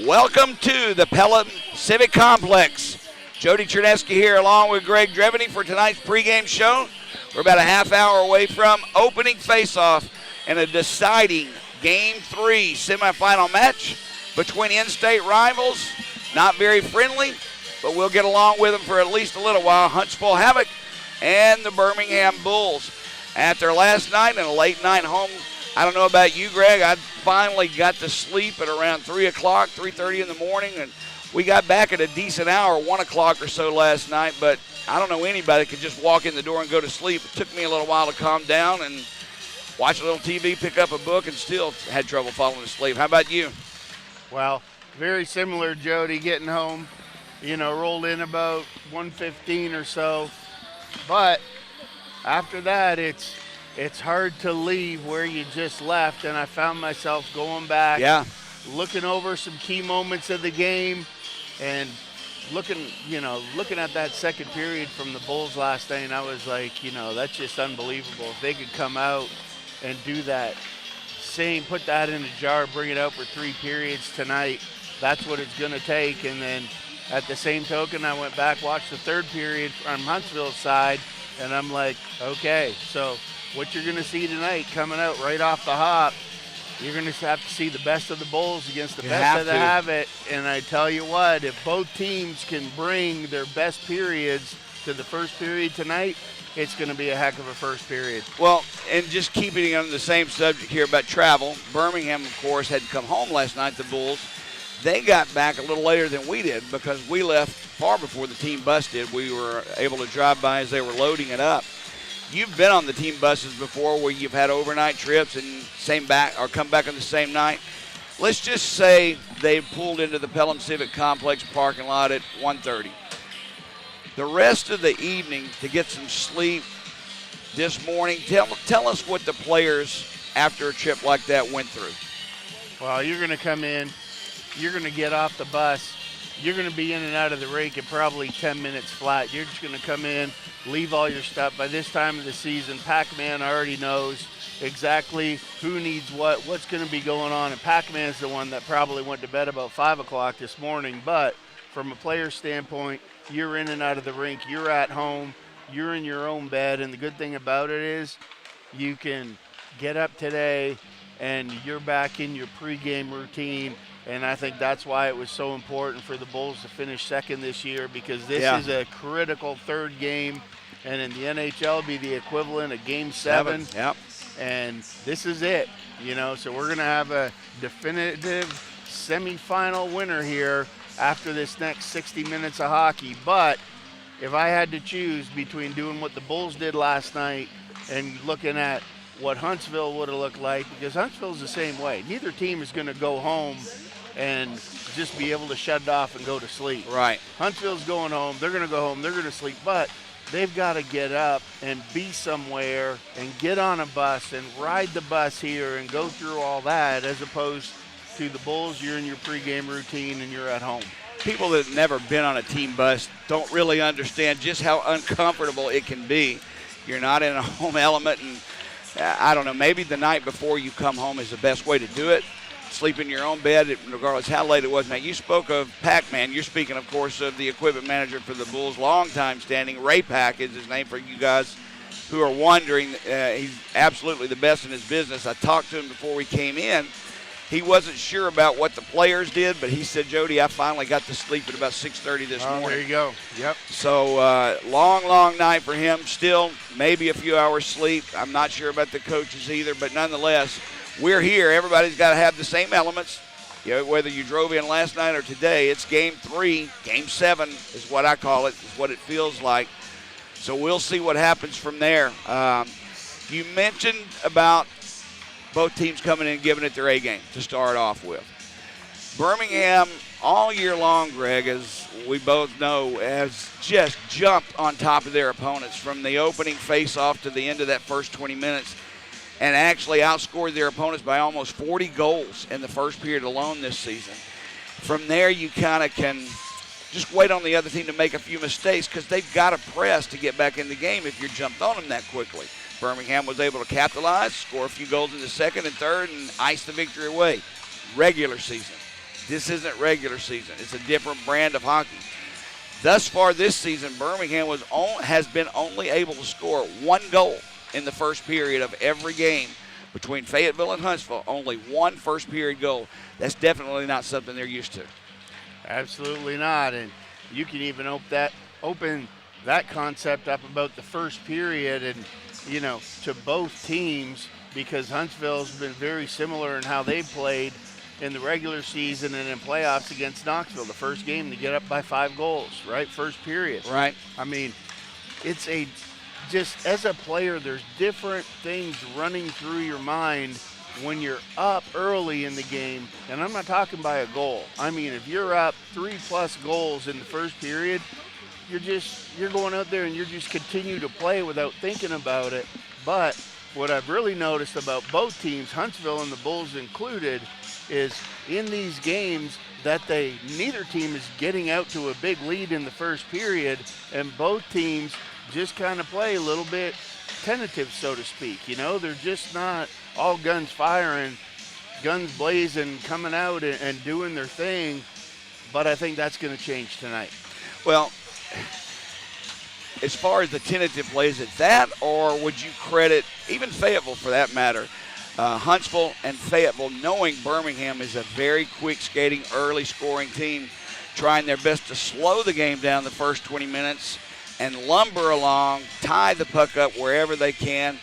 Welcome to the Pelham Civic Complex. Jody Chernesky here along with Greg Dreveny for tonight's pregame show. We're about a half hour away from opening faceoff and a deciding Game 3 semifinal match between in-state rivals. Not very friendly, but we'll get along with them for at least a little while. Huntsville Havoc and the Birmingham Bulls. After last night and a late night home, I don't know about you, Greg, I finally got to sleep at around 3 o'clock, 3:30 in the morning, and we got back at a decent hour, 1 o'clock or so last night, but I don't know anybody that could just walk in the door and go to sleep. It took me a little while to calm down and watch a little TV, pick up a book, and still had trouble falling asleep. How about you? Well, very similar, Jody, getting home rolled in about 1:15 or so. But after that, it's hard to leave where you just left, and I found myself going back, looking over some key moments of the game, and looking at that second period from the Bulls last night, and I was like, that's just unbelievable. If they could come out and do that, put that in a jar, bring it out for 3 periods tonight, that's what it's going to take. And then at the same token, I went back, watched the third period on Huntsville's side, and I'm like, okay, so what you're going to see tonight coming out right off the hop, you're going to have to see the best of the Bulls against the best of the Have-It. And I tell you what, if both teams can bring their best periods to the first period tonight, it's going to be a heck of a first period. Well, and just keeping on the same subject here about travel, Birmingham, of course, had come home last night, the Bulls. They got back a little later than we did because we left far before the team bus did. We were able to drive by as they were loading it up. You've been on the team buses before where you've had overnight trips and come back on the same night. Let's just say they pulled into the Pelham Civic Complex parking lot at 1:30. The rest of the evening to get some sleep this morning, tell us what the players after a trip like that went through. Well, you're going to come in, you're going to get off the bus, you're going to be in and out of the rink in probably 10 minutes flat. You're just going to come in, leave all your stuff. By this time of the season, Pac-Man already knows exactly who needs what's going to be going on. And Pac-Man's the one that probably went to bed about 5 o'clock this morning. But from a player standpoint, you're in and out of the rink. You're at home. You're in your own bed. And the good thing about it is you can get up today and you're back in your pregame routine. And I think that's why it was so important for the Bulls to finish second this year, because this is a critical third game. And in the NHL, it'll be the equivalent of Game 7. Yep. And this is it, So we're going to have a definitive semifinal winner here after this next 60 minutes of hockey. But if I had to choose between doing what the Bulls did last night and looking at what Huntsville would have looked like, because Huntsville's the same way. Neither team is going to go home and just be able to shut it off and go to sleep. Right. Huntsville's going home. They're going to go home. They're going to sleep. But they've got to get up and be somewhere and get on a bus and ride the bus here and go through all that, as opposed to the Bulls, you're in your pregame routine and you're at home. People that have never been on a team bus don't really understand just how uncomfortable it can be. You're not in a home element, and I don't know, maybe the night before you come home is the best way to do it. Sleep in your own bed, regardless how late it was. Now, you spoke of Pac-Man. You're speaking, of course, of the equipment manager for the Bulls, long-time standing. Ray Pack is his name for you guys who are wondering. He's absolutely the best in his business. I talked to him before we came in. He wasn't sure about what the players did, but he said, Jody, I finally got to sleep at about 6:30 this morning. There you go. Yep. So long night for him. Still maybe a few hours sleep. I'm not sure about the coaches either, but nonetheless, we're here. Everybody's got to have the same elements. Whether you drove in last night or today, it's Game 3. Game 7 is what I call it, is what it feels like. So we'll see what happens from there. You mentioned about both teams coming in and giving it their A game to start off with. Birmingham, all year long, Greg, as we both know, has just jumped on top of their opponents from the opening face-off to the end of that first 20 minutes, and actually outscored their opponents by almost 40 goals in the first period alone this season. From there, you kind of can just wait on the other team to make a few mistakes, because they've got to press to get back in the game if you're jumped on them that quickly. Birmingham was able to capitalize, score a few goals in the second and third, and ice the victory away. Regular season. This isn't regular season. It's a different brand of hockey. Thus far this season, Birmingham has been only able to score 1 goal in the first period of every game between Fayetteville and Huntsville. Only 1 first-period goal. That's definitely not something they're used to. Absolutely not. And you can even open that concept up about the first period and, to both teams, because Huntsville's been very similar in how they played in the regular season and in playoffs against Knoxville. The first game, to get up by 5 goals, right? First period. Right. I mean, just as a player, there's different things running through your mind when you're up early in the game, and I'm not talking by a goal. I mean, if you're up 3+ goals in the first period, you're going out there and you're just continue to play without thinking about it. But what I've really noticed about both teams, Huntsville and the Bulls included, is in these games that neither team is getting out to a big lead in the first period, and both teams just kind of play a little bit tentative, so to speak. They're just not all guns firing, guns blazing, coming out and doing their thing. But I think that's going to change tonight. Well, as far as the tentative play, is it that, or would you credit, even Fayetteville for that matter, Huntsville and Fayetteville, knowing Birmingham is a very quick skating, early scoring team, trying their best to slow the game down the first 20 minutes and lumber along, tie the puck up wherever they can,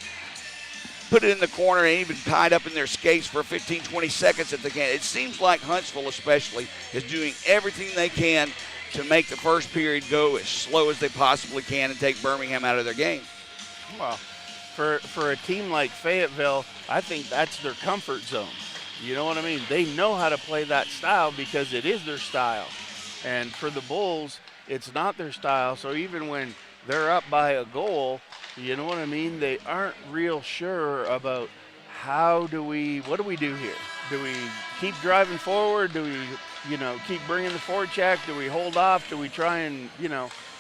put it in the corner and even tie it up in their skates for 15, 20 seconds if they can. It seems like Huntsville especially is doing everything they can to make the first period go as slow as they possibly can and take Birmingham out of their game. Well, for a team like Fayetteville, I think that's their comfort zone. You know what I mean? They know how to play that style because it is their style. And for the Bulls, it's not their style. So even when they're up by a goal, you know what I mean? They aren't real sure about what do we do here? Do we keep driving forward? Do we, keep bringing the forecheck? Do we hold off? Do we try and,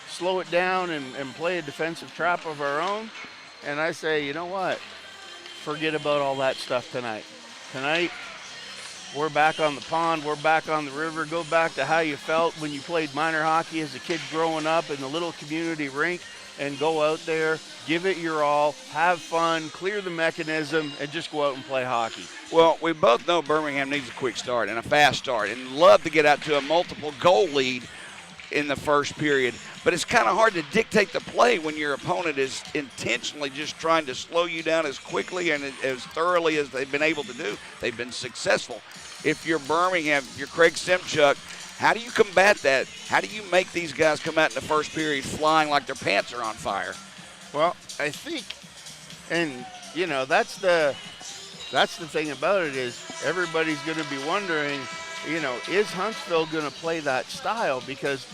slow it down and play a defensive trap of our own? And I say, you know what? Forget about all that stuff tonight. Tonight, we're back on the pond. We're back on the river. Go back to how you felt when you played minor hockey as a kid growing up in the little community rink, and go out there, give it your all, have fun, clear the mechanism, and just go out and play hockey. Well, we both know Birmingham needs a quick start and a fast start and love to get out to a multiple goal lead in the first period. But it's kind of hard to dictate the play when your opponent is intentionally just trying to slow you down as quickly and as thoroughly as they've been able to do. They've been successful. If you're Birmingham, if you're Craig Simchuk, how do you combat that? How do you make these guys come out in the first period flying like their pants are on fire? Well, I think, and that's the thing about it, is everybody's going to be wondering, is Huntsville going to play that style? Because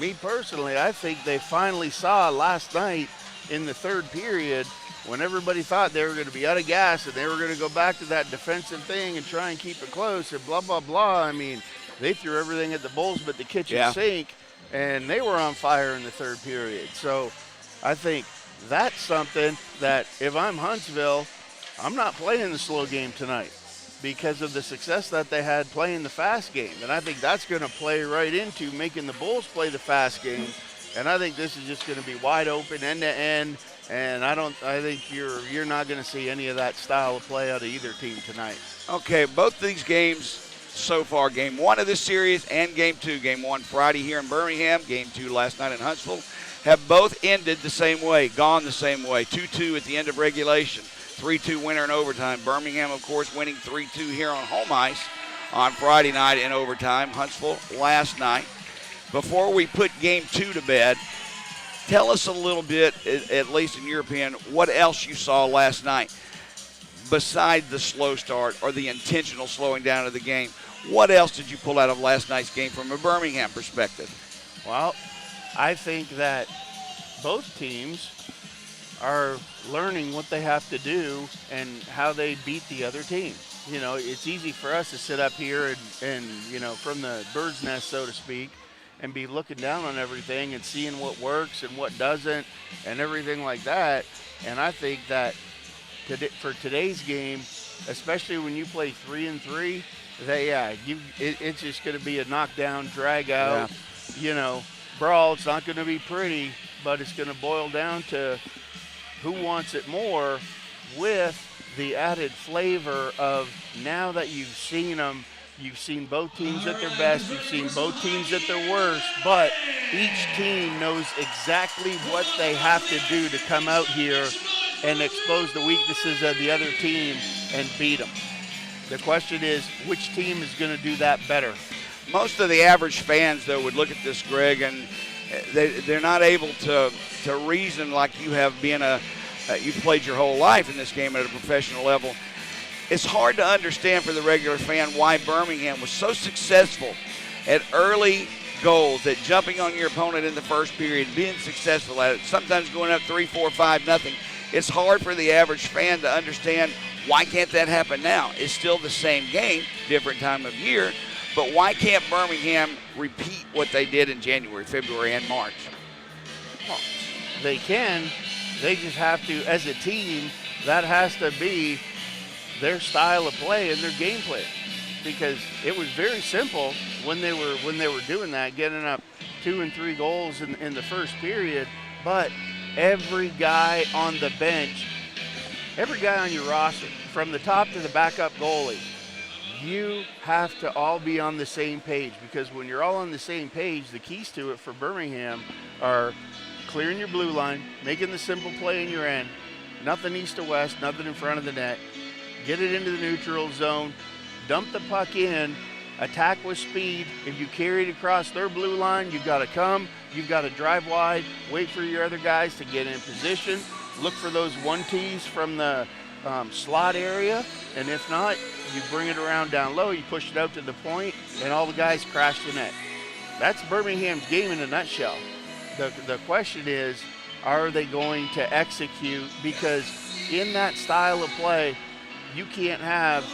me personally, I think they finally saw last night in the third period when everybody thought they were going to be out of gas and they were going to go back to that defensive thing and try and keep it close and blah, blah, blah. I mean, they threw everything at the Bulls but the kitchen sink, and they were on fire in the third period. So I think that's something that if I'm Huntsville, I'm not playing the slow game tonight because of the success that they had playing the fast game. And I think that's going to play right into making the Bulls play the fast game. And I think this is just going to be wide open, end to end. And I think you're not going to see any of that style of play out of either team tonight. Okay, both these games so far, game one of this series and game two, game one Friday here in Birmingham, game two last night in Huntsville, have both ended the same way, gone the same way, 2-2 at the end of regulation, 3-2 winner in overtime. Birmingham, of course, winning 3-2 here on home ice on Friday night in overtime. Huntsville last night. Before we put game two to bed, tell us a little bit, at least in your opinion, what else you saw last night besides the slow start or the intentional slowing down of the game. What else did you pull out of last night's game from a Birmingham perspective? Well, I think that both teams are learning what they have to do and how they beat the other team. It's easy for us to sit up here and from the bird's nest, so to speak, and be looking down on everything and seeing what works and what doesn't and everything like that. And I think that for today's game, especially when you play 3-3, it's just going to be a knockdown, drag out, brawl. It's not going to be pretty, but it's going to boil down to who wants it more, with the added flavor of now that you've seen them. You've seen both teams at their best. You've seen both teams at their worst. But each team knows exactly what they have to do to come out here and expose the weaknesses of the other team and beat them. The question is, which team is going to do that better? Most of the average fans, though, would look at this, Greg, and they're not able to reason like you have been you've played your whole life in this game at a professional level. it's hard to understand for the regular fan why Birmingham was so successful at early goals, at jumping on your opponent in the first period, being successful at it, sometimes going up 3, 4, 5, nothing. It's hard for the average fan to understand why can't that happen now. It's still the same game, different time of year, but why can't Birmingham repeat what they did in January, February, and March? Well, they can. They just have to, as a team, that has to be their style of play and their game plan. Because it was very simple when they were doing that, getting up 2 and 3 goals in the first period. But every guy on the bench, every guy on your roster, from the top to the backup goalie, you have to all be on the same page. Because when you're all on the same page, the keys to it for Birmingham are clearing your blue line, making the simple play in your end, nothing east to west, nothing in front of the net, get it into the neutral zone, dump the puck in, attack with speed. If you carry it across their blue line, you've got to come, you've got to drive wide, wait for your other guys to get in position, look for those 1-Ts from the slot area, and if not, you bring it around down low, you push it out to the point, and all the guys crash the net. That's Birmingham's game in a nutshell. The question is, are they going to execute? Because in that style of play, you can't have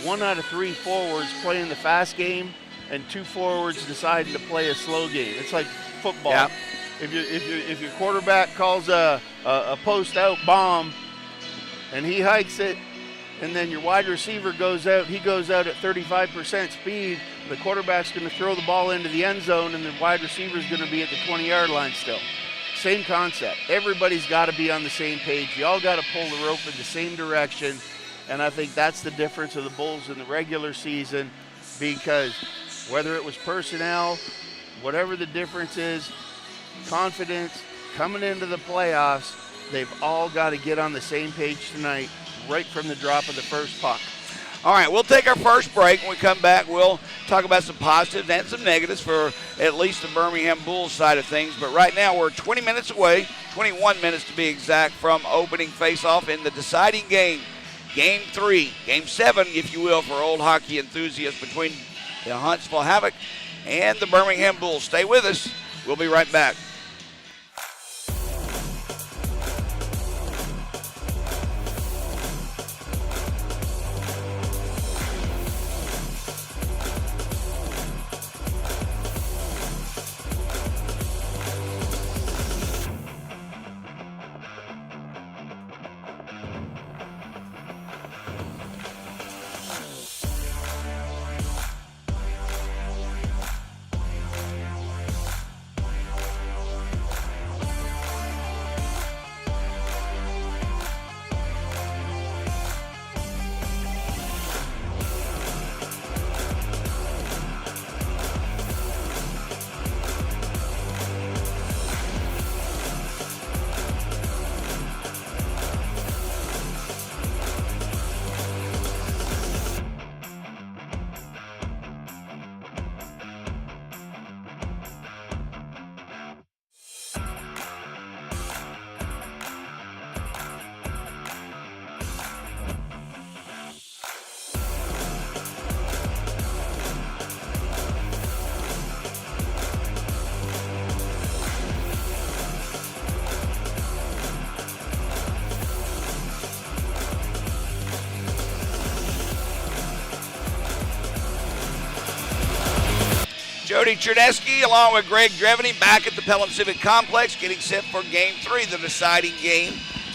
1 out of 3 forwards playing the fast game and 2 forwards deciding to play a slow game. It's like football. Yep. If your quarterback calls a post out bomb and he hikes it, and then your wide receiver goes out, he goes out at 35% speed, the quarterback's going to throw the ball into the end zone, and the wide receiver's going to be at the 20-yard line still. Same concept. Everybody's got to be on the same page. You all got to pull the rope in the same direction. And I think that's the difference of the Bulls in the regular season, because whether it was personnel, whatever the difference is, confidence, coming into the playoffs, they've all got to get on the same page tonight, right from the drop of the first puck. All right, we'll take our first break. When we come back, we'll talk about some positives and some negatives for at least the Birmingham Bulls side of things. But right now we're 20 minutes away, 21 minutes to be exact, from opening faceoff in the deciding game. Game 3, Game 7, if you will, for old hockey enthusiasts, between the Huntsville Havoc and the Birmingham Bulls. Stay with us. We'll be right back. Jody Chernesky along with Greg Dreveny back at the Pelham Civic Complex, getting set for Game 3, the deciding game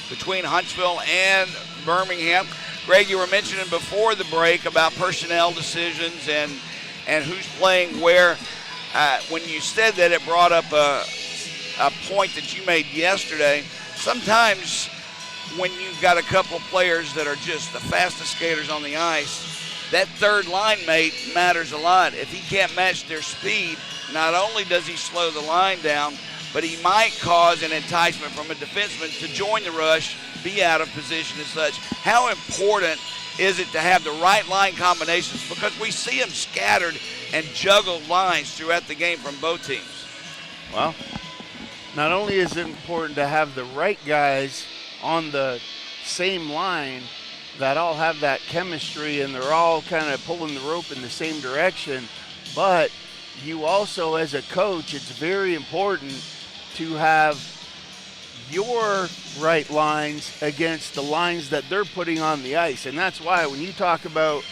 between Huntsville and Birmingham. Greg, you were mentioning before the break about personnel decisions and who's playing where. When you said that, it brought up a point that you made yesterday. Sometimes when you've got a couple players that are just the fastest skaters on the ice, that third line mate matters a lot. If he can't match their speed, not only does he slow the line down, but he might cause an enticement from a defenseman to join the rush, be out of position and such. How important is it to have the right line combinations? Because we see them scattered and juggled lines throughout the game from both teams. Well, not only is it important to have the right guys on the same line, that all have that chemistry and they're all kind of pulling the rope in the same direction. But you also, as a coach, it's very important to have your right lines against the lines that they're putting on the ice. And that's why when you talk about,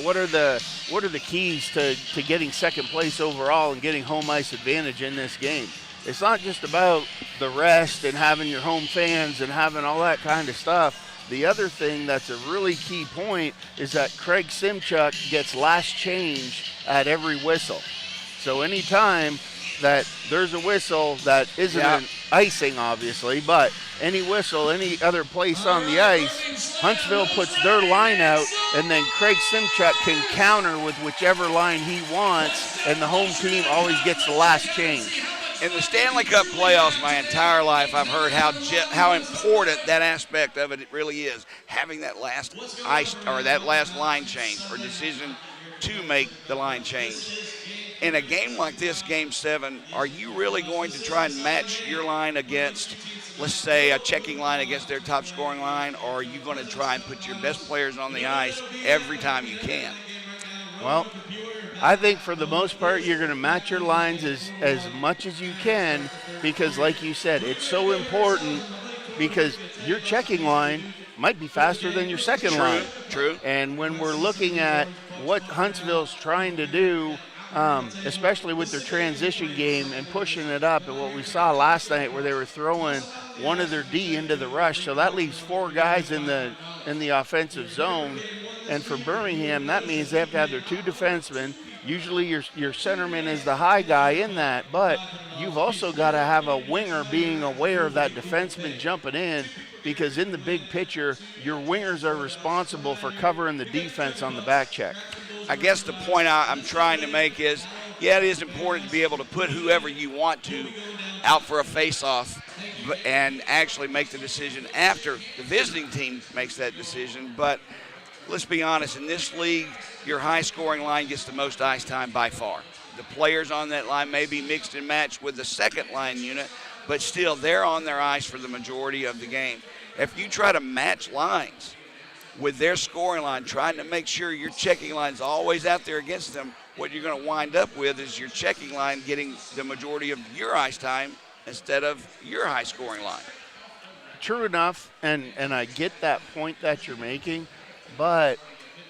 what are the keys to getting second place overall and getting home ice advantage in this game? It's not just about the rest and having your home fans and having all that kind of stuff. The other thing that's a really key point is that Craig Simchuk gets last change at every whistle. So anytime that there's a whistle that isn't an icing, obviously, but any whistle, any other place on the ice, Huntsville puts their line out, and then Craig Simchuk can counter with whichever line he wants, and the home team always gets the last change. In the Stanley Cup playoffs, my entire life, I've heard how important that aspect of it really is, having that last ice or that last line change or decision to make the line change. In a game like this, Game 7, are you really going to try and match your line against, let's say, a checking line against their top scoring line, or are you going to try and put your best players on the ice every time you can? Well, I think for the most part, you're going to match your lines as much as you can because, like you said, it's so important because your checking line might be faster than your second line. True. And when we're looking at what Huntsville's trying to do, especially with their transition game and pushing it up, and what we saw last night where they were throwing one of their D into the rush, so that leaves 4 guys in the offensive zone. And for Birmingham, that means they have to have their 2 defensemen. Usually your centerman is the high guy in that, but you've also got to have a winger being aware of that defenseman jumping in, because in the big picture, your wingers are responsible for covering the defense on the back check. I guess the point I'm trying to make is, it is important to be able to put whoever you want to out for a face-off and actually make the decision after the visiting team makes that decision. But let's be honest, in this league, your high-scoring line gets the most ice time by far. The players on that line may be mixed and matched with the second-line unit, but still they're on their ice for the majority of the game. If you try to match lines with their scoring line, trying to make sure your checking line's always out there against them, what you're going to wind up with is your checking line getting the majority of your ice time instead of your high-scoring line. True enough, and I get that point that you're making, but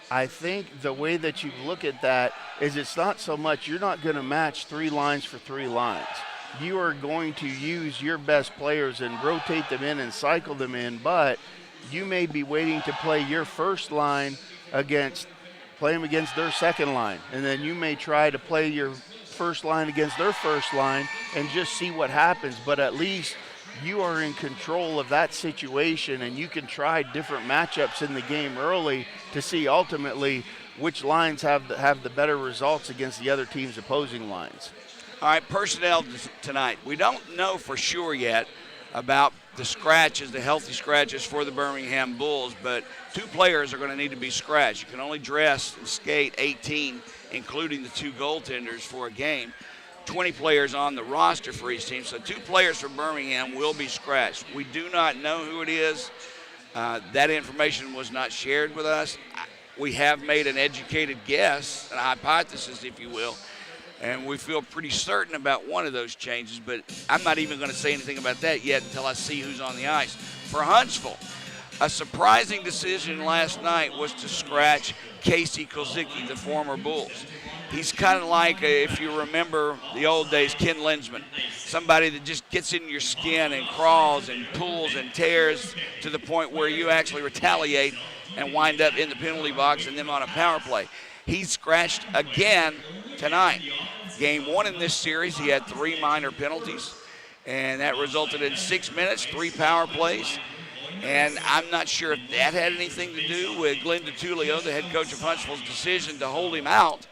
I think the way that you look at that is it's not so much you're not going to match 3 lines for 3 lines. You are going to use your best players and rotate them in and cycle them in, but you may be waiting to play your first line play them against their second line, and then you may try to play your first line against their first line and just see what happens. But at least you are in control of that situation, and you can try different matchups in the game early to see ultimately which lines have the better results against the other team's opposing lines. All right, personnel tonight. We don't know for sure yet about the scratches, the healthy scratches for the Birmingham Bulls, but 2 players are going to need to be scratched. You can only dress and skate 18, including the 2 goaltenders for a game. 20 players on the roster for each team, so 2 players from Birmingham will be scratched. We do not know who it is. That information was not shared with us. We have made an educated guess, a hypothesis, if you will, and we feel pretty certain about one of those changes, but I'm not even going to say anything about that yet until I see who's on the ice. For Huntsville, a surprising decision last night was to scratch Casey Kozicki, the former Bulls. He's kind of like, if you remember the old days, Ken Lensman, somebody that just gets in your skin and crawls and pulls and tears to the point where you actually retaliate and wind up in the penalty box and then on a power play. He's scratched again tonight. Game 1 in this series, he had 3 minor penalties, and that resulted in 6 minutes, 3 power plays. And I'm not sure if that had anything to do with Glenn DiTullio, the head coach of Huntsville's decision to hold him out.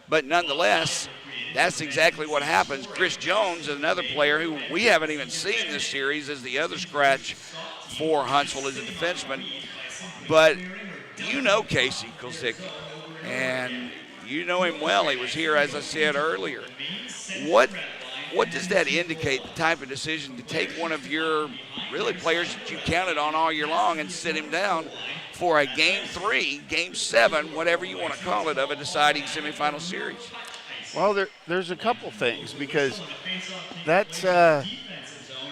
But nonetheless, that's exactly what happens. Chris Jones, another player who we haven't even seen this series, is the other scratch for Huntsville as a defenseman. But you know Casey Kozicki, and you know him well. He was here, as I said earlier. What what does that indicate, the type of decision to take one of your really players that you counted on all year long and sit him down for a Game 3, Game 7, whatever you want to call it, of a deciding semifinal series? Well, there's a couple things, because that's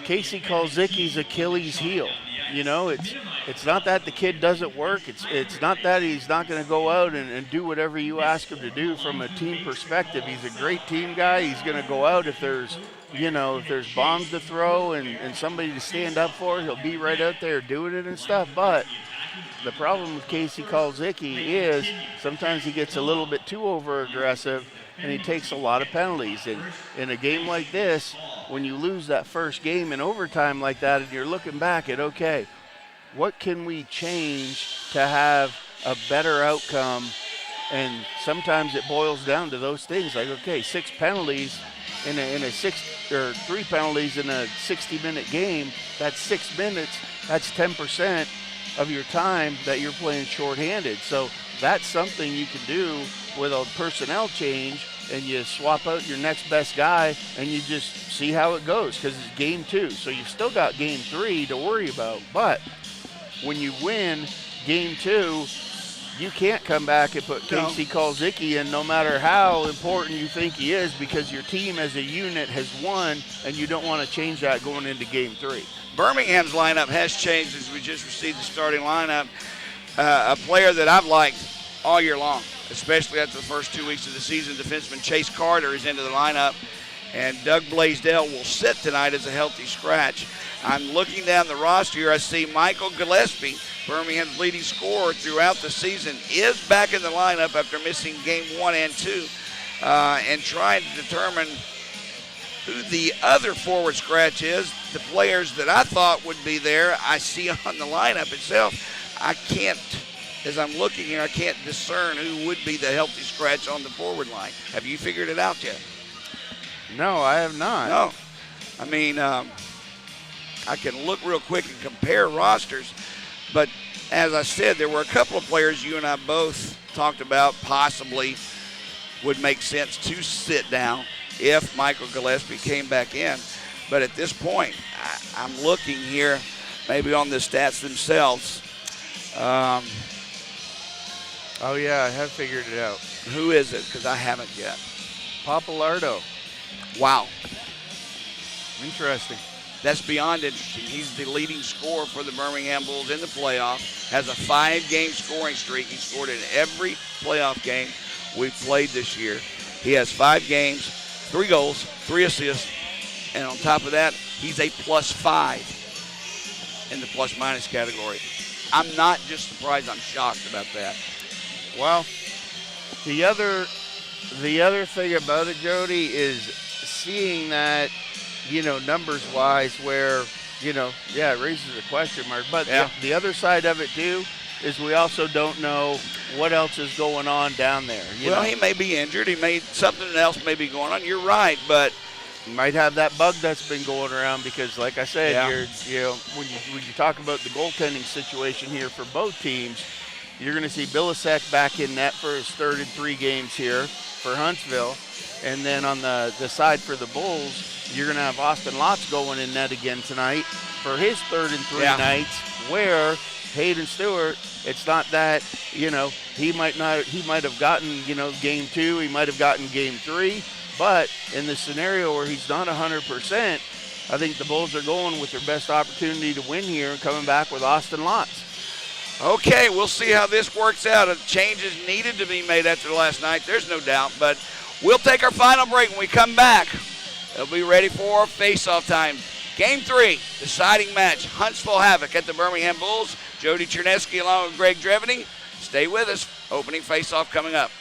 Casey Kalzicki's Achilles heel. You know, it's not that the kid doesn't work. It's not that he's not going to go out and do whatever you ask him to do from a team perspective. He's a great team guy. He's going to go out if there's bombs to throw and somebody to stand up for. He'll be right out there doing it and stuff. But the problem with Casey Kalzicki is sometimes he gets a little bit too over-aggressive and he takes a lot of penalties. And in a game like this, when you lose that first game in overtime like that and you're looking back at, okay, what can we change to have a better outcome? And sometimes it boils down to those things like, okay, 6 penalties in a 3 penalties in a 60-minute game, that's 6 minutes, that's 10% of your time that you're playing shorthanded. So that's something you can do with a personnel change, and you swap out your next best guy and you just see how it goes, because it's Game 2. So you've still got Game 3 to worry about. But when you win Game 2, you can't come back and put Casey Kalzicki in, no matter how important you think he is, because your team as a unit has won, and you don't want to change that going into Game 3. Birmingham's lineup has changed as we just received the starting lineup. A player that I've liked all year long, especially after the first 2 weeks of the season, defenseman Chase Carter is into the lineup, and Doug Blaisdell will sit tonight as a healthy scratch. I'm looking down the roster here. I see Michael Gillespie, Birmingham's leading scorer throughout the season, is back in the lineup after missing Game 1 and 2, and trying to determine who the other forward scratch is. The players that I thought would be there, I see on the lineup itself. I can't, as I'm looking here, I can't discern who would be the healthy scratch on the forward line. Have you figured it out yet? No, I have not. No. I mean, I can look real quick and compare rosters, but as I said, there were a couple of players you and I both talked about possibly would make sense to sit down if Michael Gillespie came back in. But at this point, I'm looking here maybe on the stats themselves. Oh, yeah, I have figured it out. Who is it? Because I haven't yet. Papalardo. Wow. Interesting. That's beyond interesting. He's the leading scorer for the Birmingham Bulls in the playoff, has a 5-game scoring streak. He scored in every playoff game we've played this year. He has 5 games, 3 goals, 3 assists, and on top of that, he's a +5 in the plus-minus category. I'm not just surprised, I'm shocked about that. Well, the other thing about it, Jody, is seeing that, numbers-wise, where, it raises a question mark. But the other side of it, too, is we also don't know what else is going on down there. He may be injured. Something else may be going on. You're right, but you might have that bug that's been going around, because, like I said, when you talk about the goaltending situation here for both teams, you're going to see Bilasek back in net for his 3rd in 3 games here for Huntsville. And then on the side for the Bulls, you're going to have Austin Lotz going in net again tonight for his 3rd in 3 nights, where Hayden Stewart, it's not that, he might have gotten, Game 2, he might have gotten Game 3, but in the scenario where he's not 100%, I think the Bulls are going with their best opportunity to win here and coming back with Austin Lotz. Okay, we'll see how this works out. Changes needed to be made after last night, there's no doubt, but we'll take our final break. When we come back, they'll be ready for face-off time. Game 3, deciding match, Huntsville Havoc at the Birmingham Bulls. Jody Chernesky along with Greg Dreveny. Stay with us. Opening face-off coming up.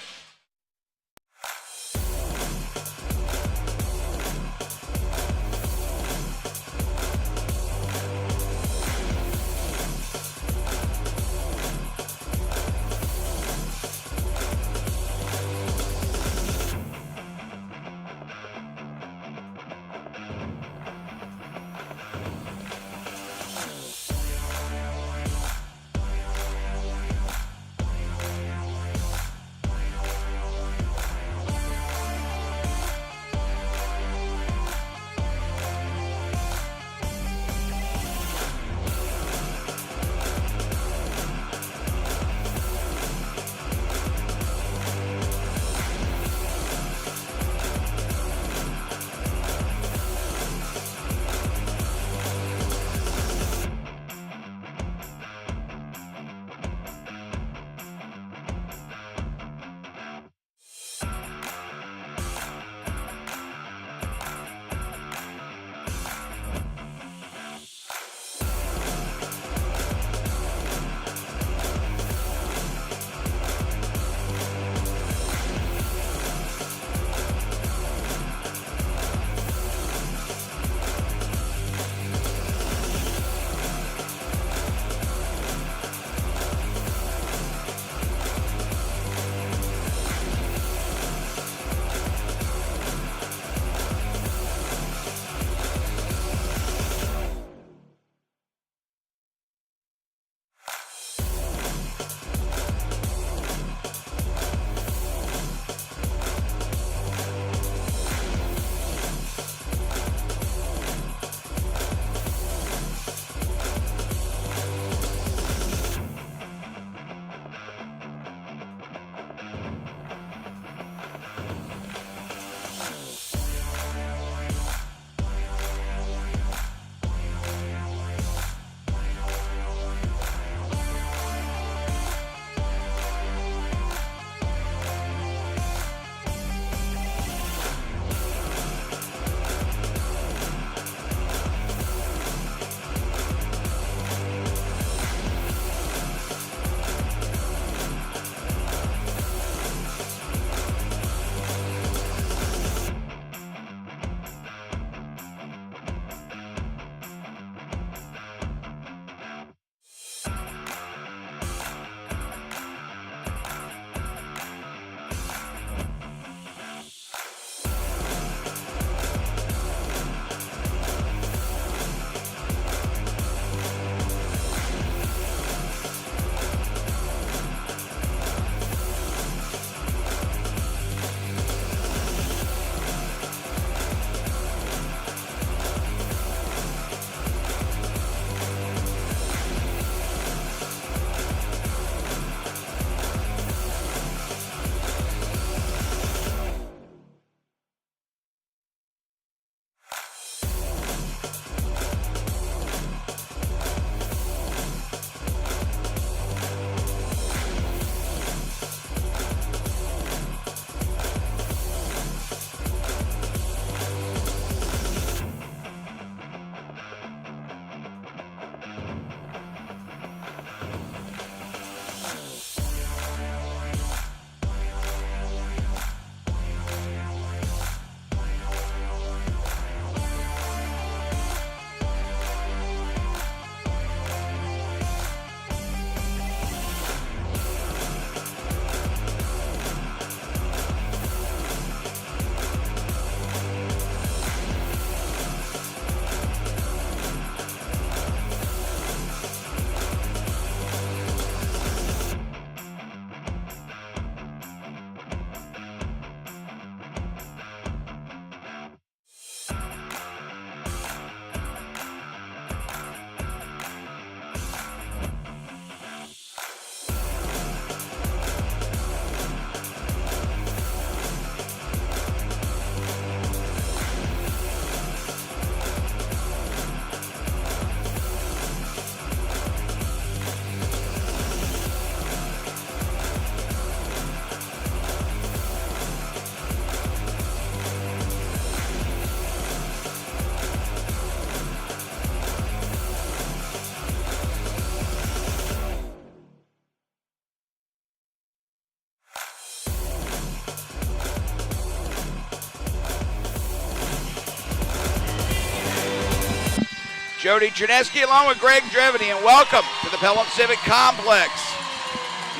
Jody Chernesky along with Greg Dreveny, and welcome to the Pelham Civic Complex.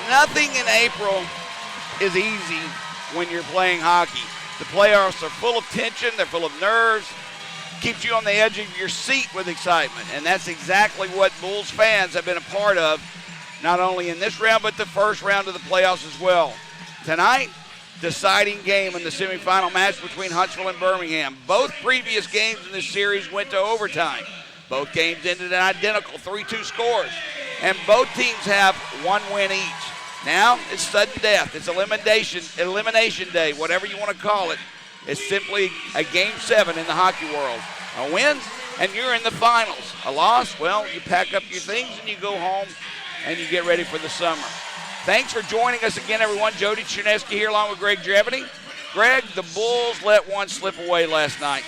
Nothing in April is easy when you're playing hockey. The playoffs are full of tension, they're full of nerves, keeps you on the edge of your seat with excitement, and that's exactly what Bulls fans have been a part of, not only in this round, but the first round of the playoffs as well. Tonight, deciding game in the semifinal match between Huntsville and Birmingham. Both previous games in this series went to overtime. Both games ended in identical 3-2 scores, and both teams have one win each. Now it's sudden death. It's elimination day, whatever you want to call it. It's simply a Game 7 in the hockey world. A win, and you're in the finals. A loss, well, you pack up your things and you go home and you get ready for the summer. Thanks for joining us again, everyone. Jody Chernesky here along with Greg Dreveny. Greg, the Bulls let one slip away last night.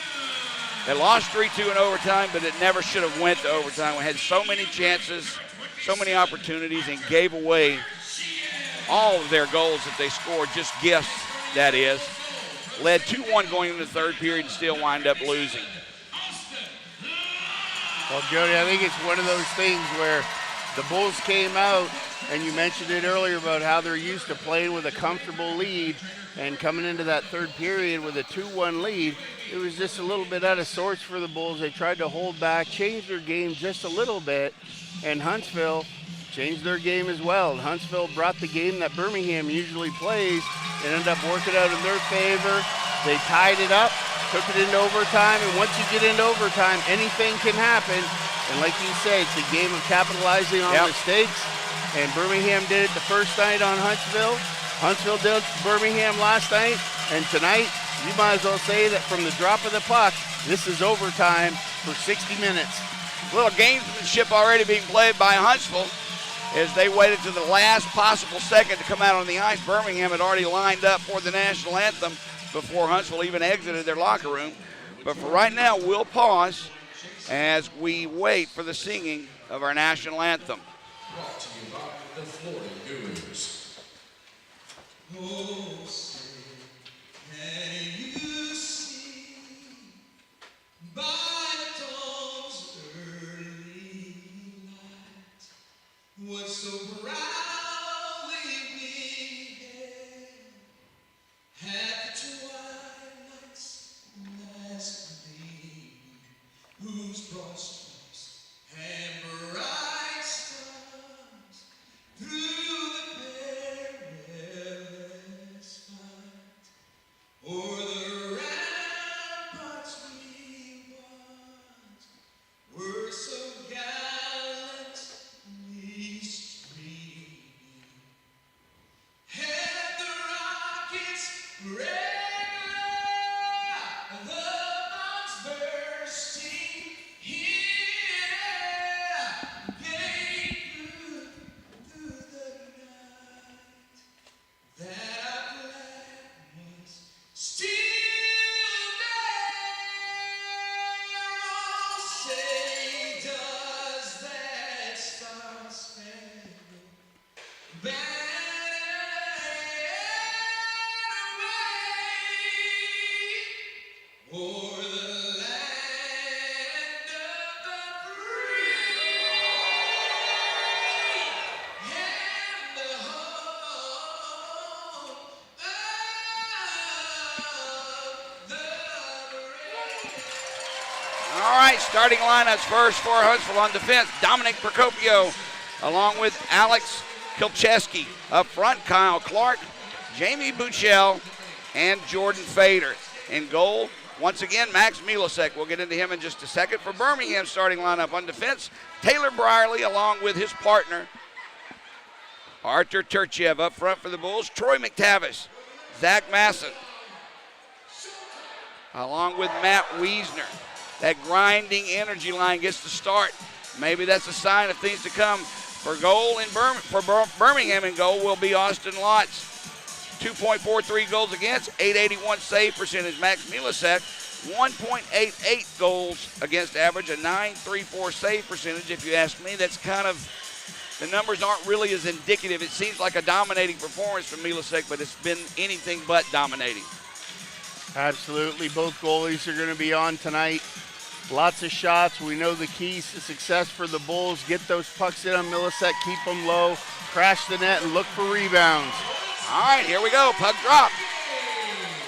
They lost 3-2 in overtime, but it never should have went to overtime. We had so many chances, so many opportunities, and gave away all of their goals that they scored, just gifts, that is. Led 2-1 going into the third period and still wind up losing. Well, Jody, I think it's one of those things where the Bulls came out, and you mentioned it earlier about how they're used to playing with a comfortable lead, and coming into that third period with a 2-1 lead, it was just a little bit out of sorts for the Bulls. They tried to hold back, change their game just a little bit, and Huntsville changed their game as well. Huntsville brought the game that Birmingham usually plays and ended up working out in their favor. They tied it up, took it into overtime, and once you get into overtime, anything can happen. And like you said, it's a game of capitalizing on mistakes, and Birmingham did it the first night on Huntsville. Huntsville did it to Birmingham last night, and tonight, you might as well say that from the drop of the puck, this is overtime for 60 minutes. A little gamesmanship already being played by Huntsville as they waited to the last possible second to come out on the ice. Birmingham had already lined up for the national anthem before Huntsville even exited their locker room. But for right now, we'll pause as we wait for the singing of our national anthem. Brought to you by the Florida Gurus. Oh, say, can you see by the dawn's early light what so proudly we had the twilight's last gleam, whose broad stripes and bright stars through the perilous fight o'er the ramparts we watched were so gallantly streaming. And the rockets regular, the bombs bursting here, gave through the night that our flag was still there. Oh, say, does that star-spangled banner wave o'er the land of the free and the home of the brave? All right, starting lineups first for Huntsville on defense. Dominic Procopio along with Alex Kilcheski. Up front, Kyle Clark, Jamie Buchel, and Jordan Fader. In goal, once again, Max Milasek. We'll get into him in just a second. For Birmingham starting lineup on defense, Taylor Brierly along with his partner, Artur Turchev. Up front for the Bulls, Troy McTavish, Zach Masson, along with Matt Wiesner. That grinding energy line gets to start. Maybe that's a sign of things to come. For goal in Birmingham in goal will be Austin Lotz. 2.43 goals against, 881 save percentage. Max Milasek, 1.88 goals against average, a 934 save percentage. If you ask me, that's kind of, the numbers aren't really as indicative. It seems like a dominating performance from Milasek, but it's been anything but dominating. Absolutely. Both goalies are going to be on tonight. Lots of shots. We know the keys to success for the Bulls. Get those pucks in on Millisek, keep them low, crash the net, and look for rebounds. All right, here we go. Puck drop.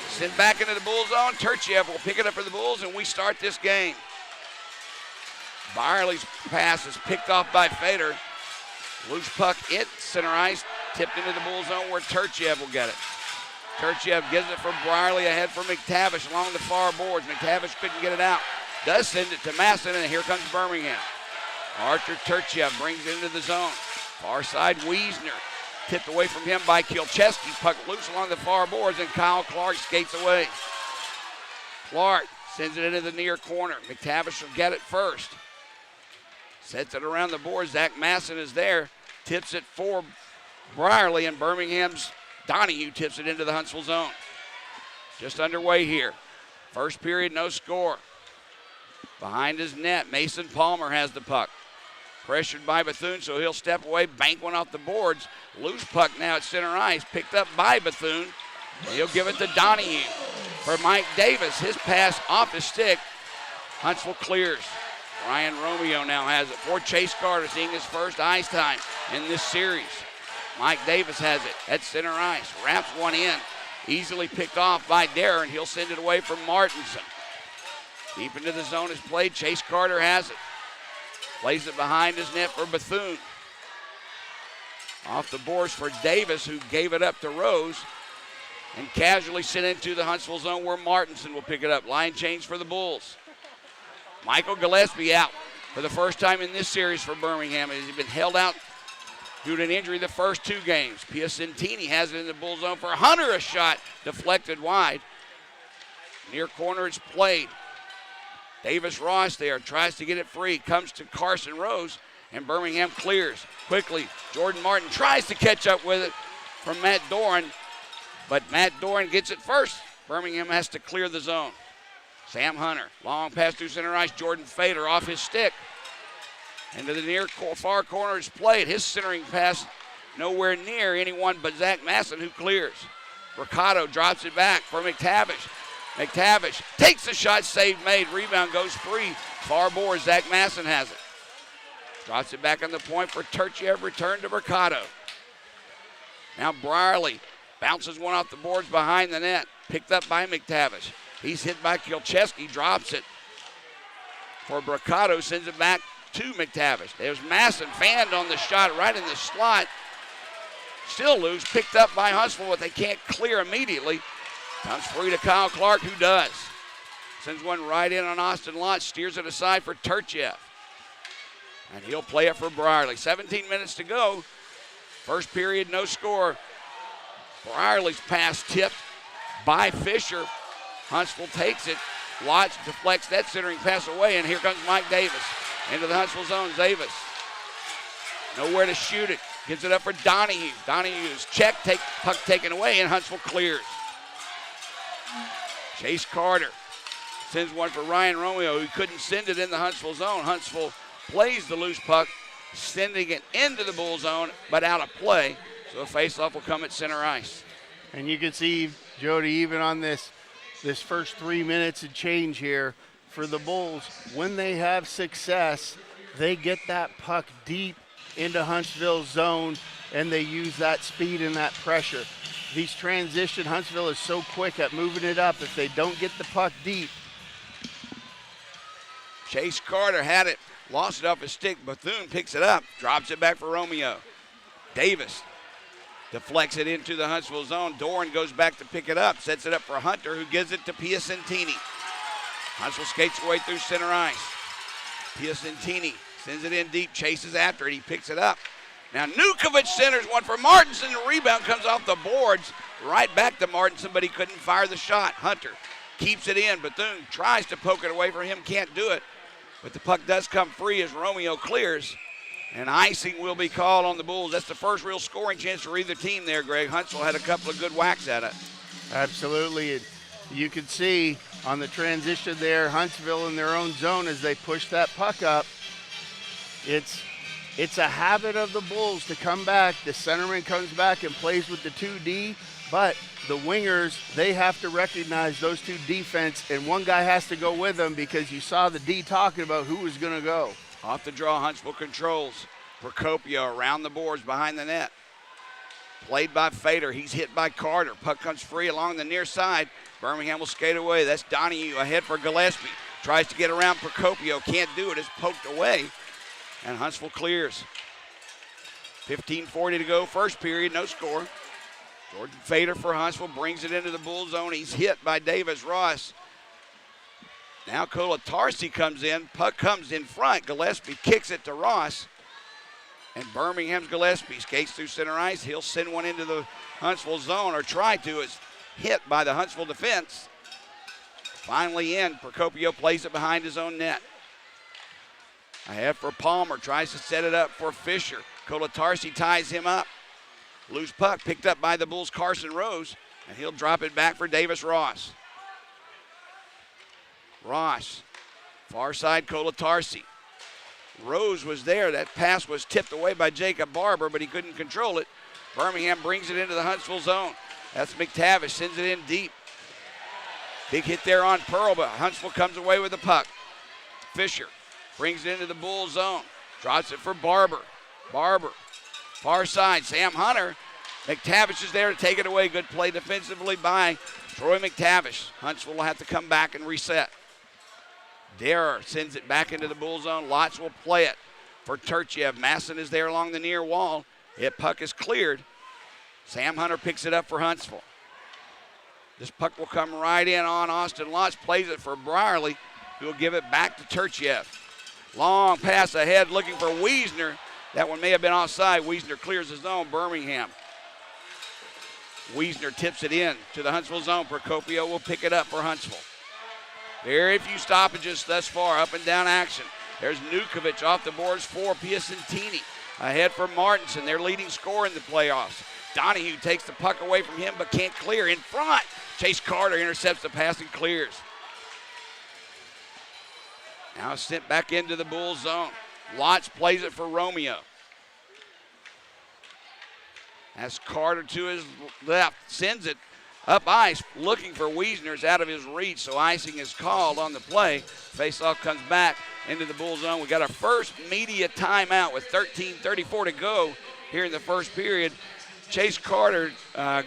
Sent back into the Bull zone. Turchiev will pick it up for the Bulls, and we start this game. Byerly's pass is picked off by Fader. Loose puck at center ice, tipped into the Bull zone where Turchiev will get it. Turchiev gives it for Byerly ahead for McTavish along the far boards. McTavish couldn't get it out. Does send it to Masson, and here comes Birmingham. Archer Turchiev brings it into the zone. Far side, Wiesner. Tipped away from him by Kielcheski. Puck loose along the far boards, and Kyle Clark skates away. Clark sends it into the near corner. McTavish will get it first. Sets it around the board. Zach Masson is there. Tips it for Byerly, and Birmingham's Donahue tips it into the Huntsville zone. Just underway here. First period, no score. Behind his net, Mason Palmer has the puck. Pressured by Bethune, so he'll step away, bank one off the boards. Loose puck now at center ice, picked up by Bethune. He'll give it to Donahue. For Mike Davis, his pass off his stick. Huntsville clears. Ryan Romeo now has it for Chase Carter, seeing his first ice time in this series. Mike Davis has it at center ice, wraps one in. Easily picked off by Darren. He'll send it away from Martinson. Deep into the zone is played. Chase Carter has it. Plays it behind his net for Bethune. Off the boards for Davis, who gave it up to Rose. And casually sent into the Huntsville zone where Martinson will pick it up. Line change for the Bulls. Michael Gillespie out for the first time in this series for Birmingham. He's been held out due to an injury the first two games. Piacentini has it in the Bull zone for Hunter. A shot deflected wide. Near corner it's played. Davis Ross there tries to get it free. Comes to Carson Rose, and Birmingham clears. Quickly, Jordan Martin tries to catch up with it from Matt Doran, but Matt Doran gets it first. Birmingham has to clear the zone. Sam Hunter, long pass through center ice. Jordan Fader off his stick. Into the near far corner is played. His centering pass nowhere near anyone but Zach Masson, who clears. Ricardo drops it back for McTavish. McTavish takes the shot, save made. Rebound goes free. Far board, Zach Masson has it. Drops it back on the point for Turchiev. Return to Ricardo. Now Byerly bounces one off the boards behind the net. Picked up by McTavish. He's hit by Kielcheski, drops it for Bracado, sends it back to McTavish. There's Masson, fanned on the shot right in the slot. Still loose, picked up by Huntsville, but they can't clear immediately. Comes free to Kyle Clark, who does. Sends one right in on Austin Lott, steers it aside for Turchiev. And he'll play it for Byerly. 17 minutes to go. First period, no score. Byerly's pass tipped by Fisher. Huntsville takes it. Lotz deflects that centering pass away, and here comes Mike Davis into the Huntsville zone. Davis nowhere to shoot it. Gives it up for Donahue. Donahue's check, puck taken away, and Huntsville clears. Chase Carter sends one for Ryan Romeo, who couldn't send it in the Huntsville zone. Huntsville plays the loose puck, sending it into the Bull zone, but out of play. So a faceoff will come at center ice. And you can see, Jody, even on this first 3 minutes and change here for the Bulls, when they have success, they get that puck deep into Huntsville's zone, and they use that speed and that pressure. These transition, Huntsville is so quick at moving it up. If they don't get the puck deep. Chase Carter had it, lost it off his stick. Bethune picks it up, drops it back for Romeo. Davis deflects it into the Huntsville zone. Doran goes back to pick it up, sets it up for Hunter, who gives it to Piacentini. Huntsville skates away through center ice. Piacentini sends it in deep, chases after it. He picks it up. Now Nukovic centers one for Martinson. The rebound comes off the boards right back to Martinson, but he couldn't fire the shot. Hunter keeps it in. Bethune tries to poke it away from him, can't do it. But the puck does come free as Romeo clears. And icing will be called on the Bulls. That's the first real scoring chance for either team there, Greg. Huntsville had a couple of good whacks at it. Absolutely. You can see on the transition there, Huntsville in their own zone as they push that puck up. It's a habit of the Bulls to come back. The centerman comes back and plays with the 2D. But the wingers, they have to recognize those two defense, and one guy has to go with them because you saw the D talking about who was going to go. Off the draw, Huntsville controls. Procopio around the boards behind the net. Played by Fader. He's hit by Carter. Puck comes free along the near side. Birmingham will skate away. That's Donahue ahead for Gillespie. Tries to get around Procopio. Can't do it. It's poked away. And Huntsville clears. 15:40 to go. First period. No score. Jordan Fader for Huntsville brings it into the Bull zone. He's hit by Davis Ross. Now Kolatarsi comes in. Puck comes in front. Gillespie kicks it to Ross. And Birmingham's Gillespie skates through center ice. He'll send one into the Huntsville zone, or try to. It's hit by the Huntsville defense. Finally in. Procopio plays it behind his own net. Ahead for Palmer. Tries to set it up for Fisher. Kolatarsi ties him up. Loose puck picked up by the Bulls' Carson Rose. And he'll drop it back for Davis Ross. Ross. Far side Kolatarsi. Rose was there. That pass was tipped away by Jacob Barber, but he couldn't control it. Birmingham brings it into the Huntsville zone. That's McTavish, sends it in deep. Big hit there on Pearl, but Huntsville comes away with the puck. Fisher brings it into the Bull zone. Drops it for Barber. Barber, far side, Sam Hunter. McTavish is there to take it away. Good play defensively by Troy McTavish. Huntsville will have to come back and reset. Derer sends it back into the Bull zone. Lotz will play it for Turchiev. Masson is there along the near wall. It puck is cleared. Sam Hunter picks it up for Huntsville. This puck will come right in on Austin Lotz. Plays it for Brierly, who will give it back to Turchiev. Long pass ahead looking for Wiesner. That one may have been offside. Wiesner clears the zone. Birmingham. Wiesner tips it in to the Huntsville zone. Procopio will pick it up for Huntsville. Very few stoppages thus far, up and down action. There's Nukovic off the boards for Piacentini. Ahead for Martinson, their leading scorer in the playoffs. Donahue takes the puck away from him but can't clear. In front, Chase Carter intercepts the pass and clears. Now sent back into the Bull zone. Lotz plays it for Romeo. That's Carter to his left, sends it up ice, looking for Wiesner's out of his reach, so icing is called on the play. Faceoff comes back into the Bull zone. We got our first media timeout with 13:34 to go here in the first period. Chase Carter,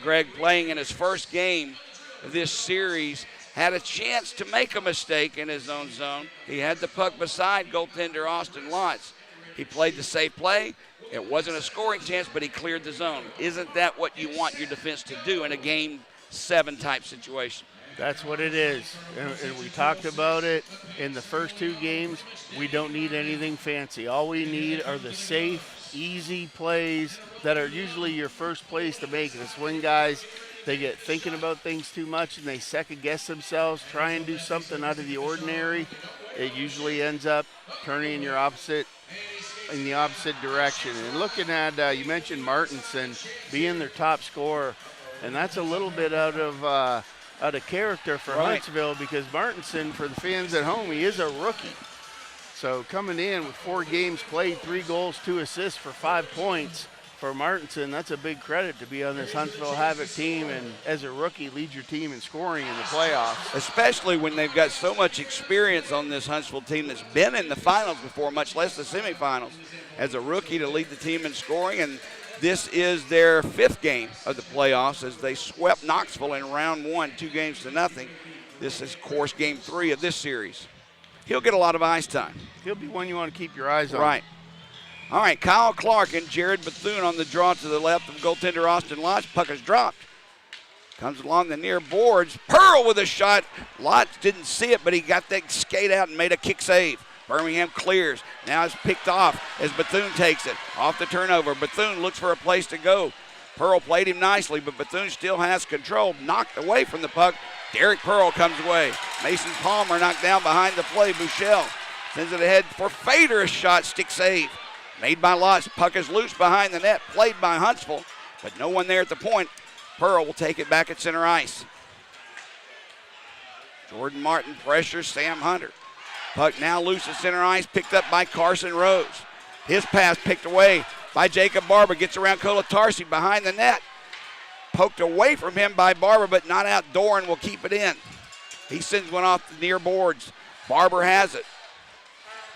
Greg, playing in his first game of this series, had a chance to make a mistake in his own zone. He had the puck beside goaltender Austin Lotz. He played the safe play. It wasn't a scoring chance, but he cleared the zone. Isn't that what you want your defense to do in a Game 7 type situation? That's what it is. And we talked about it in the first two games. We don't need anything fancy. All we need are the safe, easy plays that are usually your first plays to make. And it's when guys, they get thinking about things too much and they second guess themselves, try and do something out of the ordinary. It usually ends up turning in the opposite direction. And looking at, you mentioned Martinson being their top scorer, and that's a little bit out of character for Huntsville, because Martinson, for the fans at home, he is a rookie. So coming in with 4 games played, 3 goals, 2 assists for 5 points for Martinson, that's a big credit to be on this Huntsville Havoc team, and as a rookie lead your team in scoring in the playoffs. Especially when they've got so much experience on this Huntsville team that's been in the finals before, much less the semifinals. As a rookie to lead the team in scoring, and this is their 5th game of the playoffs as they swept Knoxville in round 1, 2-0. This is, of course, Game 3 of this series. He'll get a lot of ice time. He'll be one you want to keep your eyes on. Right. All right, Kyle Clark and Jared Bethune on the draw to the left of goaltender Austin Lotz. Puck is dropped. Comes along the near boards. Pearl with a shot. Lotz didn't see it, but he got that skate out and made a kick save. Birmingham clears. Now it's picked off as Bethune takes it. Off the turnover. Bethune looks for a place to go. Pearl played him nicely, but Bethune still has control. Knocked away from the puck. Derek Pearl comes away. Mason Palmer knocked down behind the play. Bouchel sends it ahead for Fader. A shot, stick save. Made by Lotz. Puck is loose behind the net. Played by Huntsville, but no one there at the point. Pearl will take it back at center ice. Jordan Martin pressures Sam Hunter. Puck now loose at center ice, picked up by Carson Rose. His pass picked away by Jacob Barber. Gets around Kolatarsi behind the net. Poked away from him by Barber, but not out. Doran will keep it in. He sends one off the near boards. Barber has it.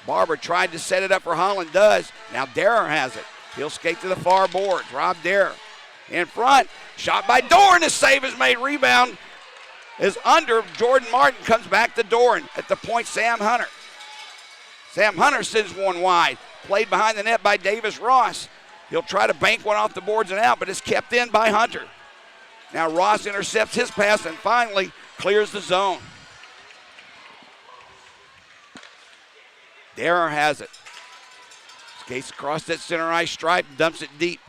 Barber tried to set it up for Holland, does. Now Darrer has it. He'll skate to the far boards. Rob Darrer in front. Shot by Doran. The save is made. Rebound is under. Jordan Martin comes back to Doran. At the point, Sam Hunter. Sam Hunter sends one wide. Played behind the net by Davis Ross. He'll try to bank one off the boards and out, but it's kept in by Hunter. Now Ross intercepts his pass and finally clears the zone. Darrer has it. Skates across that center ice stripe and dumps it deep.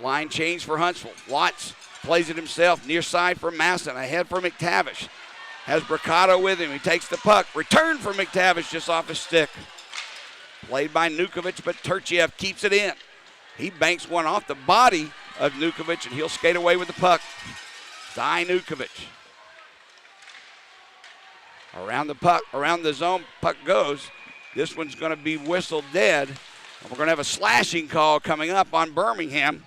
Line change for Huntsville. Watts plays it himself. Near side for Masson. Ahead for McTavish. Has Bricado with him. He takes the puck. Return for McTavish just off his stick. Played by Nukovic, but Turchiev keeps it in. He banks one off the body of Nukovic, and he'll skate away with the puck. Zy Nukovic. Around the puck, around the zone, puck goes. This one's going to be whistled dead. And we're going to have a slashing call coming up on Birmingham.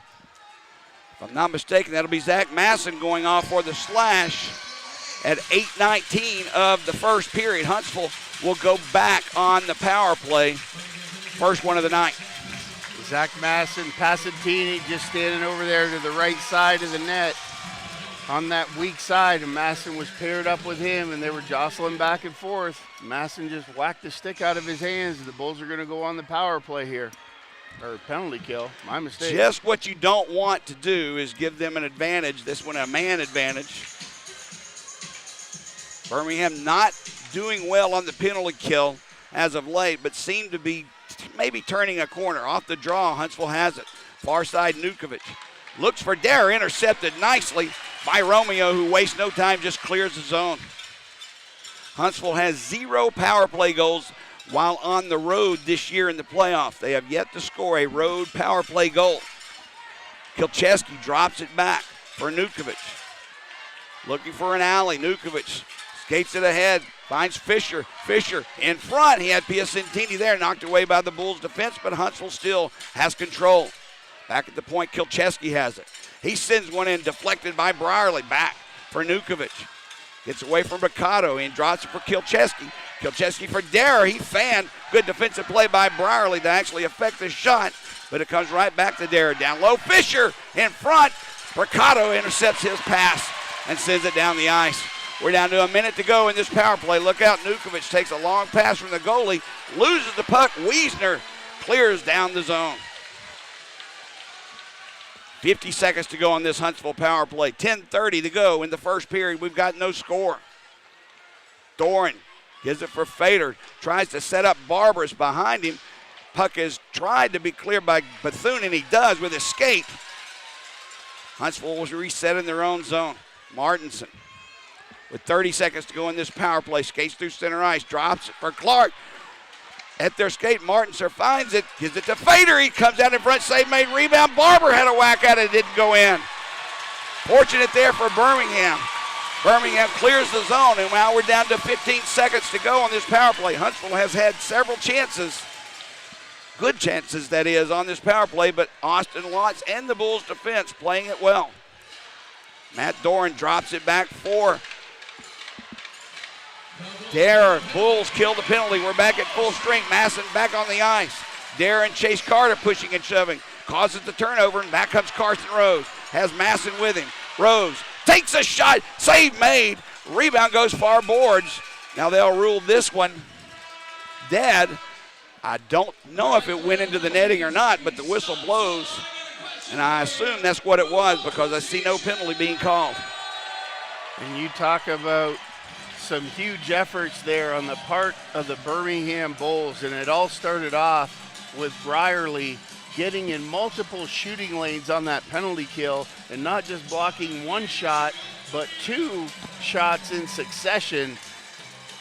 If I'm not mistaken, that'll be Zach Masson going off for the slash at 8:19 of the first period. Huntsville will go back on the power play. First one of the night. Zach Masson, Passantini just standing over there to the right side of the net on that weak side, and Masson was paired up with him, and they were jostling back and forth. Masson just whacked the stick out of his hands, and the Bulls are going to go on the power play here, or penalty kill. My mistake. Just what you don't want to do is give them an advantage. This one a man advantage. Birmingham not doing well on the penalty kill as of late, but seem to be maybe turning a corner. Off the draw, Huntsville has it. Far side, Nukovic. Looks for Darrer, intercepted nicely by Romeo, who wastes no time, just clears the zone. Huntsville has 0 power play goals while on the road this year in the playoffs. They have yet to score a road power play goal. Kilcheski drops it back for Nukovic. Looking for an alley. Nukovic skates it ahead. Finds Fisher. Fisher in front. He had Piacentini there, knocked away by the Bulls defense, but Huntsville still has control. Back at the point, Kilcheski has it. He sends one in, deflected by Brierly. Back for Nukovic. Gets away from Bricado and drops it for Kilcheski. Kilcheski for Darrer. He fanned. Good defensive play by Brierly to actually affect the shot, but it comes right back to Darrer. Down low, Fisher in front. Bricado intercepts his pass and sends it down the ice. We're down to a minute to go in this power play. Look out, Nukovic takes a long pass from the goalie, loses the puck. Wiesner clears down the zone. 50 seconds to go on this Huntsville power play. 10:30 to go in the first period. We've got no score. Doran gives it for Fader. Tries to set up Barbers behind him. Puck is tried to be cleared by Bethune, and he does with his skate. Huntsville was reset in their own zone. Martinson with 30 seconds to go in this power play. Skates through center ice. Drops it for Clark. At their skate, Martinson finds it. Gives it to Fader. He comes out in front. Save made. Rebound. Barber had a whack at it. Didn't go in. Fortunate there for Birmingham. Birmingham clears the zone, and now we're down to 15 seconds to go on this power play. Huntsville has had several chances. Good chances, that is, on this power play, but Austin Watts and the Bulls defense playing it well. Matt Doran drops it back for Darrer. Bulls kill the penalty. We're back at full strength. Masson back on the ice. Darrer and Chase Carter pushing and shoving. Causes the turnover, and back comes Carson Rose. Has Masson with him. Rose takes a shot. Save made. Rebound goes far boards. Now they'll rule this one dead. I don't know if it went into the netting or not, but the whistle blows, and I assume that's what it was because I see no penalty being called. And you talk about some huge efforts there on the part of the Birmingham Bulls, and it all started off with Brierly getting in multiple shooting lanes on that penalty kill and not just blocking one shot, but 2 shots in succession.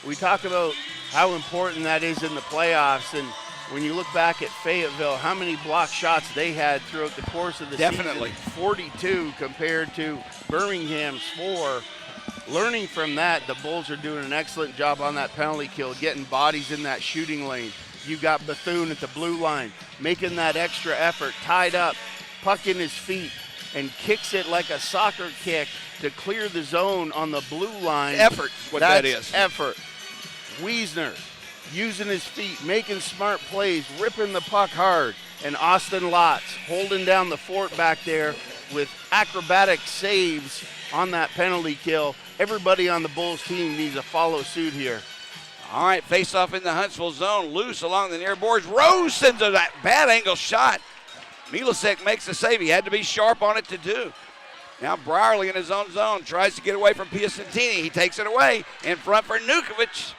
We talk about how important that is in the playoffs, and when you look back at Fayetteville, how many block shots they had throughout the course of the Definitely. season. 42 compared to Birmingham's 4. Learning from that, the Bulls are doing an excellent job on that penalty kill, getting bodies in that shooting lane. You got Bethune at the blue line, making that extra effort, tied up, puck in his feet, and kicks it like a soccer kick to clear the zone on the blue line. Effort is what that is. Effort. Wiesner using his feet, making smart plays, ripping the puck hard. And Austin Lotz holding down the fort back there with acrobatic saves on that penalty kill. Everybody on the Bulls team needs to follow suit here. All right, face-off in the Huntsville zone. Loose along the near boards. Rose sends a bad angle shot. Milasek makes the save. He had to be sharp on it to do. Now Brierly in his own zone tries to get away from Piacentini. He takes it away in front for Nukovic.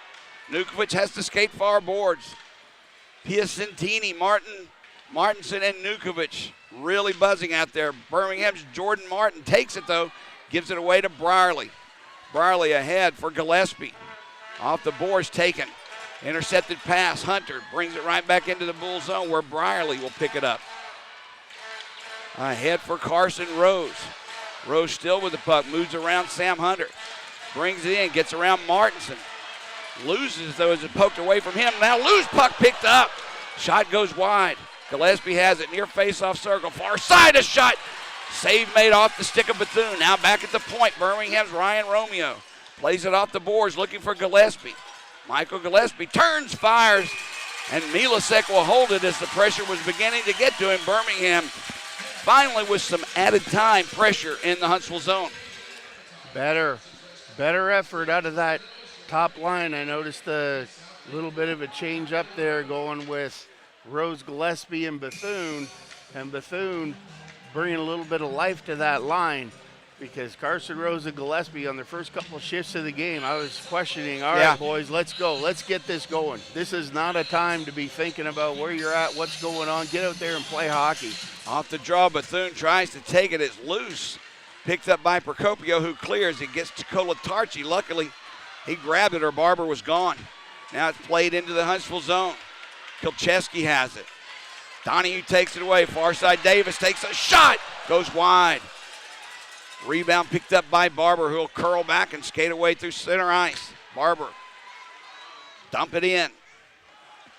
Nukovic has to skate far boards. Piacentini, Martinson, and Nukovic really buzzing out there. Birmingham's Jordan Martin takes it, though, gives it away to Brierly. Brierly ahead for Gillespie. Off the boards taken. Intercepted pass. Hunter brings it right back into the Bull zone where Brierly will pick it up. Ahead for Carson Rose. Rose still with the puck. Moves around Sam Hunter. Brings it in. Gets around Martinson. Loses, though, as it poked away from him. Now loose puck picked up. Shot goes wide. Gillespie has it near face-off circle. Far side, a shot. Save made off the stick of Bethune. Now back at the point. Birmingham's Ryan Romeo. Plays it off the boards looking for Gillespie. Michael Gillespie turns, fires, and Milasek will hold it as the pressure was beginning to get to him. Birmingham finally with some added time pressure in the Huntsville zone. Better effort out of that top line. I noticed a little bit of a change up there going with Rose, Gillespie, and Bethune bringing a little bit of life to that line, because Carson Rose and Gillespie on their first couple shifts of the game, I was questioning, all right, boys, let's go. Let's get this going. This is not a time to be thinking about where you're at, what's going on. Get out there and play hockey. Off the draw, Bethune tries to take it. It's loose. Picked up by Procopio, who clears. It gets to Colatarchi. Luckily, he grabbed it or Barber was gone. Now it's played into the Huntsville zone. Kilcheski has it. Donahue takes it away. Far side, Davis takes a shot. Goes wide. Rebound picked up by Barber, who will curl back and skate away through center ice. Barber. Dump it in.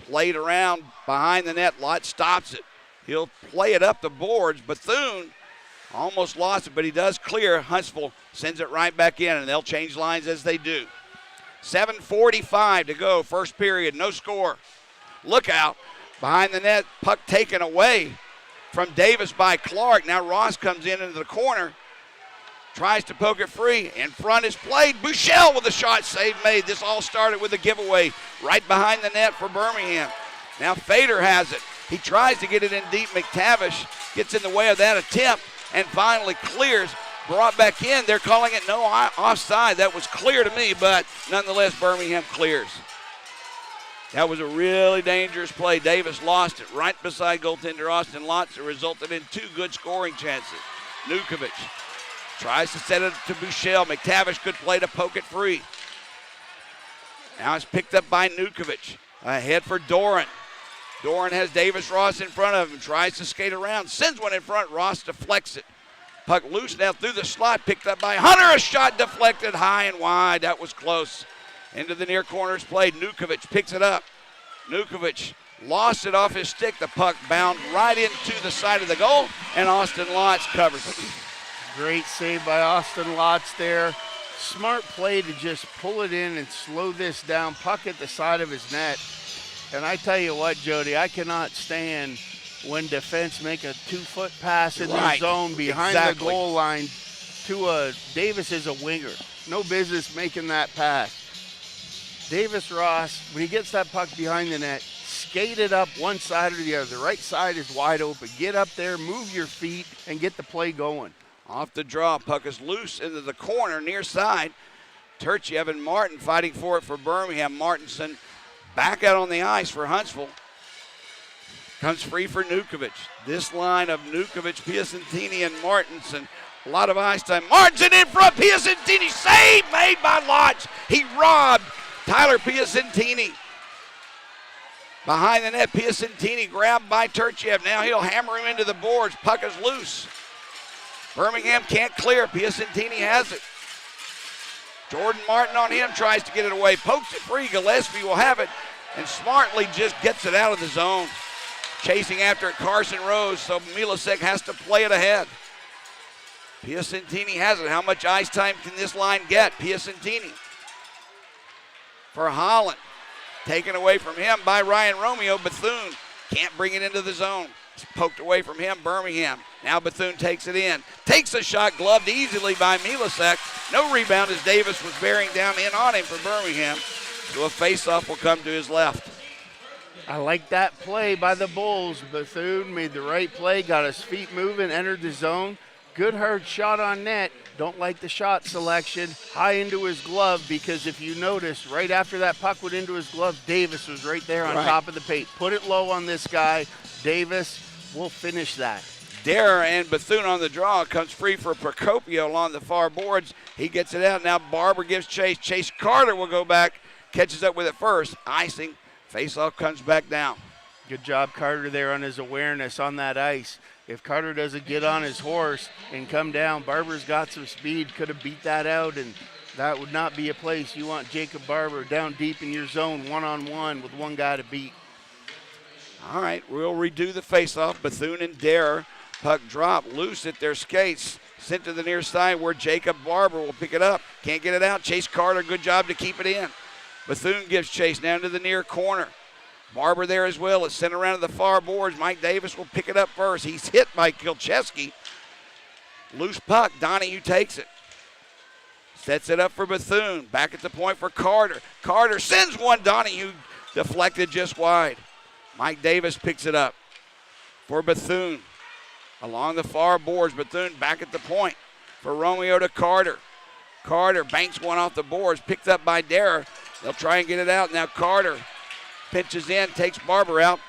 Played around behind the net. Lott stops it. He'll play it up the boards. Bethune almost lost it, but he does clear. Huntsville sends it right back in, and they'll change lines as they do. 7:45 to go, first period, no score. Look out. Behind the net, puck taken away from Davis by Clark. Now Ross comes in into the corner. Tries to poke it free. In front is played. Bouchel with a shot, save made. This all started with a giveaway right behind the net for Birmingham. Now Fader has it. He tries to get it in deep. McTavish gets in the way of that attempt and finally clears. Brought back in. They're calling it no offside. That was clear to me, but nonetheless, Birmingham clears. That was a really dangerous play. Davis lost it right beside goaltender Austin Lotz. It resulted in two good scoring chances. Nukovic tries to set it to Bouchel. McTavish could play to poke it free. Now it's picked up by Nukovic. Ahead for Doran. Doran has Davis Ross in front of him. Tries to skate around. Sends one in front. Ross deflects it. Puck loose now through the slot. Picked up by Hunter. A shot deflected high and wide. That was close. Into the near corners played. Nukovic picks it up. Nukovic lost it off his stick. The puck bound right into the side of the goal, and Austin Lotz covers it. Great save by Austin Lotz there. Smart play to just pull it in and slow this down. Puck at the side of his net. And I tell you what, Jody, I cannot stand when defense make a 2-foot pass in the zone behind the goal line to a Davis is a winger. No business making that pass. Davis Ross, when he gets that puck behind the net, skate it up one side or the other. The right side is wide open. Get up there, move your feet, and get the play going. Off the draw, puck is loose into the corner, near side. Turchiev and Martin fighting for it for Birmingham. Martinson back out on the ice for Huntsville. Comes free for Nukovic. This line of Nukovic, Piacentini, and Martinson. A lot of ice time. Martinson in front. Piacentini, save made by Lodge. He robbed Tyler Piacentini. Behind the net, Piacentini grabbed by Turchiev. Now he'll hammer him into the boards. Puck is loose. Birmingham can't clear. Piacentini has it. Jordan Martin on him, tries to get it away. Pokes it free. Gillespie will have it and smartly just gets it out of the zone. Chasing after it, Carson Rose, so Milasek has to play it ahead. Piacentini has it. How much ice time can this line get? Piacentini for Holland. Taken away from him by Ryan Romeo. Bethune can't bring it into the zone. It's poked away from him, Birmingham. Now Bethune takes it in. Takes a shot, gloved easily by Milasek. No rebound as Davis was bearing down in on him for Birmingham. So a face-off will come to his left. I like that play by the Bulls. Bethune made the right play, got his feet moving, entered the zone. Good hard shot on net. Don't like the shot selection. High into his glove, because if you notice, right after that puck went into his glove, Davis was right there on top of the paint. Put it low on this guy. Davis will finish that. Dare and Bethune on the draw. Comes free for Procopio along the far boards. He gets it out. Now Barber gives chase. Chase Carter will go back. Catches up with it first. Icing. Face-off comes back down. Good job, Carter, there on his awareness on that ice. If Carter doesn't get on his horse and come down, Barber's got some speed, could have beat that out, and that would not be a place you want Jacob Barber down deep in your zone, one-on-one with one guy to beat. All right, we'll redo the face-off. Bethune and Dare. Puck drop loose at their skates. Sent to the near side where Jacob Barber will pick it up. Can't get it out. Chase Carter, good job to keep it in. Bethune gives chase down to the near corner. Barber there as well. It's sent around to the far boards. Mike Davis will pick it up first. He's hit by Kilcheski. Loose puck. Donahue takes it. Sets it up for Bethune. Back at the point for Carter. Carter sends one. Donahue deflected just wide. Mike Davis picks it up for Bethune. Along the far boards. Bethune back at the point for Romeo to Carter. Carter banks one off the boards. Picked up by Dare. They'll try and get it out. Now Carter pinches in, takes Barber out.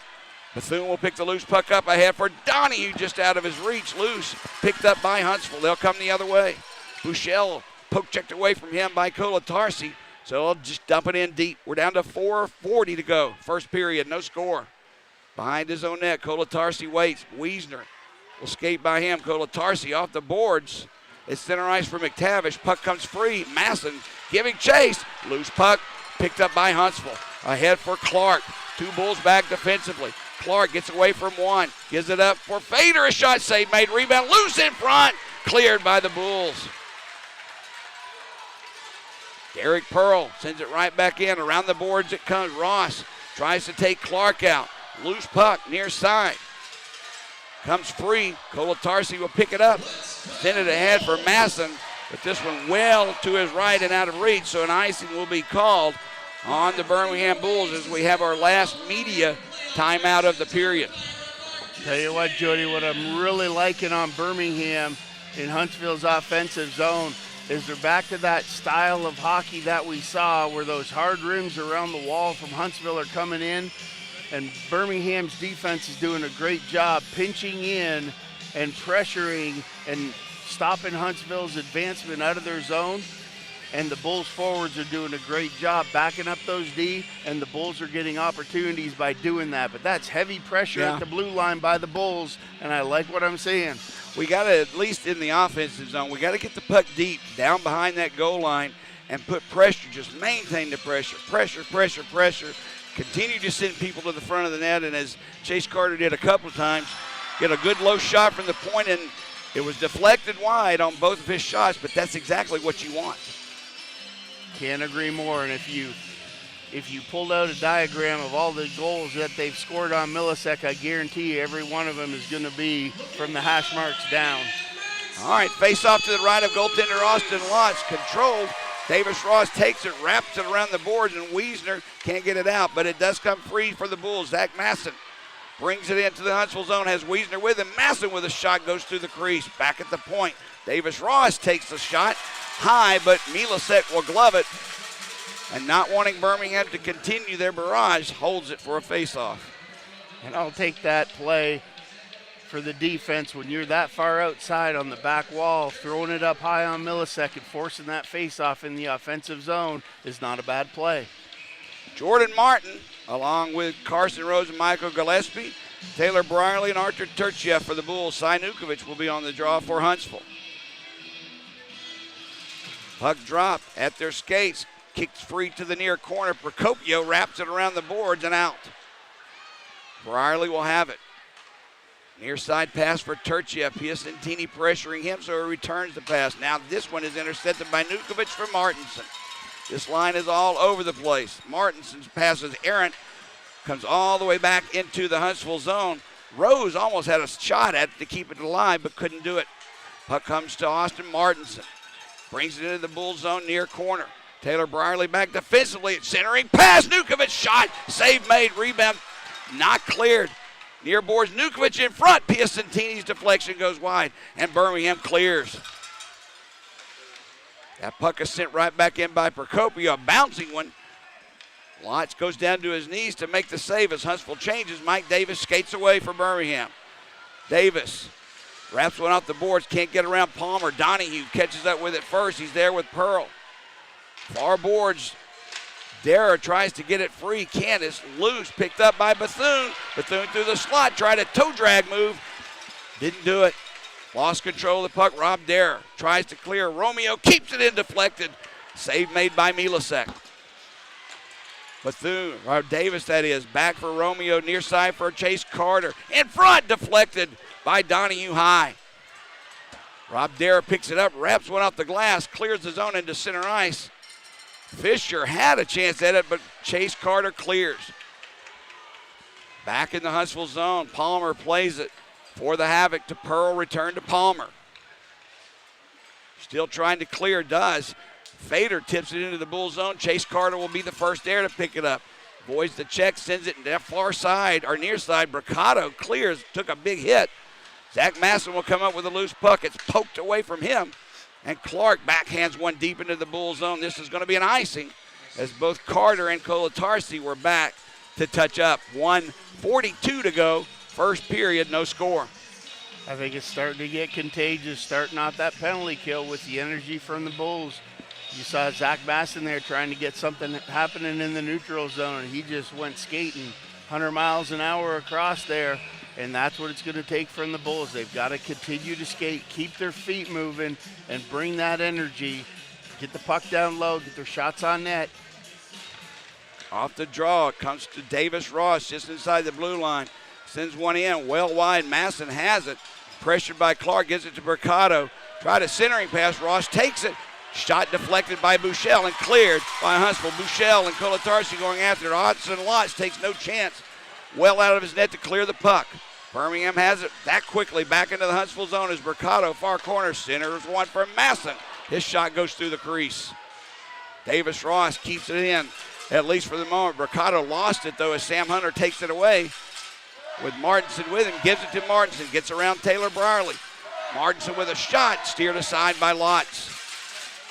Bethune will pick the loose puck up ahead for Donahue, just out of his reach. Loose, picked up by Huntsville. They'll come the other way. Bouchel poke checked away from him by Kolatarsi. So they'll just dump it in deep. We're down to 4:40 to go. First period, no score. Behind his own net, Kolatarsi waits. Wiesner will skate by him. Kolatarsi off the boards. It's center ice for McTavish. Puck comes free. Masson giving chase. Loose puck picked up by Huntsville. Ahead for Clark. Two Bulls back defensively. Clark gets away from one. Gives it up for Fader. A shot save made. Rebound loose in front. Cleared by the Bulls. Derek Pearl sends it right back in. Around the boards it comes. Ross tries to take Clark out. Loose puck near side. Comes free. Kolatarsi will pick it up. Send it ahead for Masson. But this one well to his right and out of reach. So an icing will be called on the Birmingham Bulls as we have our last media timeout of the period. Tell you what, Jody, what I'm really liking on Birmingham in Huntsville's offensive zone is they're back to that style of hockey that we saw where those hard rims around the wall from Huntsville are coming in. And Birmingham's defense is doing a great job pinching in and pressuring and stopping Huntsville's advancement out of their zone. And the Bulls forwards are doing a great job backing up those D, and the Bulls are getting opportunities by doing that. But that's heavy pressure at the blue line by the Bulls, and I like what I'm seeing. We got to, at least in the offensive zone, we got to get the puck deep down behind that goal line and put pressure, just maintain the pressure. Pressure. Continue to send people to the front of the net, and as Chase Carter did a couple of times, get a good low shot from the point, and it was deflected wide on both of his shots, but that's exactly what you want. Can't agree more. And if you pulled out a diagram of all the goals that they've scored on Milasek, I guarantee you every one of them is going to be from the hash marks down. All right, face off to the right of goaltender Austin Lotz. Controlled. Davis Ross takes it, wraps it around the boards, and Wiesner can't get it out, but it does come free for the Bulls. Zach Masson brings it into the Huntsville zone, has Wiesner with him. Masson with a shot goes through the crease. Back at the point. Davis Ross takes the shot high, but Milasek will glove it. And not wanting Birmingham to continue their barrage, holds it for a face-off. And I'll take that play for the defense when you're that far outside on the back wall. Throwing it up high on Milasek and forcing that face-off in the offensive zone is not a bad play. Jordan Martin, along with Carson Rose and Michael Gillespie, Taylor Brierly and Artur Turchiev for the Bulls. Sinukovic will be on the draw for Huntsville. Puck drop at their skates. Kicks free to the near corner. Procopio wraps it around the boards and out. Brierly will have it. Near side pass for Turchia. Piacentini pressuring him, so he returns the pass. Now this one is intercepted by Nukovic for Martinson. This line is all over the place. Martinson's pass is errant. Comes all the way back into the Huntsville zone. Rose almost had a shot at it to keep it alive, but couldn't do it. Puck comes to Austin Martinson. Brings it into the Bull zone near corner. Taylor Brierly back defensively. Centering pass. Nukovic shot. Save made. Rebound not cleared. Near boards. Nukovic in front. Piacentini's deflection goes wide, and Birmingham clears. That puck is sent right back in by Procopio. A bouncing one. Lotz goes down to his knees to make the save as Huntsville changes. Mike Davis skates away for Birmingham. Davis wraps one off the boards. Can't get around Palmer. Donahue catches up with it first. He's there with Pearl. Far boards. Dara tries to get it free. Can't. It's loose. Picked up by Bethune. Bethune through the slot. Tried a toe drag move. Didn't do it. Lost control of the puck. Rob Dara tries to clear. Romeo keeps it in, deflected. Save made by Milasek. Bethune, or Davis that is, back for Romeo. Near side for Chase Carter. In front, deflected by Donahue High. Rob Dara picks it up, wraps one off the glass, clears the zone into center ice. Fisher had a chance at it, but Chase Carter clears. Back in the Huntsville zone, Palmer plays it for the Havoc to Pearl, return to Palmer. Still trying to clear, does. Fader tips it into the Bull zone. Chase Carter will be the first there to pick it up. Voids the check, sends it to that far side, or near side. Bricado clears, took a big hit. Zach Masson will come up with a loose puck. It's poked away from him. And Clark backhands one deep into the Bull zone. This is going to be an icing as both Carter and Kolatarsi were back to touch up. 1:42 to go. First period, no score. I think it's starting to get contagious, starting out that penalty kill with the energy from the Bulls. You saw Zach Masson there trying to get something happening in the neutral zone, and he just went skating 100 miles an hour across there, and that's what it's going to take from the Bulls. They've got to continue to skate, keep their feet moving, and bring that energy, get the puck down low, get their shots on net. Off the draw, it comes to Davis Ross just inside the blue line. Sends one in, well wide. Masson has it. Pressured by Clark, gives it to Mercado. Tried a centering pass. Ross takes it. Shot deflected by Bouchel and cleared by Huntsville. Bouchel and Kolatarsi going after it. Hodgson Lotz takes no chance. Well out of his net to clear the puck. Birmingham has it that quickly back into the Huntsville zone as Mercado, far corner, centers one for Masson. His shot goes through the crease. Davis Ross keeps it in, at least for the moment. Mercado lost it though as Sam Hunter takes it away with Martinson with him. Gives it to Martinson, gets around Taylor Brierly. Martinson with a shot, steered aside by Lotz.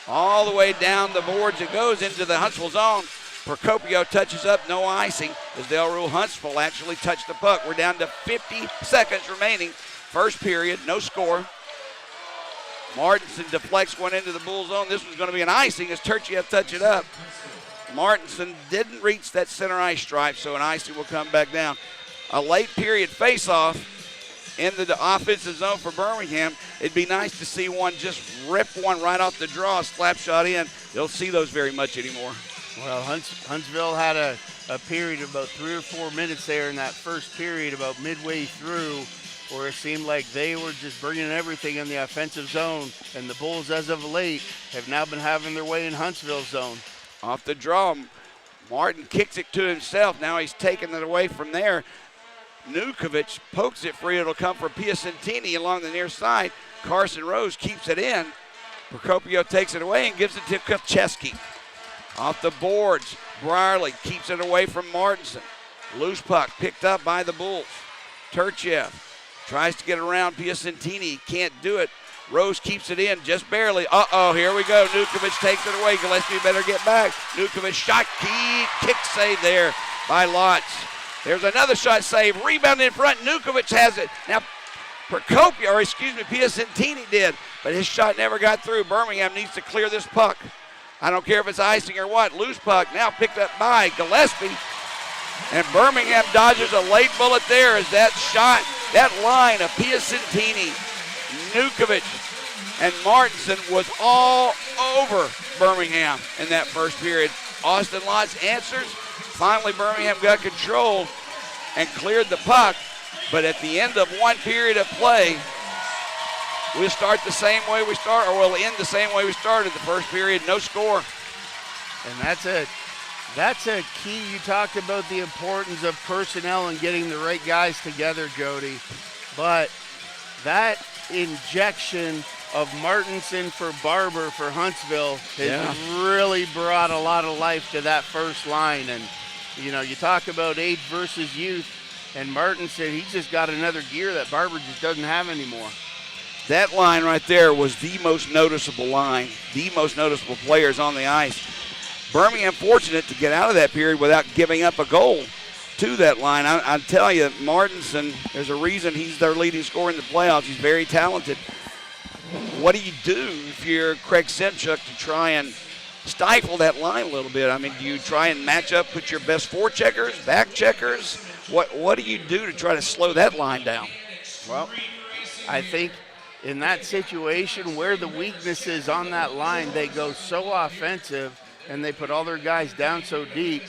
All the way down the boards it goes into the Huntsville zone. Procopio touches up, no icing, as they'll rule Huntsville actually touched the puck. We're down to 50 seconds remaining. First period, no score. Martinson deflects one into the Bull zone. This was going to be an icing as Turchia touch it up. Martinson didn't reach that center ice stripe, so an icing will come back down. A late period face-off in the offensive zone for Birmingham. It'd be nice to see one just rip one right off the draw, slap shot in. They'll see those very much anymore. Well, Huntsville had a period of about 3 or 4 minutes there in that first period, about midway through, where it seemed like they were just bringing everything in the offensive zone, and the Bulls, as of late, have now been having their way in Huntsville's zone. Off the draw, Martin kicks it to himself. Now he's taking it away from there. Nukovic pokes it free. It'll come from Piacentini along the near side. Carson Rose keeps it in. Procopio takes it away and gives it to Kopcheski. Off the boards, Brierly keeps it away from Martinson. Loose puck picked up by the Bulls. Turchiev tries to get around Piacentini. Can't do it. Rose keeps it in just barely. Uh-oh, here we go. Nukovic takes it away. Gillespie better get back. Nukovic shot, key, kick save there by Lotz. There's another shot save. Rebound in front. Nukovic has it. Now, Piacentini did, but his shot never got through. Birmingham needs to clear this puck. I don't care if it's icing or what. Loose puck now picked up by Gillespie. And Birmingham dodges a late bullet there as that shot, that line of Piacentini, Nukovic, and Martinson was all over Birmingham in that first period. Austin Lotz answers. Finally, Birmingham got control and cleared the puck, But at the end of one period of play, we'll start the same way we start, or we'll end the same way we started the first period, no score. And that's it. That's a key. You talked about the importance of personnel and getting the right guys together, Jody. But that injection of Martinson for Barber for Huntsville has really brought a lot of life to that first line. And, you know, you talk about age versus youth, and Martinson, he's just got another gear that Barber just doesn't have anymore. That line right there was the most noticeable line, the most noticeable players on the ice. Birmingham fortunate to get out of that period without giving up a goal to that line. I tell you, Martinson, there's a reason he's their leading scorer in the playoffs. He's very talented. What do you do if you're Craig Simchuk to try and stifle that line a little bit? I mean, do you try and match up, put your best forecheckers, back checkers? What do you do to try to slow that line down? Well, I think in that situation where the weakness is on that line, they go so offensive and they put all their guys down so deep.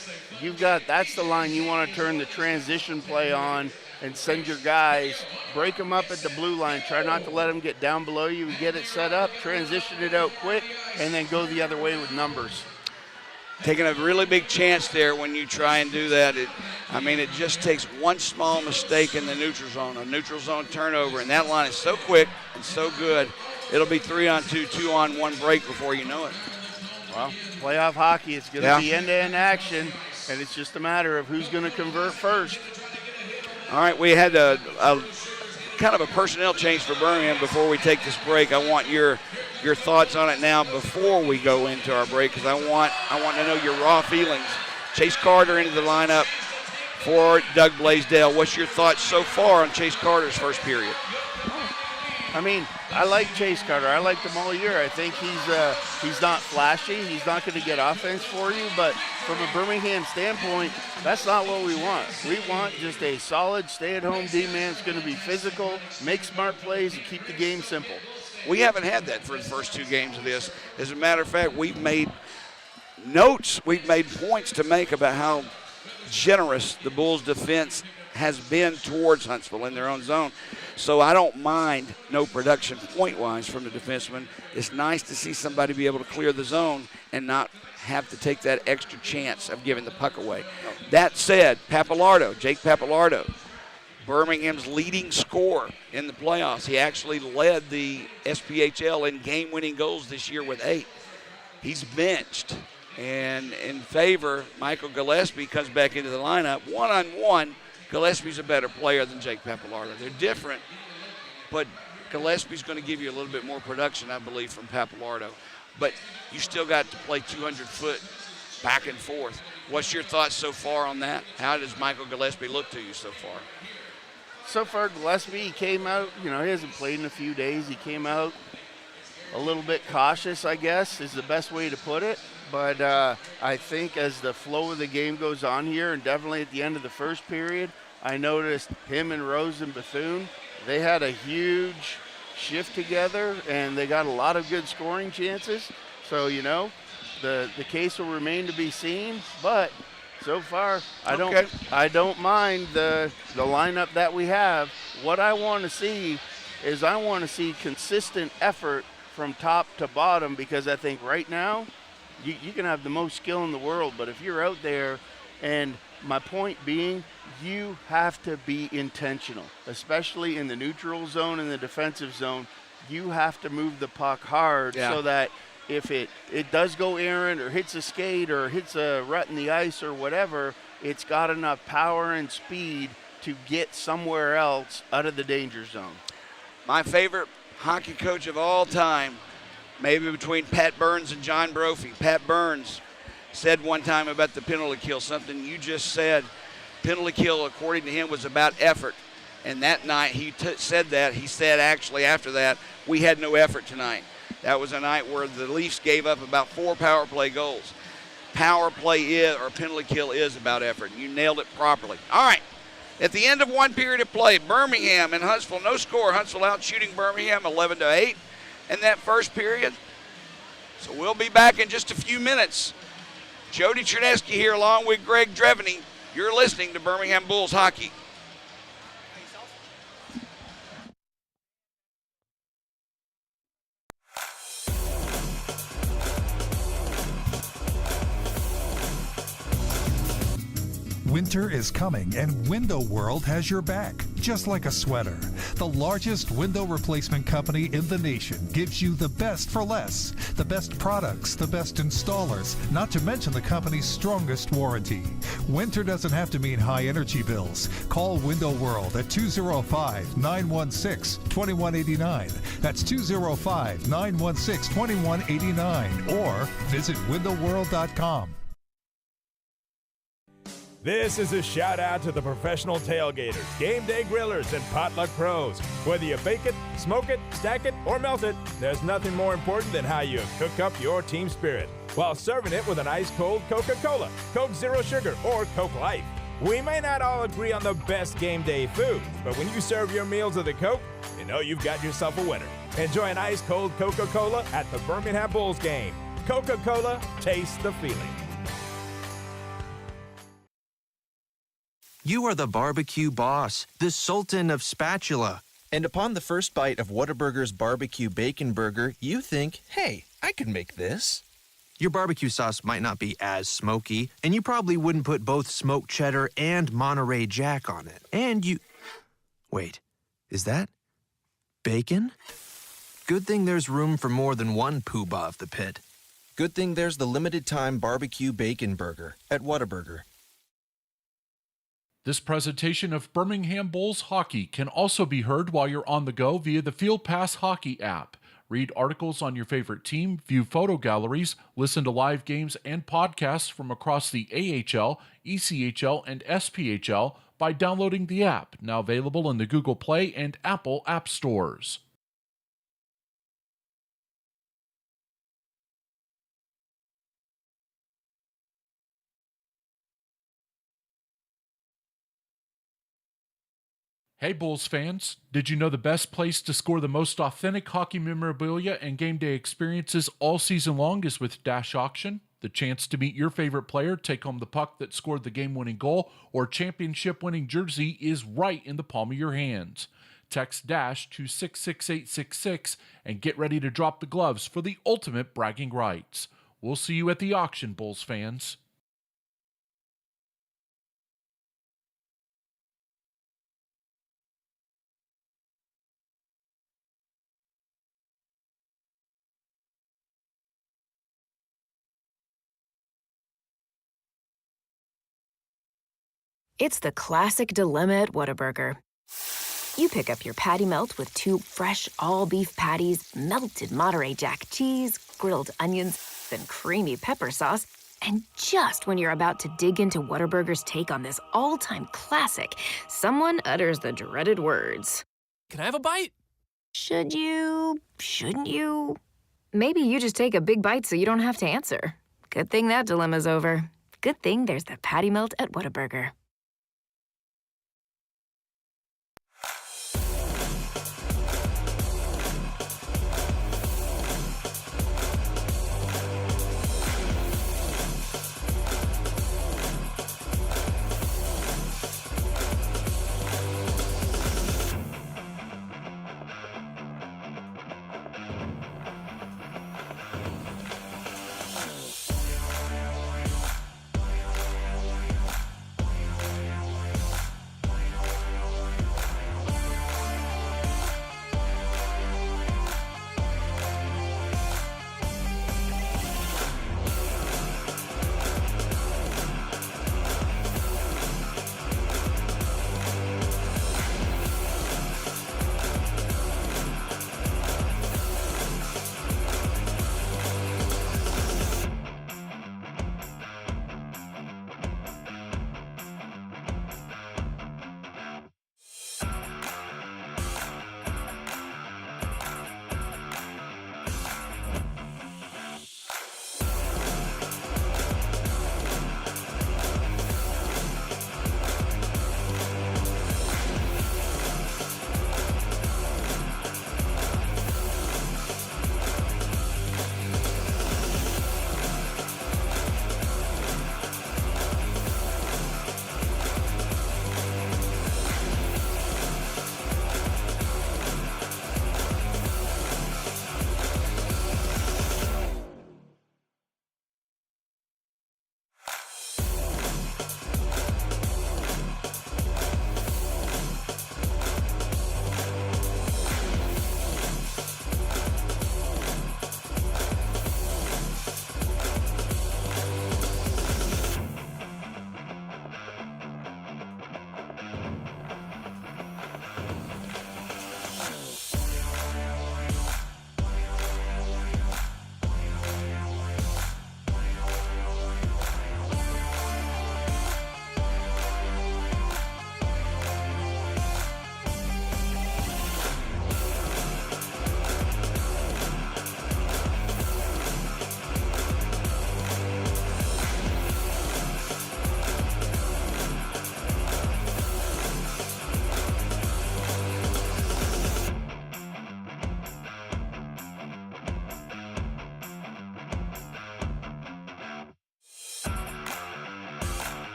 That's the line you want to turn the transition play on and send your guys, break them up at the blue line, try not to let them get down below you, get it set up, transition it out quick, and then go the other way with numbers. Taking a really big chance there when you try and do that. It just takes one small mistake in the neutral zone, a neutral zone turnover, and that line is so quick and so good, it'll be 3-on-2, 2-on-1 break before you know it. Well, playoff hockey, it's going to be end-to-end action, and it's just a matter of who's going to convert first. All right, we had a kind of a personnel change for Birmingham before we take this break. I want your thoughts on it now before we go into our break, because I want to know your raw feelings. Chase Carter into the lineup for Doug Blaisdell. What's your thoughts so far on Chase Carter's first period? I mean, I like Chase Carter. I liked him all year. I think he's not flashy. He's not going to get offense for you, but from a Birmingham standpoint, that's not what we want. We want just a solid stay-at-home D-man that's going to be physical, make smart plays, and keep the game simple. We haven't had that for the first two games of this. As a matter of fact, we've made notes, we've made points to make about how generous the Bulls' defense has been towards Huntsville in their own zone. So I don't mind no production point-wise from the defenseman. It's nice to see somebody be able to clear the zone and not have to take that extra chance of giving the puck away. That said, Jake Papalardo, Birmingham's leading scorer in the playoffs. He actually led the SPHL in game-winning goals this year with 8. He's benched. And in favor, Michael Gillespie comes back into the lineup. One-on-one, Gillespie's a better player than Jake Papalardo. They're different, but Gillespie's going to give you a little bit more production, I believe, from Papalardo. But you still got to play 200-foot back and forth. What's your thoughts so far on that? How does Michael Gillespie look to you so far? So far, Gillespie, he came out, he hasn't played in a few days. He came out a little bit cautious, I guess, is the best way to put it. But I think as the flow of the game goes on here, and definitely at the end of the first period, I noticed him and Rose and Bethune, they had a huge shift together, and they got a lot of good scoring chances. So, the case will remain to be seen. But so far, I don't mind the lineup that we have. What I want to see is consistent effort from top to bottom, because I think right now, you can have the most skill in the world, but if you're out there, and my point being, you have to be intentional, especially in the neutral zone and the defensive zone. You have to move the puck hard so that if it does go errant or hits a skate or hits a rut in the ice or whatever, it's got enough power and speed to get somewhere else out of the danger zone. My favorite hockey coach of all time, maybe between Pat Burns and John Brophy. Pat Burns said one time about the penalty kill, something you just said. Penalty kill, according to him, was about effort. And that night he said that. He said actually after that, we had no effort tonight. That was a night where the Leafs gave up about 4 power play goals. Power play or penalty kill is about effort. You nailed it properly. All right. At the end of one period of play, Birmingham and Huntsville, no score. Huntsville out shooting Birmingham 11-8. In that first period. So we'll be back in just a few minutes. Jody Chernesky here along with Greg Dreveny. You're listening to Birmingham Bulls Hockey. Winter is coming and Window World has your back, just like a sweater. The largest window replacement company in the nation gives you the best for less, the best products, the best installers, not to mention the company's strongest warranty. Winter doesn't have to mean high energy bills. Call Window World at 205-916-2189. That's 205-916-2189 or visit windowworld.com. This is a shout out to the professional tailgaters, game day grillers, and potluck pros. Whether you bake it, smoke it, stack it, or melt it, there's nothing more important than how you cook up your team spirit while serving it with an ice-cold Coca-Cola, Coke Zero Sugar, or Coke Life. We may not all agree on the best game day food, but when you serve your meals with a Coke, you know you've got yourself a winner. Enjoy an ice-cold Coca-Cola at the Birmingham Bulls game. Coca-Cola, taste the feeling. You are the barbecue boss, the sultan of spatula. And upon the first bite of Whataburger's barbecue bacon burger, you think, hey, I can make this. Your barbecue sauce might not be as smoky, and you probably wouldn't put both smoked cheddar and Monterey Jack on it. And you... Wait, is that bacon? Good thing there's room for more than one poobah of the pit. Good thing there's the limited-time barbecue bacon burger at Whataburger. This presentation of Birmingham Bulls hockey can also be heard while you're on the go via the Field Pass Hockey app. Read articles on your favorite team, view photo galleries, listen to live games and podcasts from across the AHL, ECHL, and SPHL by downloading the app, now available in the Google Play and Apple App Stores. Hey Bulls fans, did you know the best place to score the most authentic hockey memorabilia and game day experiences all season long is with Dash Auction? The chance to meet your favorite player, take home the puck that scored the game-winning goal, or championship-winning jersey is right in the palm of your hands. Text DASH to 66866 and get ready to drop the gloves for the ultimate bragging rights. We'll see you at the auction, Bulls fans. It's the classic dilemma at Whataburger. You pick up your patty melt with 2 fresh all-beef patties, melted Monterey Jack cheese, grilled onions, and creamy pepper sauce, and just when you're about to dig into Whataburger's take on this all-time classic, someone utters the dreaded words. Can I have a bite? Should you? Shouldn't you? Maybe you just take a big bite so you don't have to answer. Good thing that dilemma's over. Good thing there's the patty melt at Whataburger.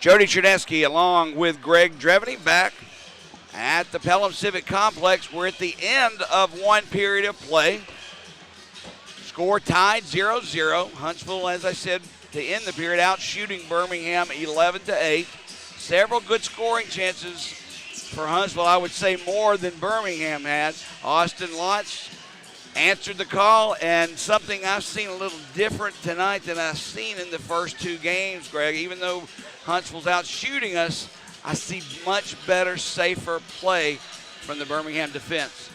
Jody Chernesky along with Greg Dreveny back at the Pelham Civic Complex. We're at the end of one period of play. Score tied 0-0. Huntsville, as I said, to end the period, out shooting Birmingham 11-8. Several good scoring chances for Huntsville, I would say more than Birmingham had. Austin Lotz answered the call, and something I've seen a little different tonight than I've seen in the first two games, Greg. Even though Huntsville's out shooting us, I see much better, safer play from the Birmingham defense.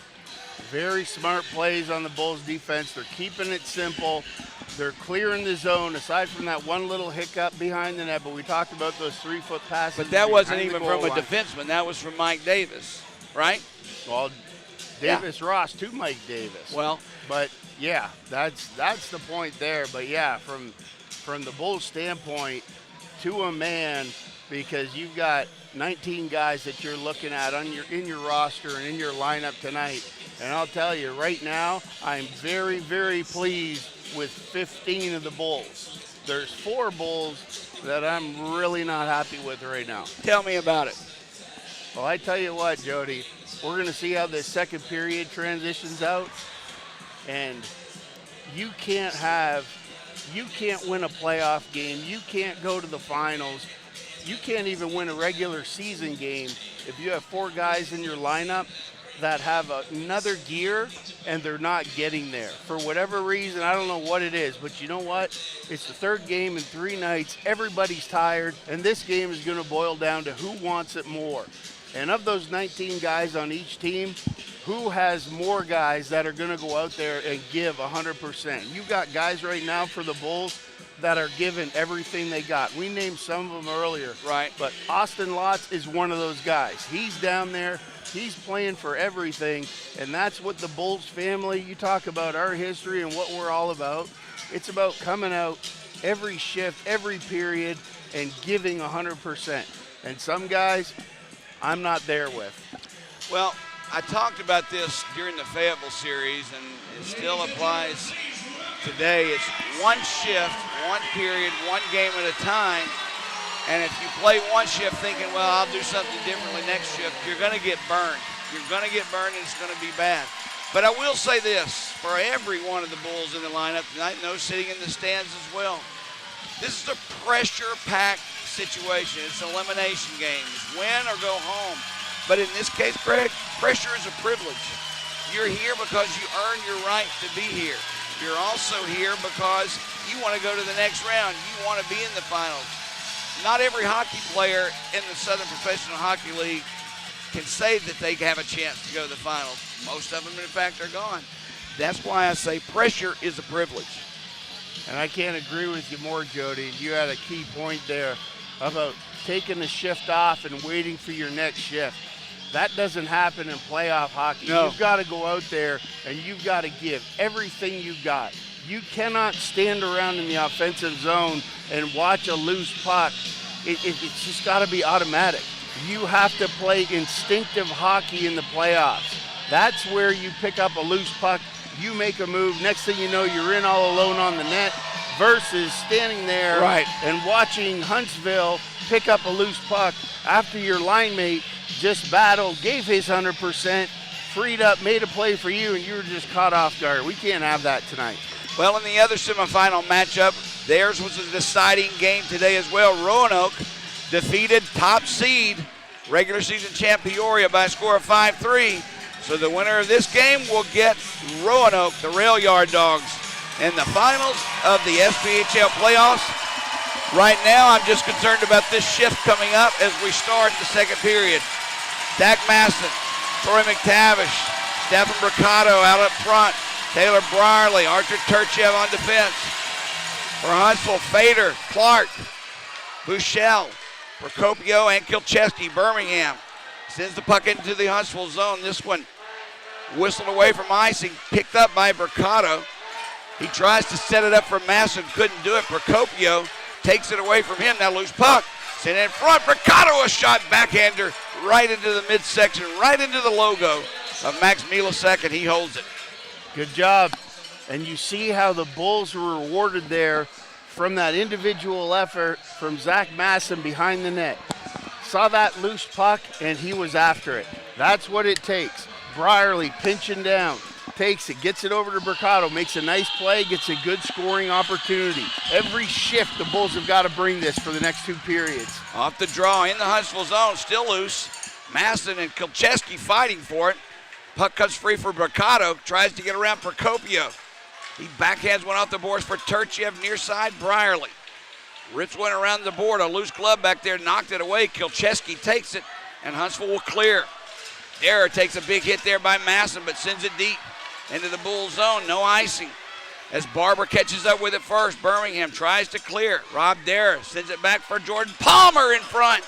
Very smart plays on the Bulls defense. They're keeping it simple. They're clearing the zone, aside from that one little hiccup behind the net, but we talked about those 3-foot passes. But that wasn't even from a defenseman. That was from Mike Davis, right? Well, Davis Ross to Mike Davis. Well, but yeah, that's the point there. But yeah, from the Bulls standpoint, to a man, because you've got 19 guys that you're looking at in your roster and in your lineup tonight. And I'll tell you right now, I'm very, very pleased with 15 of the Bulls. There's 4 Bulls that I'm really not happy with right now. Tell me about it. Well, I tell you what, Jody, we're going to see how this second period transitions out. And you can't win a playoff game. You can't go to the finals. You can't even win a regular season game if you have 4 guys in your lineup that have another gear and they're not getting there. For whatever reason, I don't know what it is, but you know what? It's the third game in 3 nights. Everybody's tired, and this game is going to boil down to who wants it more. And of those 19 guys on each team, who has more guys that are going to go out there and give 100%? You've got guys right now for the Bulls that are giving everything they got. We named some of them earlier. Right. But Austin Lotz is one of those guys. He's down there. He's playing for everything, and that's what the Bulls family, you talk about our history and what we're all about. It's about coming out every shift, every period, and giving 100%. And some guys, I'm not there with. Well, I talked about this during the Fayetteville series, and it still applies today. It's one shift, one period, one game at a time. And if you play one shift thinking, well, I'll do something differently next shift, you're going to get burned. You're going to get burned, and it's going to be bad. But I will say this, for every one of the Bulls in the lineup tonight, and those sitting in the stands as well, this is a pressure-packed situation. It's an elimination game. It's win or go home. But in this case, Greg, pressure is a privilege. You're here because you earned your right to be here. You're also here because you want to go to the next round. You want to be in the finals. Not every hockey player in the Southern Professional Hockey League can say that they have a chance to go to the finals. Most of them, in fact, are gone. That's why I say pressure is a privilege. And I can't agree with you more, Jody. You had a key point there about taking the shift off and waiting for your next shift. That doesn't happen in playoff hockey. No. You've got to go out there and you've got to give everything you've got. You cannot stand around in the offensive zone and watch a loose puck. It's just got to be automatic. You have to play instinctive hockey in the playoffs. That's where you pick up a loose puck, you make a move, next thing you know, you're in all alone on the net, versus standing there and watching Huntsville pick up a loose puck after your line mate just battled, gave his 100%, freed up, made a play for you, and you were just caught off guard. We can't have that tonight. Well, in the other semifinal matchup, theirs was a deciding game today as well. Roanoke defeated top seed, regular season champ Peoria by a score of 5-3. So the winner of this game will get Roanoke, the Rail Yard Dogs, in the finals of the SPHL playoffs. Right now, I'm just concerned about this shift coming up as we start the second period. Dak Masson, Troy McTavish, Stephen Bricado out up front, Taylor Brierly, Archer Turchev on defense. For Huntsville, Fader, Clark, Bouchel, Procopio, and Kilcheski. Birmingham sends the puck into the Huntsville zone. This one whistled away from icing, picked up by Bricado. He tries to set it up for Masson, couldn't do it. Procopio takes it away from him. Now loose puck, sent in front. Bricado, a shot backhander right into the midsection, right into the logo of Max Milasek, and he holds it. Good job. And you see how the Bulls were rewarded there from that individual effort from Zach Masson behind the net. Saw that loose puck, and he was after it. That's what it takes. Brierly pinching down, takes it, gets it over to Mercado, makes a nice play, gets a good scoring opportunity. Every shift, the Bulls have got to bring this for the next 2 periods. Off the draw in the Huntsville zone, still loose. Masson and Kilcheski fighting for it. Puck comes free for Mercado, tries to get around Procopio. He backhands one off the boards for Turchiev, near side, Brierly. Rips one around the board, a loose glove back there, knocked it away. Kilcheski takes it, and Huntsville will clear. Derrer takes a big hit there by Masson, but sends it deep into the Bulls zone. No icing. As Barber catches up with it first, Birmingham tries to clear. Rob Derrer sends it back for Jordan Palmer in front.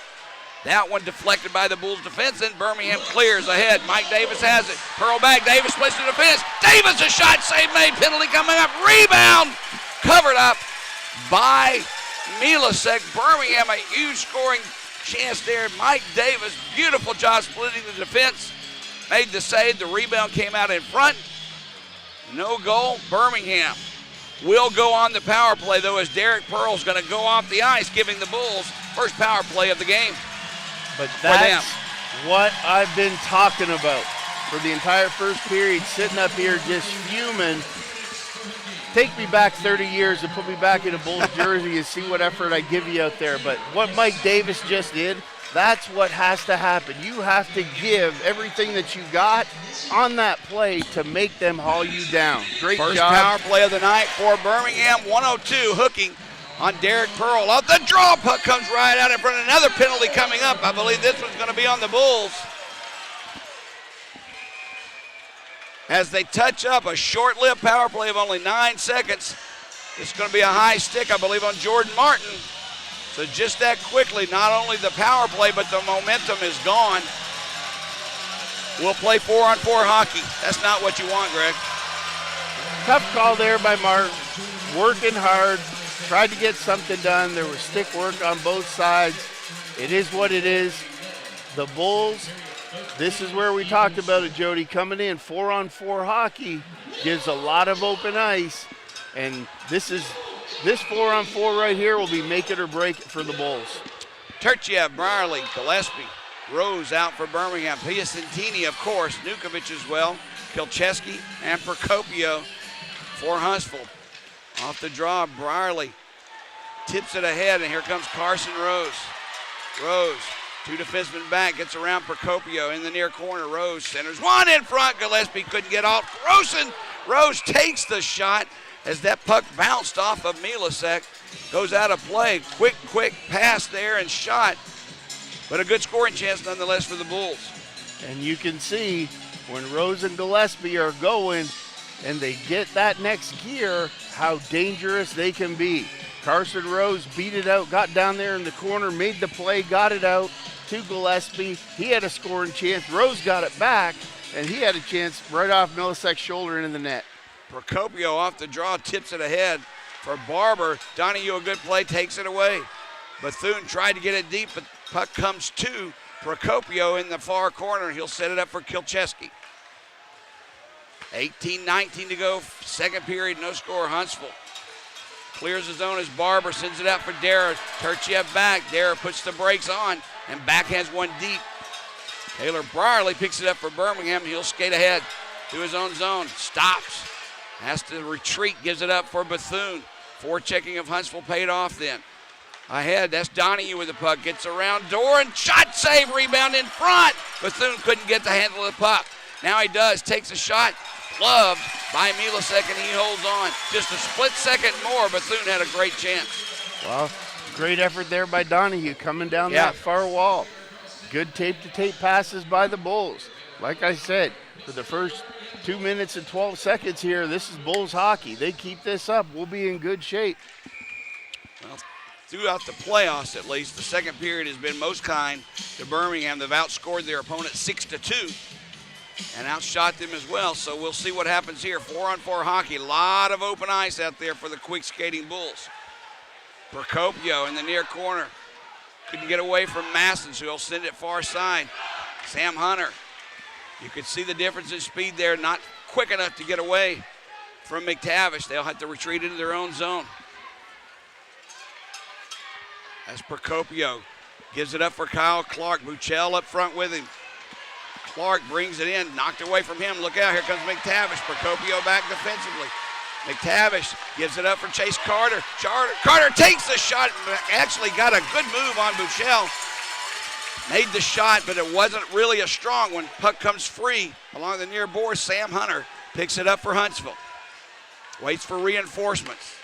That one deflected by the Bulls defense, and Birmingham clears ahead. Mike Davis has it. Pearl back, Davis splits the defense. Davis, a shot, save made, penalty coming up. Rebound, covered up by Milasek. Birmingham, a huge scoring chance there. Mike Davis, beautiful job splitting the defense. Made the save, the rebound came out in front. No goal, Birmingham will go on the power play though, as Derek Pearl's gonna go off the ice, giving the Bulls first power play of the game. But that's what I've been talking about for the entire first period, sitting up here just fuming. Take me back 30 years and put me back in a Bulls jersey and see what effort I give you out there. But what Mike Davis just did, that's what has to happen. You have to give everything that you got on that play to make them haul you down. Great first job. Power play of the night for Birmingham. 102 hooking on Derek Pearl. Off the draw, puck comes right out in front. Another penalty coming up. I believe this one's going to be on the Bulls. As they touch up a short-lived power play of only 9 seconds. It's going to be a high stick, I believe, on Jordan Martin. So just that quickly, not only the power play, but the momentum is gone. We'll play 4-on-4 hockey. That's not what you want, Greg. Tough call there by Martin. Working hard, tried to get something done. There was stick work on both sides. It is what it is. The Bulls, this is where we talked about it, Jody. Coming in 4-on-4 hockey gives a lot of open ice, and this 4-on-4 right here will be make it or break it for the Bulls. Turchiev, Brierly, Gillespie, Rose out for Birmingham. Piacentini, of course, Nukovic as well, Kilcheski, and Procopio for Huntsville. Off the draw, Brierly tips it ahead, and here comes Carson Rose. Rose, 2 defensemen back, gets around Procopio in the near corner. Rose centers one in front. Gillespie couldn't get off. Rose takes the shot as that puck bounced off of Milasek. Goes out of play. Quick pass there and shot. But a good scoring chance nonetheless for the Bulls. And you can see when Rose and Gillespie are going and they get that next gear, how dangerous they can be. Carson Rose beat it out, got down there in the corner, made the play, got it out to Gillespie. He had a scoring chance. Rose got it back, and he had a chance right off Milasek's shoulder into the net. Procopio off the draw, tips it ahead for Barber. Donahue, a good play, takes it away. Bethune tried to get it deep, but puck comes to Procopio in the far corner. He'll set it up for Kilcheski. 18-19 to go, second period, no score, Huntsville. Clears the zone as Barber sends it out for Derrer. Turchiev back. Derrer puts the brakes on and backhands one deep. Taylor Brierly picks it up for Birmingham. He'll skate ahead to his own zone. Stops. Has to retreat. Gives it up for Bethune. Forechecking of Huntsville paid off then. Ahead, that's Donahue with the puck. Gets around Doran. Shot save. Rebound in front. Bethune couldn't get the handle of the puck. Now he does. Takes a shot. Gloved by Milasek, and he holds on. Just a split second more, Bethune had a great chance. Well, great effort there by Donahue coming down that far wall. Good tape-to-tape passes by the Bulls. Like I said, for the first 2 minutes and 12 seconds here, this is Bulls hockey. They keep this up, we'll be in good shape. Well, throughout the playoffs at least, the second period has been most kind to Birmingham. They've outscored their opponent 6-2. And outshot them as well, so we'll see what happens here. 4-on-4 hockey, a lot of open ice out there for the quick skating Bulls. Procopio in the near corner. Couldn't get away from Masson, so he'll send it far side. Sam Hunter. You could see the difference in speed there, not quick enough to get away from McTavish. They'll have to retreat into their own zone. That's Procopio. Gives it up for Kyle Clark. Buchel up front with him. Clark brings it in, knocked away from him. Look out, here comes McTavish. Procopio back defensively. McTavish gives it up for Chase Carter. Carter takes the shot. Actually got a good move on Buchel. Made the shot, but it wasn't really a strong one. Puck comes free along the near boards. Sam Hunter picks it up for Huntsville. Waits for reinforcements.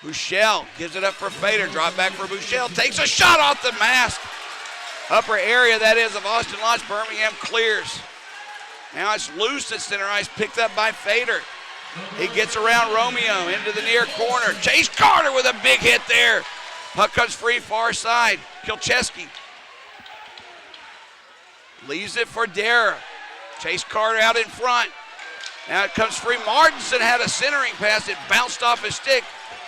Buchel gives it up for Fader. Drop back for Buchel. Takes a shot off the mask. Upper area, that is, of Austin Lodge. Birmingham clears. Now it's loose at center ice, picked up by Fader. He gets around Romeo into the near corner. Chase Carter with a big hit there. Puck comes free, far side. Kilcheski leaves it for Dara. Chase Carter out in front. Now it comes free. Martinson had a centering pass. It bounced off his stick.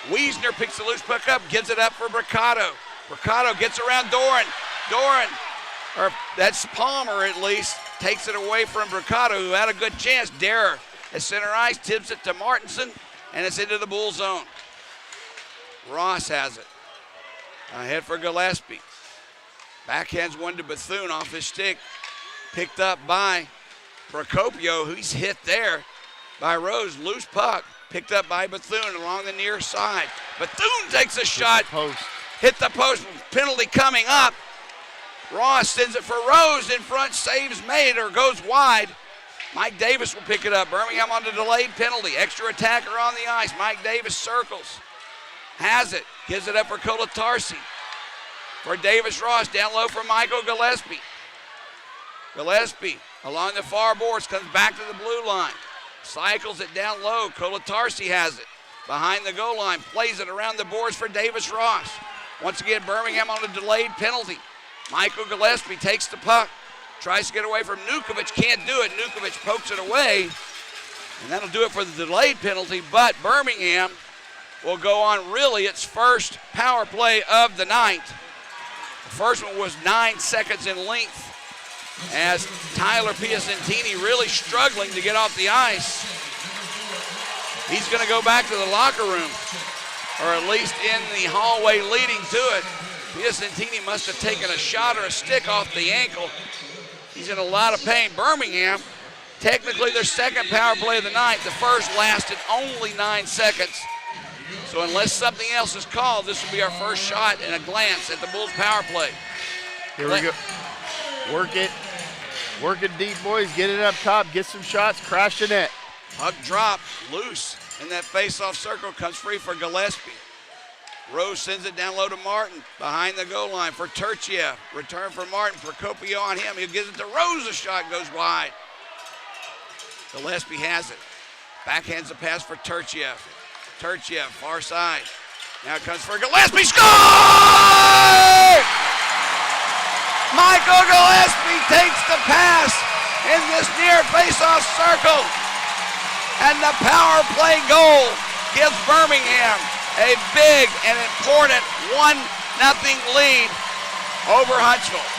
Wiesner picks the loose puck up, gives it up for Bricado. Bricado gets around Doran. Or that's Palmer at least, takes it away from Bricado, who had a good chance. Dara at center ice, tips it to Martinson, and it's into the Bull zone. Ross has it. Ahead for Gillespie. Backhands one to Bethune off his stick. Picked up by Procopio, who's hit there by Rose. Loose puck. Picked up by Bethune along the near side. Bethune takes a shot. Hit the post. Penalty coming up. Ross sends it for Rose in front. Saves made or goes wide. Mike Davis will pick it up. Birmingham on the delayed penalty. Extra attacker on the ice. Mike Davis circles. Has it. Gives it up for Kolatarsi. For Davis Ross. Down low for Michael Gillespie. Gillespie along the far boards. Comes back to the blue line. Cycles it down low. Kolatarsi has it. Behind the goal line. Plays it around the boards for Davis Ross. Once again, Birmingham on a delayed penalty. Michael Gillespie takes the puck. Tries to get away from Nukovic. Can't do it. Nukovic pokes it away. And that'll do it for the delayed penalty. But Birmingham will go on really its first power play of the night. The first one was 9 seconds in length, as Tyler Piacentini really struggling to get off the ice. He's going to go back to the locker room, or at least in the hallway leading to it. Piacentini must have taken a shot or a stick off the ankle. He's in a lot of pain. Birmingham, technically their second power play of the night. The first lasted only 9 seconds. So unless something else is called, this will be our first shot and a glance at the Bulls power play. Here we go. Work it. Work it deep, boys. Get it up top. Get some shots. Crash the net. Puck drop loose in that face-off circle. Comes free for Gillespie. Rose sends it down low to Martin. Behind the goal line for Turchiev. Return for Martin. Procopio on him. He gives it to Rose. The shot goes wide. Gillespie has it. Backhands the pass for Turchiev. Turchiev, far side. Now it comes for Gillespie. Score! Michael Gillespie takes the pass in this near face-off circle. And the power play goal gives Birmingham a big and important 1-0 lead over Huntsville.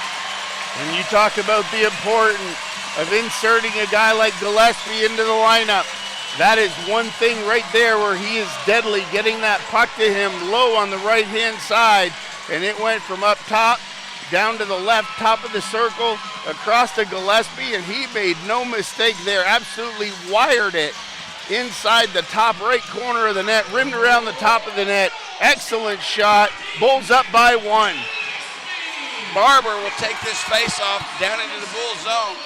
And you talk about the importance of inserting a guy like Gillespie into the lineup. That is one thing right there where he is deadly, getting that puck to him low on the right-hand side. And it went from up top down to the left, top of the circle, across to Gillespie, and he made no mistake there. Absolutely wired it inside the top right corner of the net, rimmed around the top of the net. Excellent shot. Bulls up by 1. Barber will take this face-off down into the Bull zone.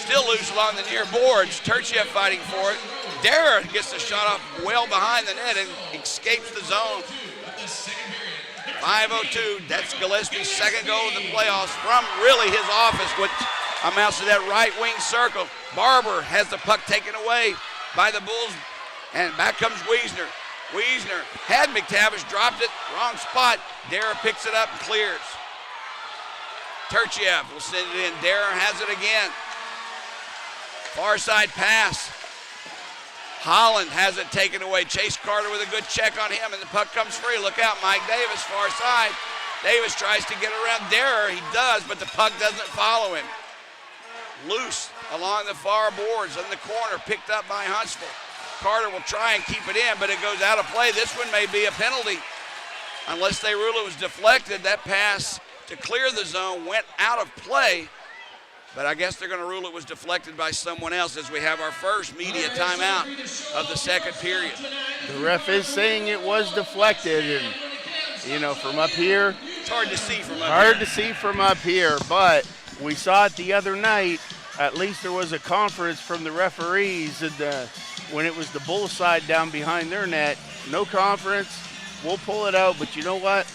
Still loose along the near boards. Turchiev fighting for it. Dara gets the shot off well behind the net and escapes the zone. 5:02. That's Gillespie's second goal in the playoffs from really his office, which amounts to that right wing circle. Barber has the puck taken away by the Bulls, and back comes Wiesner. Wiesner had McTavish, dropped it, wrong spot. Dara picks it up and clears. Turchiev will send it in. Dara has it again. Far side pass. Holland has it taken away. Chase Carter with a good check on him, and the puck comes free. Look out, Mike Davis, far side. Davis tries to get around Dara. He does, but the puck doesn't follow him. Loose along the far boards in the corner, picked up by Huntsville. Carter will try and keep it in, but it goes out of play. This one may be a penalty. unless they rule it was deflected. That pass to clear the zone went out of play, but I guess they're going to rule it was deflected by someone else as we have our first media timeout of the second period. The ref is saying it was deflected, and, you know, from up here, it's hard to see from up here. Hard to see from up here, but we saw it the other night. At least there was a conference from the referees and when it was the Bulls side down behind their net. No conference, we'll pull it out, but you know what?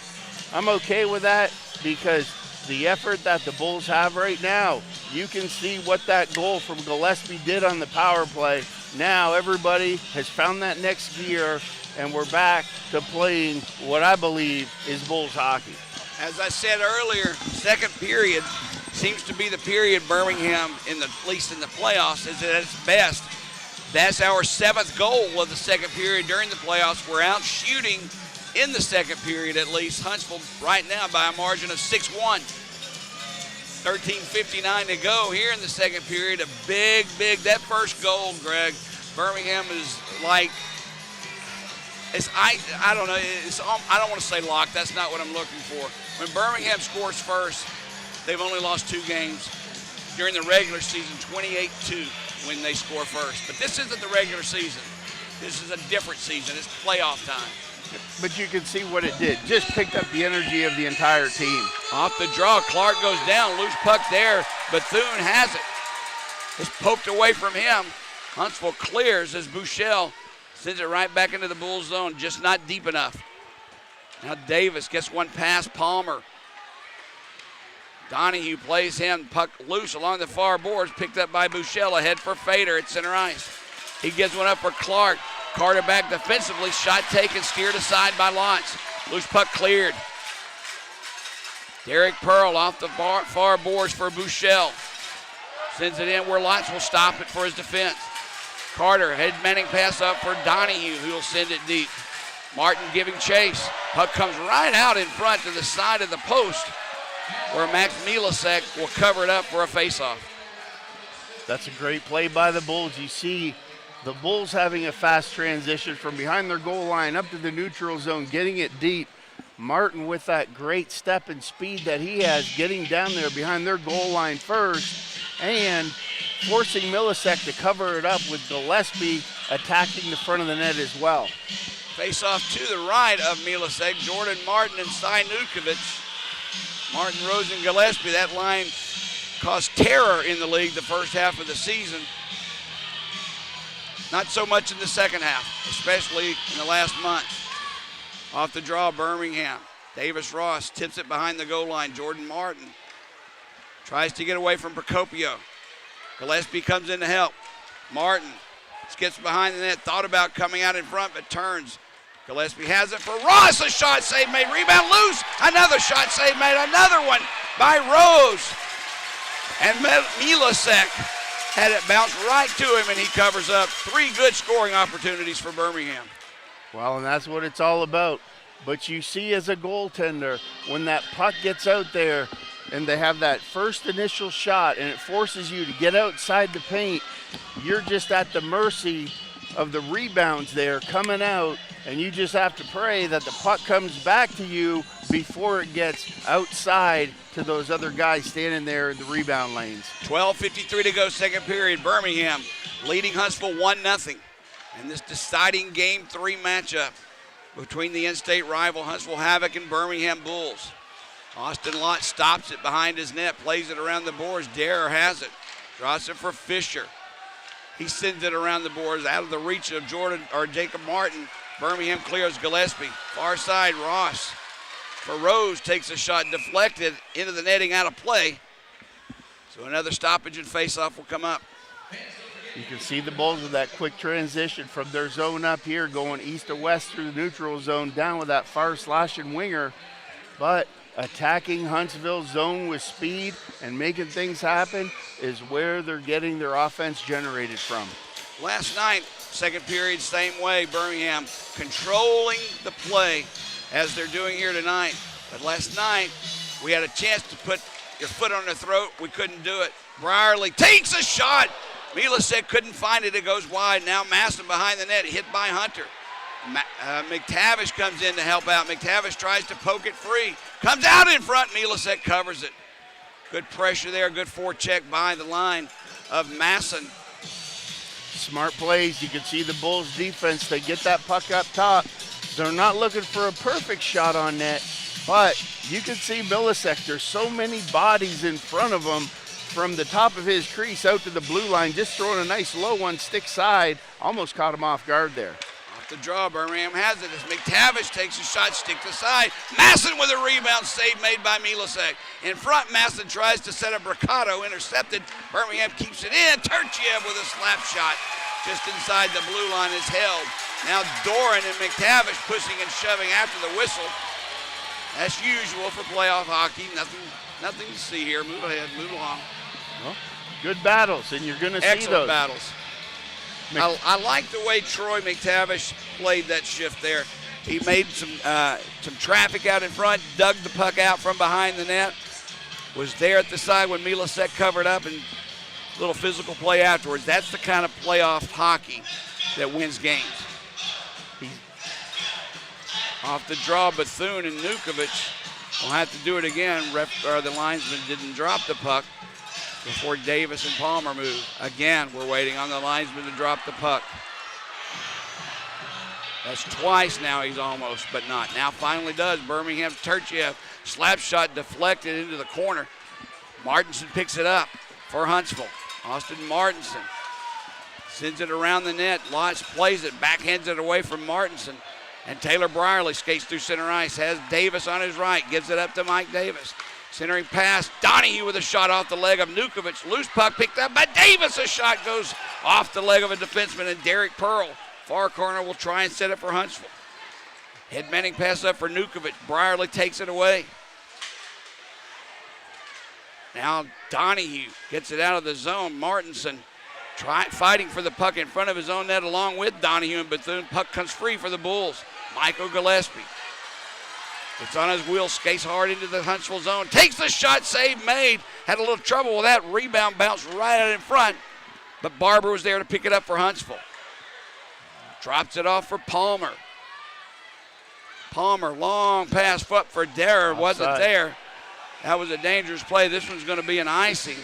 I'm okay with that because the effort that the Bulls have right now, you can see what that goal from Gillespie did on the power play. Now everybody has found that next gear, and we're back to playing what I believe is Bulls hockey. As I said earlier, second period seems to be the period Birmingham, at least in the playoffs, is at its best. That's our 7th goal of the second period during the playoffs. We're out shooting in the second period at least. Huntsville right now by a margin of 6-1. 13:59 to go here in the second period. A big, that first goal, Greg. Birmingham is like, I don't know, I don't want to say locked. That's not what I'm looking for. When Birmingham scores first, they've only lost 2 games. During the regular season, 28-2 when they score first. But this isn't the regular season. This is a different season. It's playoff time. But you can see what it did. Just picked up the energy of the entire team. Off the draw, Clark goes down. Loose puck there. Bethune has it. It's poked away from him. Huntsville clears as Bouchel sends it right back into the Bulls zone. Just not deep enough. Now Davis gets one past Palmer. Donahue plays him, puck loose along the far boards, picked up by Bouchel, ahead for Fader at center ice. He gives one up for Clark. Carter back defensively, shot taken, steered aside by Lotz. Loose puck cleared. Derek Pearl off the far boards for Bouchel. Sends it in where Lotz will stop it for his defense. Carter, head manning pass up for Donahue, who will send it deep. Martin giving chase. Puck comes right out in front to the side of the post, where Max Milasek will cover it up for a faceoff. That's a great play by the Bulls. You see the Bulls having a fast transition from behind their goal line up to the neutral zone, getting it deep. Martin with that great step and speed that he has, getting down there behind their goal line first and forcing Milasek to cover it up with Gillespie attacking the front of the net as well. Face-off to the right of Milasek, Jordan Martin and Cy Nukovic. Martin, Rose, and Gillespie, that line caused terror in the league the first half of the season. Not so much in the second half, especially in the last month. Off the draw, Birmingham. Davis Ross tips it behind the goal line. Jordan Martin tries to get away from Procopio. Gillespie comes in to help. Martin skips behind the net, thought about coming out in front, but turns. Gillespie has it for Ross. A shot save made. Rebound loose. Another shot save made. Another one by Rose. And Milasek had it bounce right to him, and he covers up. 3 good scoring opportunities for Birmingham. Well, and that's what it's all about. But you see as a goaltender, when that puck gets out there and they have that first initial shot and it forces you to get outside the paint, you're just at the mercy of the rebounds there coming out, and you just have to pray that the puck comes back to you before it gets outside to those other guys standing there in the rebound lanes. 12:53 to go, second period. Birmingham leading Huntsville 1-0. And this deciding Game 3 matchup between the in-state rival Huntsville Havoc and Birmingham Bulls. Austin Lott stops it behind his net, plays it around the boards. Dare has it, draws it for Fisher. He sends it around the boards, out of the reach of Jacob Martin. Birmingham clears Gillespie. Far side, Ross for Rose, takes a shot deflected into the netting, out of play. So another stoppage and face-off will come up. You can see the Bulls with that quick transition from their zone up here, going east to west through the neutral zone, down with that far slashing winger. But attacking Huntsville's zone with speed and making things happen is where they're getting their offense generated from. Last night, second period, same way. Birmingham controlling the play as they're doing here tonight. But last night, we had a chance to put your foot on their throat. We couldn't do it. Brierly takes a shot. Milasek couldn't find it. It goes wide. Now Masson behind the net, hit by Hunter. McTavish comes in to help out. McTavish tries to poke it free. Comes out in front. Milasek covers it. Good pressure there. Good forecheck by the line of Masson. Smart plays. You can see the Bulls defense. They get that puck up top. They're not looking for a perfect shot on net, but you can see Milasek. There's so many bodies in front of him from the top of his crease out to the blue line, just throwing a nice low one, stick side. Almost caught him off guard there. Off the draw, Birmingham has it as McTavish takes a shot, stick to side. Masson with a rebound save made by Milasek. In front, Masson tries to set up Ricardo, intercepted. Birmingham keeps it in. Turchiev with a slap shot just inside the blue line is held. Now Doran and McTavish pushing and shoving after the whistle. As usual for playoff hockey, nothing to see here. Move ahead, move along. Well, good battles, and you're going to see those. Excellent battles. I like the way Troy McTavish played that shift there. He made some traffic out in front, dug the puck out from behind the net, was there at the side when Milasek covered up, and a little physical play afterwards. That's the kind of playoff hockey that wins games. Off the draw, Bethune and Nukovic will have to do it again. The linesman didn't drop the puck before Davis and Palmer move. Again, we're waiting on the linesman to drop the puck. That's twice now he's almost, but not. Now finally does. Birmingham Turchiev, slap shot deflected into the corner. Martinson picks it up for Huntsville. Austin Martinson sends it around the net. Lotz plays it, backhands it away from Martinson. And Taylor Brierly skates through center ice, has Davis on his right, gives it up to Mike Davis. Centering pass, Donahue with a shot off the leg of Nukovic. Loose puck picked up by Davis. A shot goes off the leg of a defenseman, and Derek Pearl, far corner, will try and set it for Huntsville. Head-manning pass up for Nukovic. Brierly takes it away. Now Donahue gets it out of the zone. Martinson fighting for the puck in front of his own net along with Donahue and Bethune. Puck comes free for the Bulls. Michael Gillespie. It's on his wheel, skates hard into the Huntsville zone. Takes the shot, save made. Had a little trouble with that. Rebound bounced right out in front. But Barber was there to pick it up for Huntsville. Drops it off for Palmer. Palmer, long pass foot for Darragh. Wasn't there. That was a dangerous play. This one's going to be an icing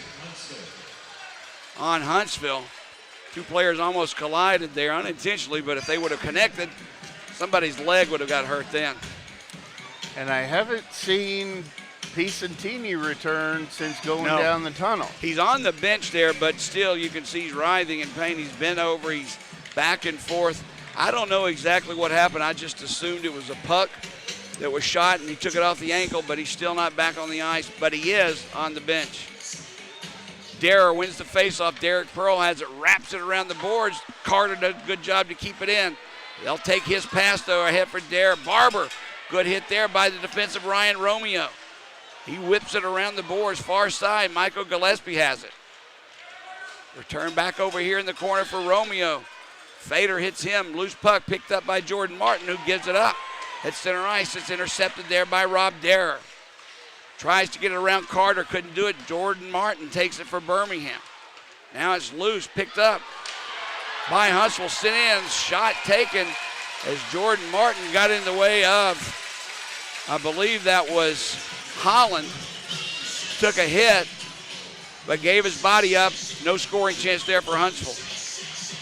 on Huntsville. Two players almost collided there unintentionally, but if they would have connected, somebody's leg would have got hurt then. And I haven't seen Pisantini return since going down the tunnel. He's on the bench there, but still you can see he's writhing in pain. He's bent over, he's back and forth. I don't know exactly what happened. I just assumed it was a puck that was shot and he took it off the ankle, but he's still not back on the ice, but he is on the bench. Darragh wins the faceoff. Derek Pearl has it, wraps it around the boards. Carter does a good job to keep it in. They'll take his pass, though, ahead for Darragh. Barber, good hit there by the defensive Ryan Romeo. He whips it around the boards, far side. Michael Gillespie has it. Return back over here in the corner for Romeo. Fader hits him. Loose puck picked up by Jordan Martin, who gives it up. At center ice, it's intercepted there by Rob Darragh. Tries to get it around Carter, couldn't do it. Jordan Martin takes it for Birmingham. Now it's loose, picked up by Huntsville, sent in, shot taken as Jordan Martin got in the way of, I believe that was Holland. Took a hit, but gave his body up. No scoring chance there for Huntsville.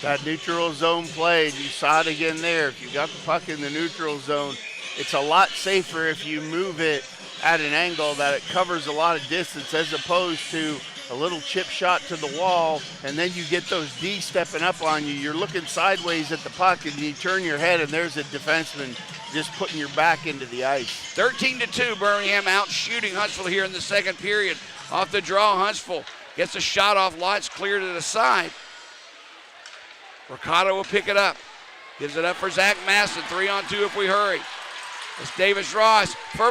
That neutral zone play, you saw it again there. If you got the puck in the neutral zone, it's a lot safer if you move it at an angle that it covers a lot of distance as opposed to a little chip shot to the wall, and then you get those D stepping up on you. You're looking sideways at the puck, and you turn your head, and there's a defenseman just putting your back into the ice. 13-2, Birmingham out shooting Huntsville here in the second period. Off the draw, Huntsville gets a shot off Lotz, clear to the side. Ricardo will pick it up. Gives it up for Zach Masson. 3-on-2 if we hurry. It's Davis Ross for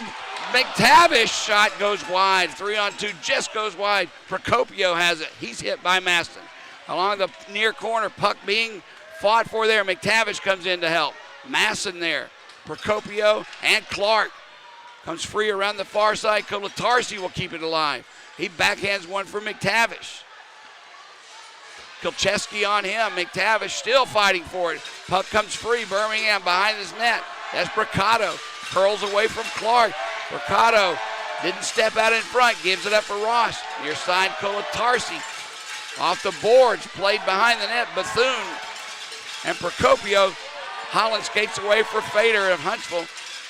McTavish. Shot goes wide. 3-on-2 just goes wide. Procopio has it. He's hit by Maston. Along the near corner, puck being fought for there. McTavish comes in to help. Masson there. Procopio and Clark. Comes free around the far side. Kolatarski will keep it alive. He backhands one for McTavish. Kilcheski on him. McTavish still fighting for it. Puck comes free. Birmingham behind his net. That's Bricado. Curls away from Clark. Bricado didn't step out in front. Gives it up for Ross. Near side, Colatarsi. Off the boards. Played behind the net. Bethune and Procopio. Holland skates away for Fader of Huntsville.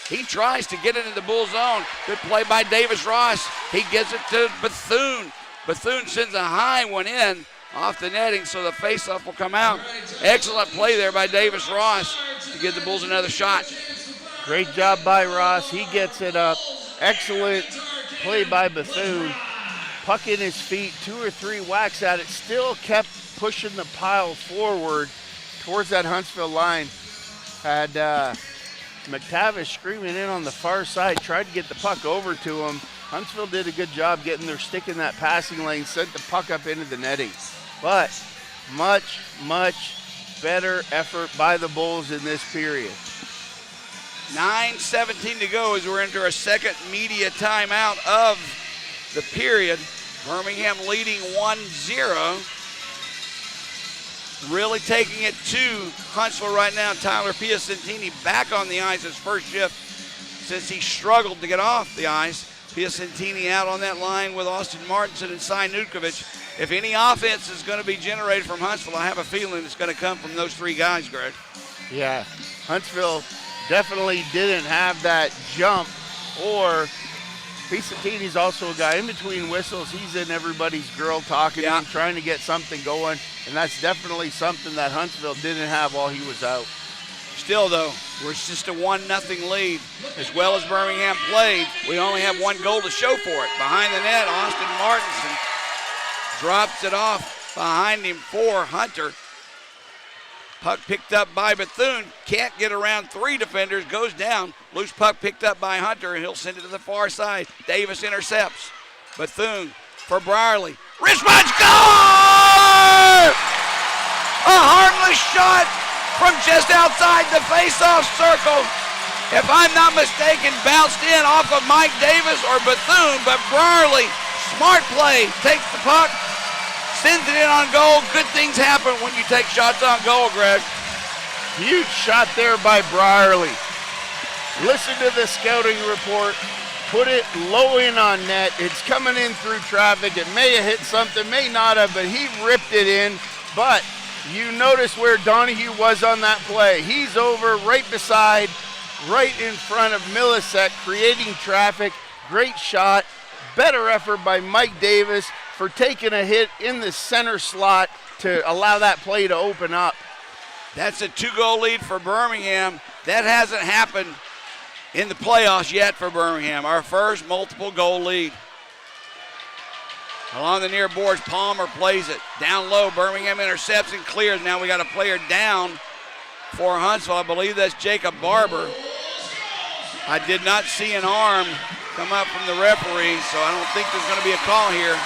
He tries to get into the Bull zone. Good play by Davis Ross. He gives it to Bethune. Bethune sends a high one in off the netting, so the faceoff will come out. Excellent play there by Davis Ross to give the Bulls another shot. Great job by Ross. He gets it up. Excellent play by Bethune. Puck in his feet, 2 or 3 whacks at it. Still kept pushing the pile forward towards that Huntsville line. Had McTavish screaming in on the far side, tried to get the puck over to him. Huntsville did a good job getting their stick in that passing lane, sent the puck up into the netting. But much, much better effort by the Bulls in this period. 9:17 to go as we're into our second media timeout of the period. Birmingham leading 1-0. Really taking it to Huntsville right now. Tyler Piacentini back on the ice his first shift since he struggled to get off the ice. Piacentini out on that line with Austin Martinson and Cy Nutkovic. If any offense is going to be generated from Huntsville, I have a feeling it's going to come from those 3 guys, Greg. Yeah, Huntsville definitely didn't have that jump, or Piacentini's also a guy in between whistles. He's in everybody's grill talking to him, trying to get something going, and that's definitely something that Huntsville didn't have while he was out. Still, though, we're just a 1-0 lead. As well as Birmingham played, we only have 1 goal to show for it. Behind the net, Austin Martinson drops it off behind him for Hunter. Puck picked up by Bethune. Can't get around 3 defenders. Goes down. Loose puck picked up by Hunter, and he'll send it to the far side. Davis intercepts. Bethune for Brierly. Wrist punch, goal! A harmless shot from just outside the face-off circle. If I'm not mistaken, bounced in off of Mike Davis or Bethune, but Brierly, smart play, takes the puck, sends it in on goal. Good things happen when you take shots on goal, Greg. Huge shot there by Brierly. Listen to the scouting report. Put it low in on net. It's coming in through traffic. It may have hit something, may not have, but he ripped it in. But you notice where Donahue was on that play. He's over right beside, right in front of Millisek, creating traffic. Great shot. Better effort by Mike Davis for taking a hit in the center slot to allow that play to open up. That's a 2-goal lead for Birmingham. That hasn't happened in the playoffs yet for Birmingham. Our first multiple goal lead. Along the near boards, Palmer plays it. Down low, Birmingham intercepts and clears. Now we got a player down for Huntsville. I believe that's Jacob Barber. I did not see an arm come up from the referee, so I don't think there's going to be a call here.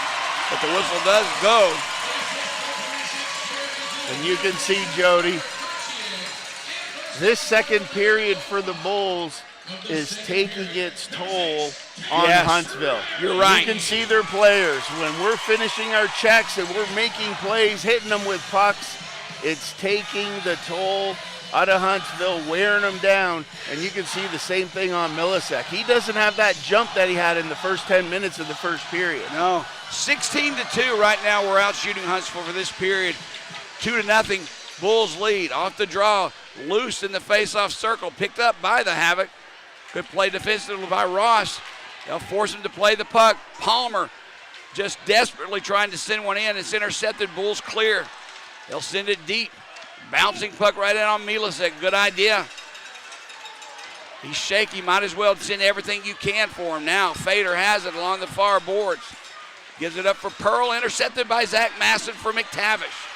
But the whistle does go. And you can see, Jody, this second period for the Bulls is taking its toll on Huntsville. You're right. You can see their players. When we're finishing our checks and we're making plays, hitting them with pucks, it's taking the toll out of Huntsville, wearing them down, and you can see the same thing on Millisek. He doesn't have that jump that he had in the first 10 minutes of the first period. No. 16-2 right now. We're out shooting Huntsville for this period. 2-0. Bulls lead. Off the draw. Loose in the face-off circle. Picked up by the Havoc. Good play defensively by Ross. They'll force him to play the puck. Palmer just desperately trying to send one in. It's intercepted. Bulls clear. They'll send it deep. Bouncing puck right in on Milicic. Good idea. He's shaky. Might as well send everything you can for him now. Fader has it along the far boards. Gives it up for Pearl. Intercepted by Zach Masson for McTavish.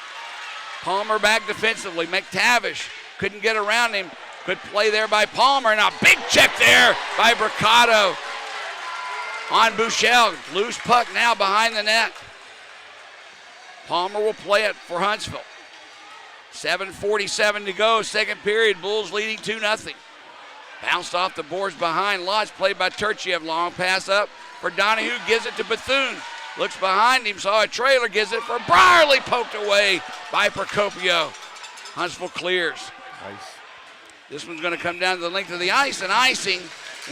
Palmer back defensively. McTavish couldn't get around him. Good play there by Palmer. And a big check there by Bricado on Buechel. Loose puck now behind the net. Palmer will play it for Huntsville. 7:47 to go. Second period. Bulls leading 2-0. Bounced off the boards behind Lodge. Played by Turchiev. Long pass up for Donahue. Gives it to Bethune. Looks behind him, saw a trailer, gives it for Brierly, poked away by Procopio. Huntsville clears. Nice. This one's going to come down to the length of the ice, and icing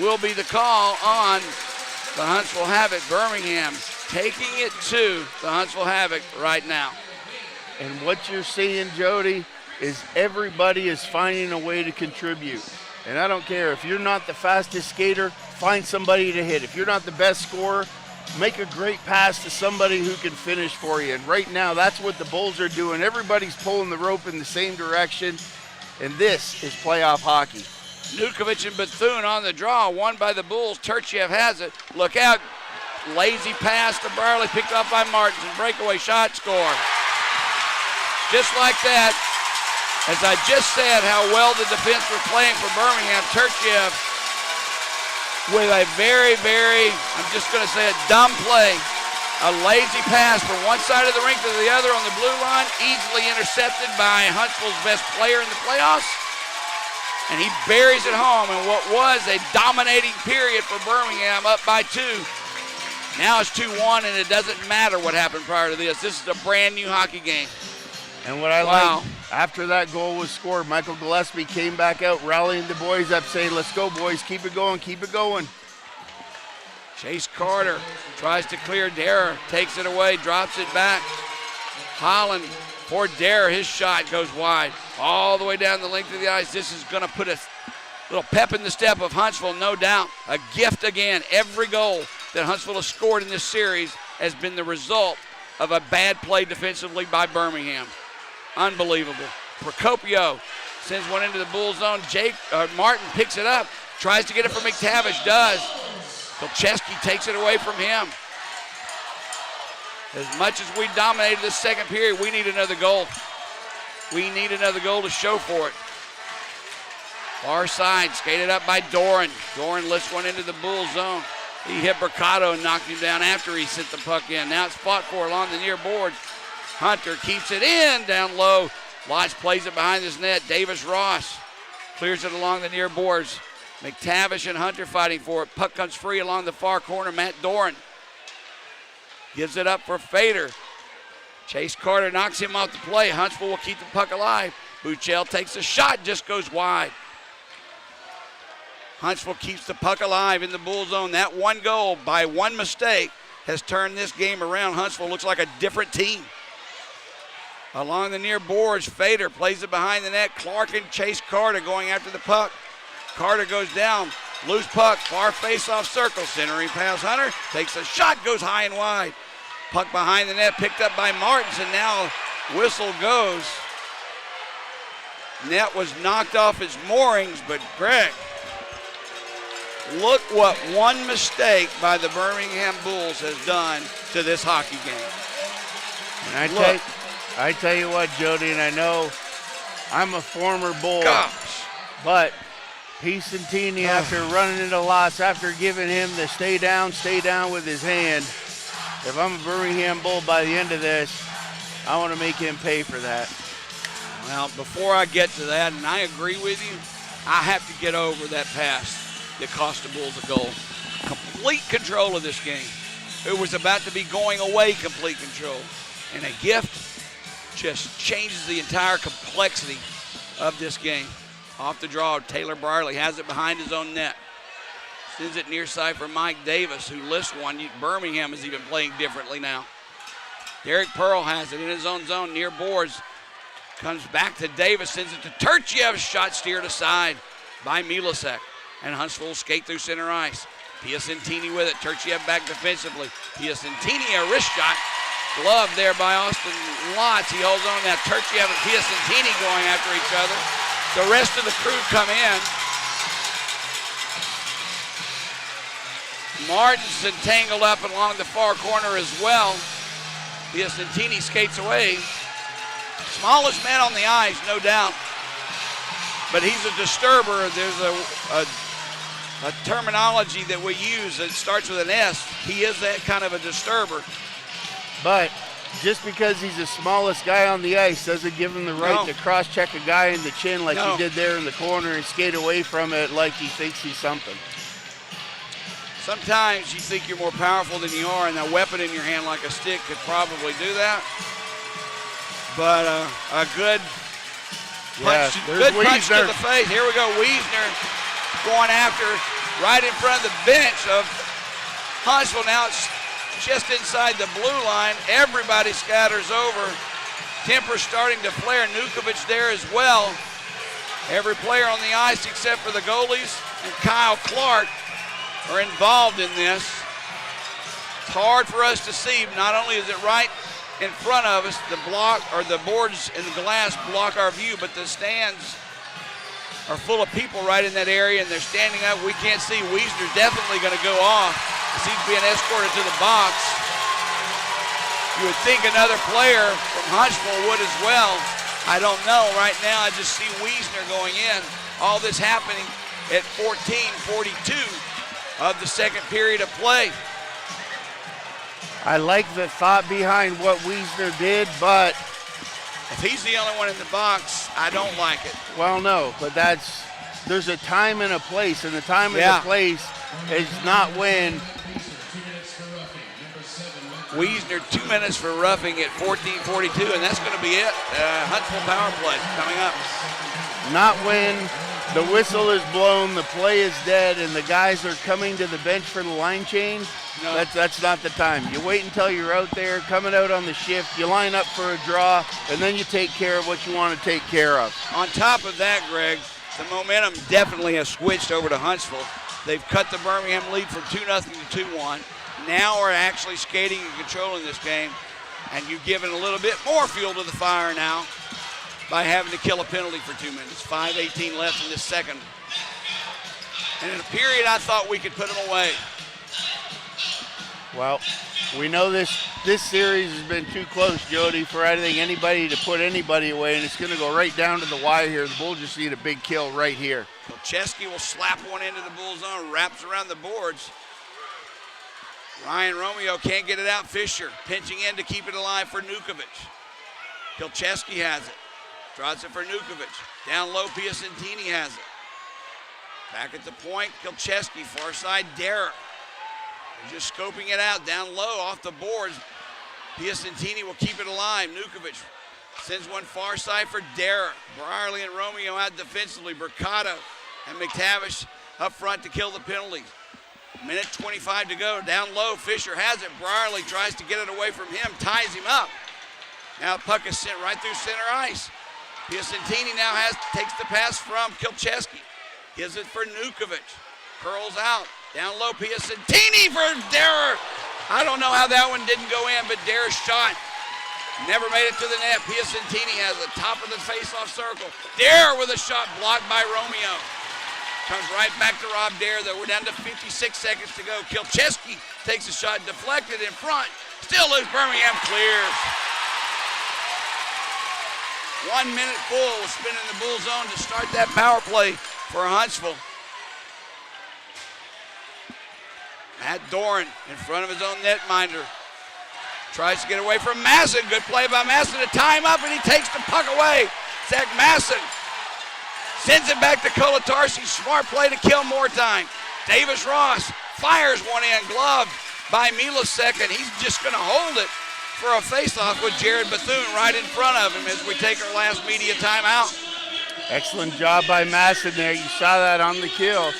will be the call on the Huntsville Havoc. Birmingham taking it to the Huntsville Havoc right now. And what you're seeing, Jody, is everybody is finding a way to contribute. And I don't care if you're not the fastest skater, find somebody to hit. If you're not the best scorer, make a great pass to somebody who can finish for you. And right now, that's what the Bulls are doing. Everybody's pulling the rope in the same direction, and this is playoff hockey. Nukovic and Bethune on the draw, won by the Bulls. Turchiev has it. Look out. Lazy pass to Brierly, picked off by Martinson. Breakaway shot, score. Just like that. As I just said, how well the defense were playing for Birmingham. Turchiev with a very, I'm just going to say it, dumb play. A lazy pass from one side of the rink to the other on the blue line, easily intercepted by Huntsville's best player in the playoffs. And he buries it home in what was a dominating period for Birmingham, up by 2. Now it's 2-1, and it doesn't matter what happened prior to this. This is a brand new hockey game. And what I like, after that goal was scored, Michael Gillespie came back out, rallying the boys up, saying, let's go, boys, keep it going, keep it going. Chase Carter tries to clear Dare, takes it away, drops it back. Holland for Dare, his shot goes wide, all the way down the length of the ice. This is going to put a little pep in the step of Huntsville, no doubt. A gift again. Every goal that Huntsville has scored in this series has been the result of a bad play defensively by Birmingham. Unbelievable. Procopio sends one into the Bull zone. Martin picks it up, tries to get it for McTavish, does. Kolcheski takes it away from him. As much as we dominated this second period, we need another goal. We need another goal to show for it. Far side, skated up by Doran. Doran lifts one into the Bull zone. He hit Mercado and knocked him down after he sent the puck in. Now it's fought for along the near boards. Hunter keeps it in, down low. Lodge plays it behind his net. Davis Ross clears it along the near boards. McTavish and Hunter fighting for it. Puck comes free along the far corner. Matt Doran gives it up for Fader. Chase Carter knocks him off the play. Huntsville will keep the puck alive. Buchel takes a shot, just goes wide. Huntsville keeps the puck alive in the Bull zone. That one goal by one mistake has turned this game around. Huntsville looks like a different team. Along the near boards, Fader plays it behind the net. Clark and Chase Carter going after the puck. Carter goes down, loose puck, far face-off circle. Centering pass, Hunter takes a shot, goes high and wide. Puck behind the net, picked up by Martins, and now whistle goes. Net was knocked off its moorings, but Greg, look what one mistake by the Birmingham Bulls has done to this hockey game. And I tell you what, Jody, and I know I'm a former Bull, but Piacentini, after running into Lots, after giving him the stay down with his hand, if I'm a Birmingham Bull by the end of this, I want to make him pay for that. Well, before I get to that, and I agree with you, I have to get over that pass that cost the Bulls a goal. Complete control of this game. It was about to be going away, complete control. And a gift just changes the entire complexity of this game. Off the draw, Taylor Brierly has it behind his own net. Sends it near side for Mike Davis, who lifts one. Birmingham is even playing differently now. Derek Pearl has it in his own zone near boards. Comes back to Davis, sends it to Turchiev. Shot steered aside by Milasek. And Huntsville will skate through center ice. Piacentini with it. Turchiev back defensively. Piacentini, a wrist shot. Glove there by Austin Lotz. He holds on. Now Turchiev and Piacentini going after each other. The rest of the crew come in. Martin's entangled up along the far corner as well. Piacentini skates away. Smallest man on the ice, no doubt. But he's a disturber. There's a terminology that we use that starts with an S. He is that kind of a disturber. But just because he's the smallest guy on the ice doesn't give him the right to cross-check a guy in the chin like he did there in the corner and skate away from it like he thinks he's something. Sometimes you think you're more powerful than you are, and a weapon in your hand like a stick could probably do that. But a good punch, punch to the face. Here we go, Wiesner going after right in front of the bench of Huntsville. Now it's just inside the blue line. Everybody scatters over. Temper starting to flare. Nukovic there as well. Every player on the ice except for the goalies and Kyle Clark are involved in this. It's hard for us to see. Not only is it right in front of us, the block or the boards and the glass block our view, but the stands are full of people right in that area, and they're standing up. We can't see. Wiesner's definitely going to go off. He seems being escorted to the box. You would think another player from Huntsville would as well. I don't know. Right now, I just see Wiesner going in. All this happening at 14:42 of the second period of play. I like the thought behind what Wiesner did, but if he's the only one in the box, I don't like it. Well, no, but there's a time and a place, and the time and the place is not when. Wiesner 2 minutes for roughing at 14:42, and that's going to be it. Huntsville power play coming up. Not when the whistle is blown, the play is dead, and the guys are coming to the bench for the line change. No. That's not the time. You wait until you're out there, coming out on the shift, you line up for a draw, and then you take care of what you want to take care of. On top of that, Greg, the momentum definitely has switched over to Huntsville. They've cut the Birmingham lead from 2-0 to 2-1. Now we're actually skating and controlling this game, and you've given a little bit more fuel to the fire now by having to kill a penalty for 2 minutes. 5:18 left in this second. And in a period, I thought we could put them away. Well, we know this series has been too close, Jody, for anybody to put anybody away, and it's going to go right down to the wire here. The Bulls just need a big kill right here. Kolcheski will slap one into the Bull zone, wraps around the boards. Ryan Romeo can't get it out. Fisher pinching in to keep it alive for Nukovic. Kolcheski has it. Draws it for Nukovic. Down low, Piacentini has it. Back at the point, Kolcheski, far side, Derrer. They're just scoping it out, down low, off the boards. Piacentini will keep it alive. Nukovic sends one far side for Derrer. Brierly and Romeo out defensively. Mercado and McTavish up front to kill the penalty. Minute 25 to go, down low, Fisher has it. Brierly tries to get it away from him, ties him up. Now the puck is sent right through center ice. Piacentini now takes the pass from Kolcheski. Gives it for Nukovic. Curls out. Down low, Piacentini for Derrer. I don't know how that one didn't go in, but Derrer's shot never made it to the net. Piacentini has the top of the face-off circle. Derrer with a shot blocked by Romeo. Comes right back to Rob Derrer, though. We're down to 56 seconds to go. Kolcheski takes a shot, deflected in front. Still loose, Birmingham clears. 1 minute full, spinning the Bull zone to start that power play for Huntsville. Matt Doran in front of his own netminder. Tries to get away from Masson. Good play by Masson to tie him up, and he takes the puck away. Zach Masson sends it back to Kolatarski. Smart play to kill more time. Davis Ross fires one in, gloved by Milasek, and he's just going to hold it for a faceoff with Jared Bethune right in front of him as we take our last media timeout. Excellent job by Masson there. You saw that on the kill.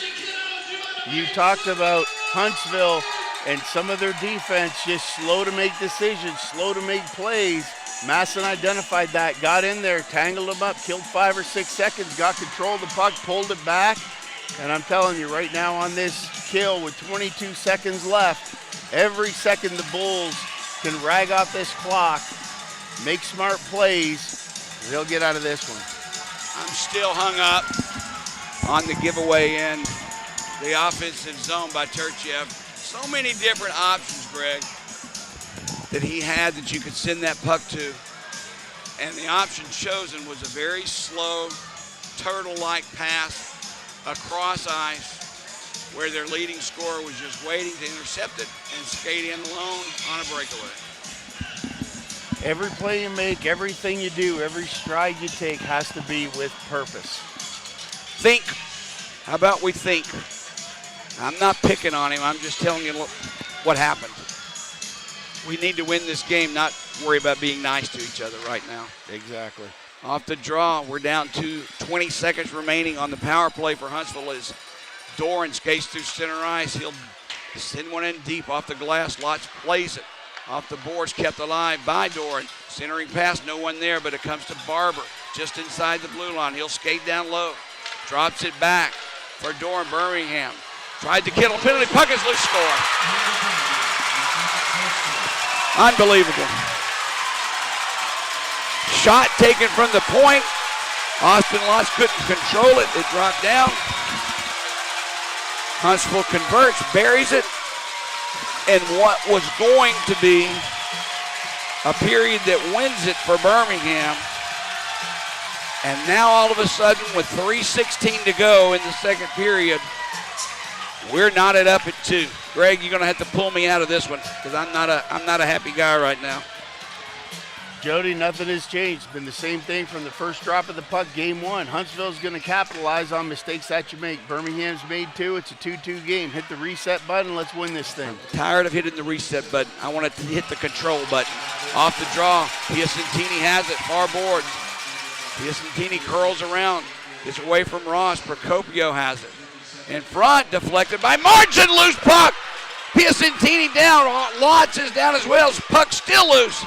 You talked about Huntsville and some of their defense just slow to make decisions, slow to make plays. Masson identified that, got in there, tangled him up, killed 5 or 6 seconds, got control of the puck, pulled it back. And I'm telling you right now on this kill with 22 seconds left, every second the Bulls can rag off this clock, make smart plays, they'll get out of this one. I'm still hung up on the giveaway end, the offensive zone by Turchev. So many different options, Greg, that he had that you could send that puck to. And the option chosen was a very slow, turtle-like pass across ice where their leading scorer was just waiting to intercept it and skate in alone on a breakaway. Every play you make, everything you do, every stride you take has to be with purpose. Think. How about we think? I'm not picking on him. I'm just telling you what happened. We need to win this game, not worry about being nice to each other right now. Exactly. Off the draw, we're down to 20 seconds remaining on the power play for Huntsville as Doran skates through center ice. He'll send one in deep off the glass. Lotz plays it. Off the boards, kept alive by Doran. Centering pass, no one there, but it comes to Barber just inside the blue line. He'll skate down low. Drops it back for Doran. Birmingham tried to kill a penalty. Puck is loose, score. Unbelievable. Shot taken from the point. Austin Lotz couldn't control it. It dropped down. Huntsville converts, buries it. And what was going to be a period that wins it for Birmingham. And now all of a sudden with 3:16 to go in the second period, we're knotted up at 2. Greg, you're going to have to pull me out of this one because I'm not a happy guy right now. Jody, nothing has changed. It's been the same thing from the first drop of the puck, game 1. Huntsville's going to capitalize on mistakes that you make. Birmingham's made 2. It's a 2-2 game. Hit the reset button. Let's win this thing. I'm tired of hitting the reset button. I want to hit the control button. Off the draw, Piacentini has it, far boards. Piacentini curls around, gets away from Ross. Procopio has it. In front, deflected by Martin, loose puck. Piacentini down, Lotz is down as well. Puck still loose.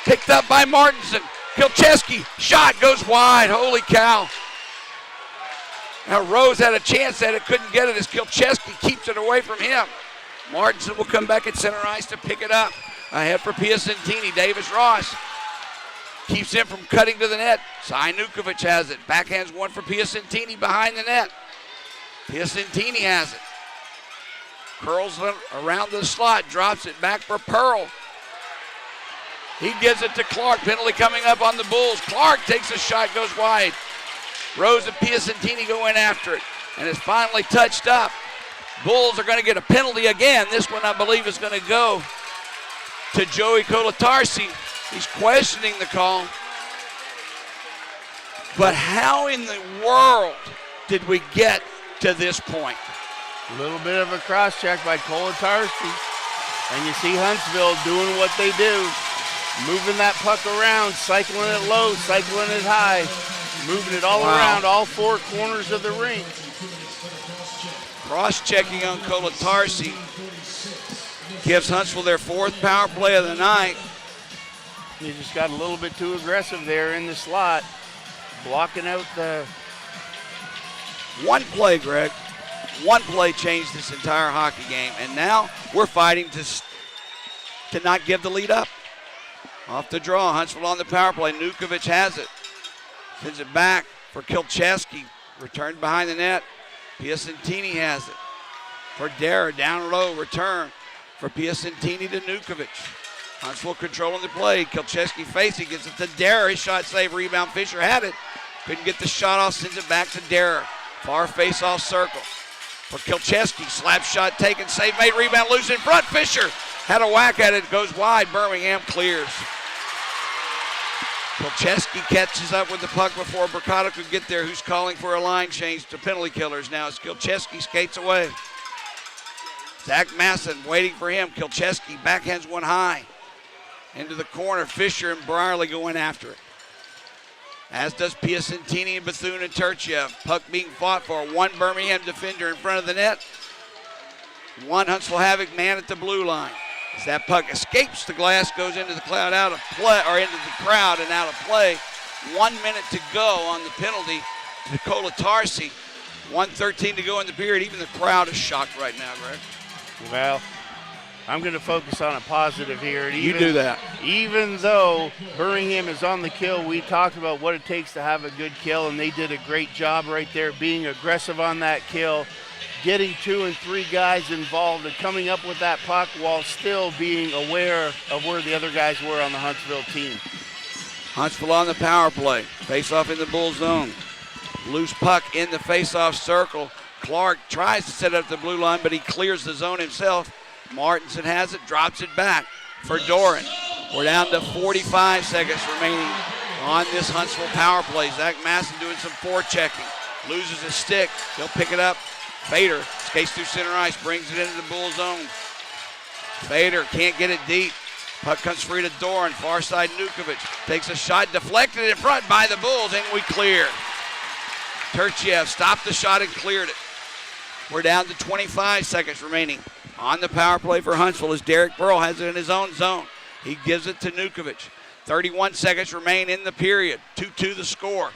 Picked up by Martinson. Kilcheski, shot goes wide. Holy cow. Now Rose had a chance at it, couldn't get it as Kilcheski keeps it away from him. Martinson will come back at center ice to pick it up. Ahead for Piacentini. Davis Ross keeps him from cutting to the net. Nukovic has it. Backhands one for Piacentini behind the net. Piacentini has it. Curls around the slot, drops it back for Pearl. He gives it to Clark. Penalty coming up on the Bulls. Clark takes a shot, goes wide. Rose and Piacentini go in after it. And it's finally touched up. Bulls are going to get a penalty again. This one, I believe, is going to go to Joey Colatarsi. He's questioning the call. But how in the world did we get to this point? A little bit of a cross check by Colatarsi. And you see Huntsville doing what they do. Moving that puck around, cycling it low, cycling it high, moving it all around all 4 corners of the rink. Cross-checking on Colatarsi gives Huntsville their 4th power play of the night. He just got a little bit too aggressive there in the slot, blocking out the... One play, Greg. One play changed this entire hockey game, and now we're fighting to not give the lead up. Off the draw, Huntsville on the power play. Nukovic has it. Sends it back for Kilcheski. Returned behind the net. Piacentini has it. For Dara, down low, return for Piacentini to Nukovic. Huntsville controlling the play. Kilcheski facing, gets it to Dara. His shot save, rebound. Fisher had it. Couldn't get the shot off, sends it back to Dara. Far face-off circle. For Kilcheski, slap shot taken, save made, rebound loose in front. Fisher had a whack at it, goes wide. Birmingham clears. Kilcheski catches up with the puck before Bricado could get there, who's calling for a line change to penalty killers now as Kilcheski skates away. Zach Masson waiting for him. Kilcheski backhands one high. Into the corner, Fisher and Brierly going after it. As does Piacentini and Bethune and Turchev. Puck being fought for. One Birmingham defender in front of the net. One Huntsville Havoc man at the blue line. As that puck escapes the glass, goes into the cloud, out of play, or into the crowd and out of play. 1 minute to go on the penalty to Colatarsi. 1:13 to go in the period. Even the crowd is shocked right now, Greg. Well, I'm going to focus on a positive here. You do that. Even though Birmingham is on the kill, we talked about what it takes to have a good kill, and they did a great job right there being aggressive on that kill, getting 2 and 3 guys involved and coming up with that puck while still being aware of where the other guys were on the Huntsville team. Huntsville on the power play. Face-off in the Bull zone. Loose puck in the face-off circle. Clark tries to set up the blue line, but he clears the zone himself. Martinson has it, drops it back for Doran. We're down to 45 seconds remaining on this Huntsville power play. Zach Masson doing some forechecking. Loses his stick. He'll pick it up Fader skates through center ice, brings it into the Bull zone. Fader can't get it deep. Puck comes free to Doran, far side Nukovic. Takes a shot, deflected in front by the Bulls, and we clear. Turchiev stopped the shot and cleared it. We're down to 25 seconds remaining. On the power play for Huntsville as Derek Pearl has it in his own zone. He gives it to Nukovic. 31 seconds remain in the period. 2-2 the score.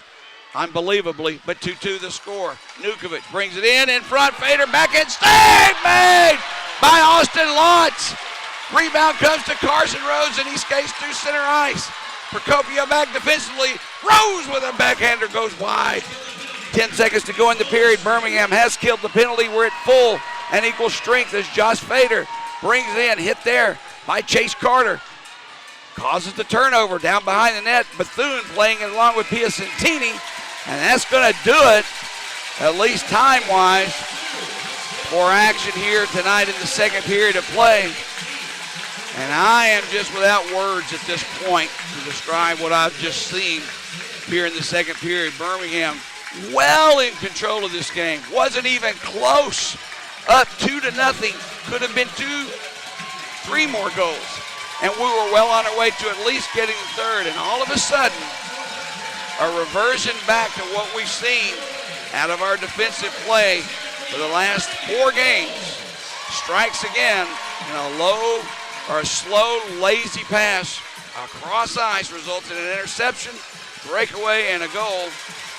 Unbelievably, but 2-2 the score. Nukovic brings it in front. Fader back in. Save made by Austin Lotz. Rebound comes to Carson Rose, and he skates through center ice. Procopio back defensively. Rose with a backhander goes wide. 10 seconds to go in the period. Birmingham has killed the penalty. We're at full and equal strength as Josh Fader brings it in. Hit there by Chase Carter. Causes the turnover down behind the net. Bethune playing it along with Piacentini. And that's going to do it, at least time-wise, for action here tonight in the second period of play. And I am just without words at this point to describe what I've just seen here in the second period. Birmingham well in control of this game. Wasn't even close. Up 2-0. Could have been 2-3 more goals. And we were well on our way to at least getting the third. And all of a sudden, a reversion back to what we've seen out of our defensive play for the last 4 games. Strikes again in a slow, lazy pass across ice, results in an interception, breakaway, and a goal.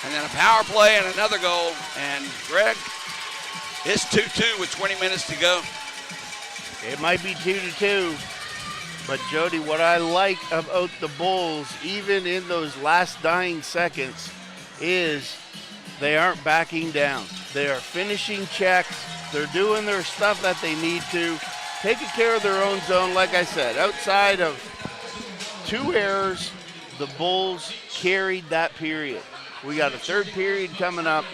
And then a power play and another goal. And Greg, it's 2-2 with 20 minutes to go. It might be 2-2. But, Jody, what I like about the Bulls, even in those last dying seconds, is they aren't backing down. They are finishing checks. They're doing their stuff that they need to, taking care of their own zone. Like I said, outside of 2 errors, the Bulls carried that period. We got a third period coming up.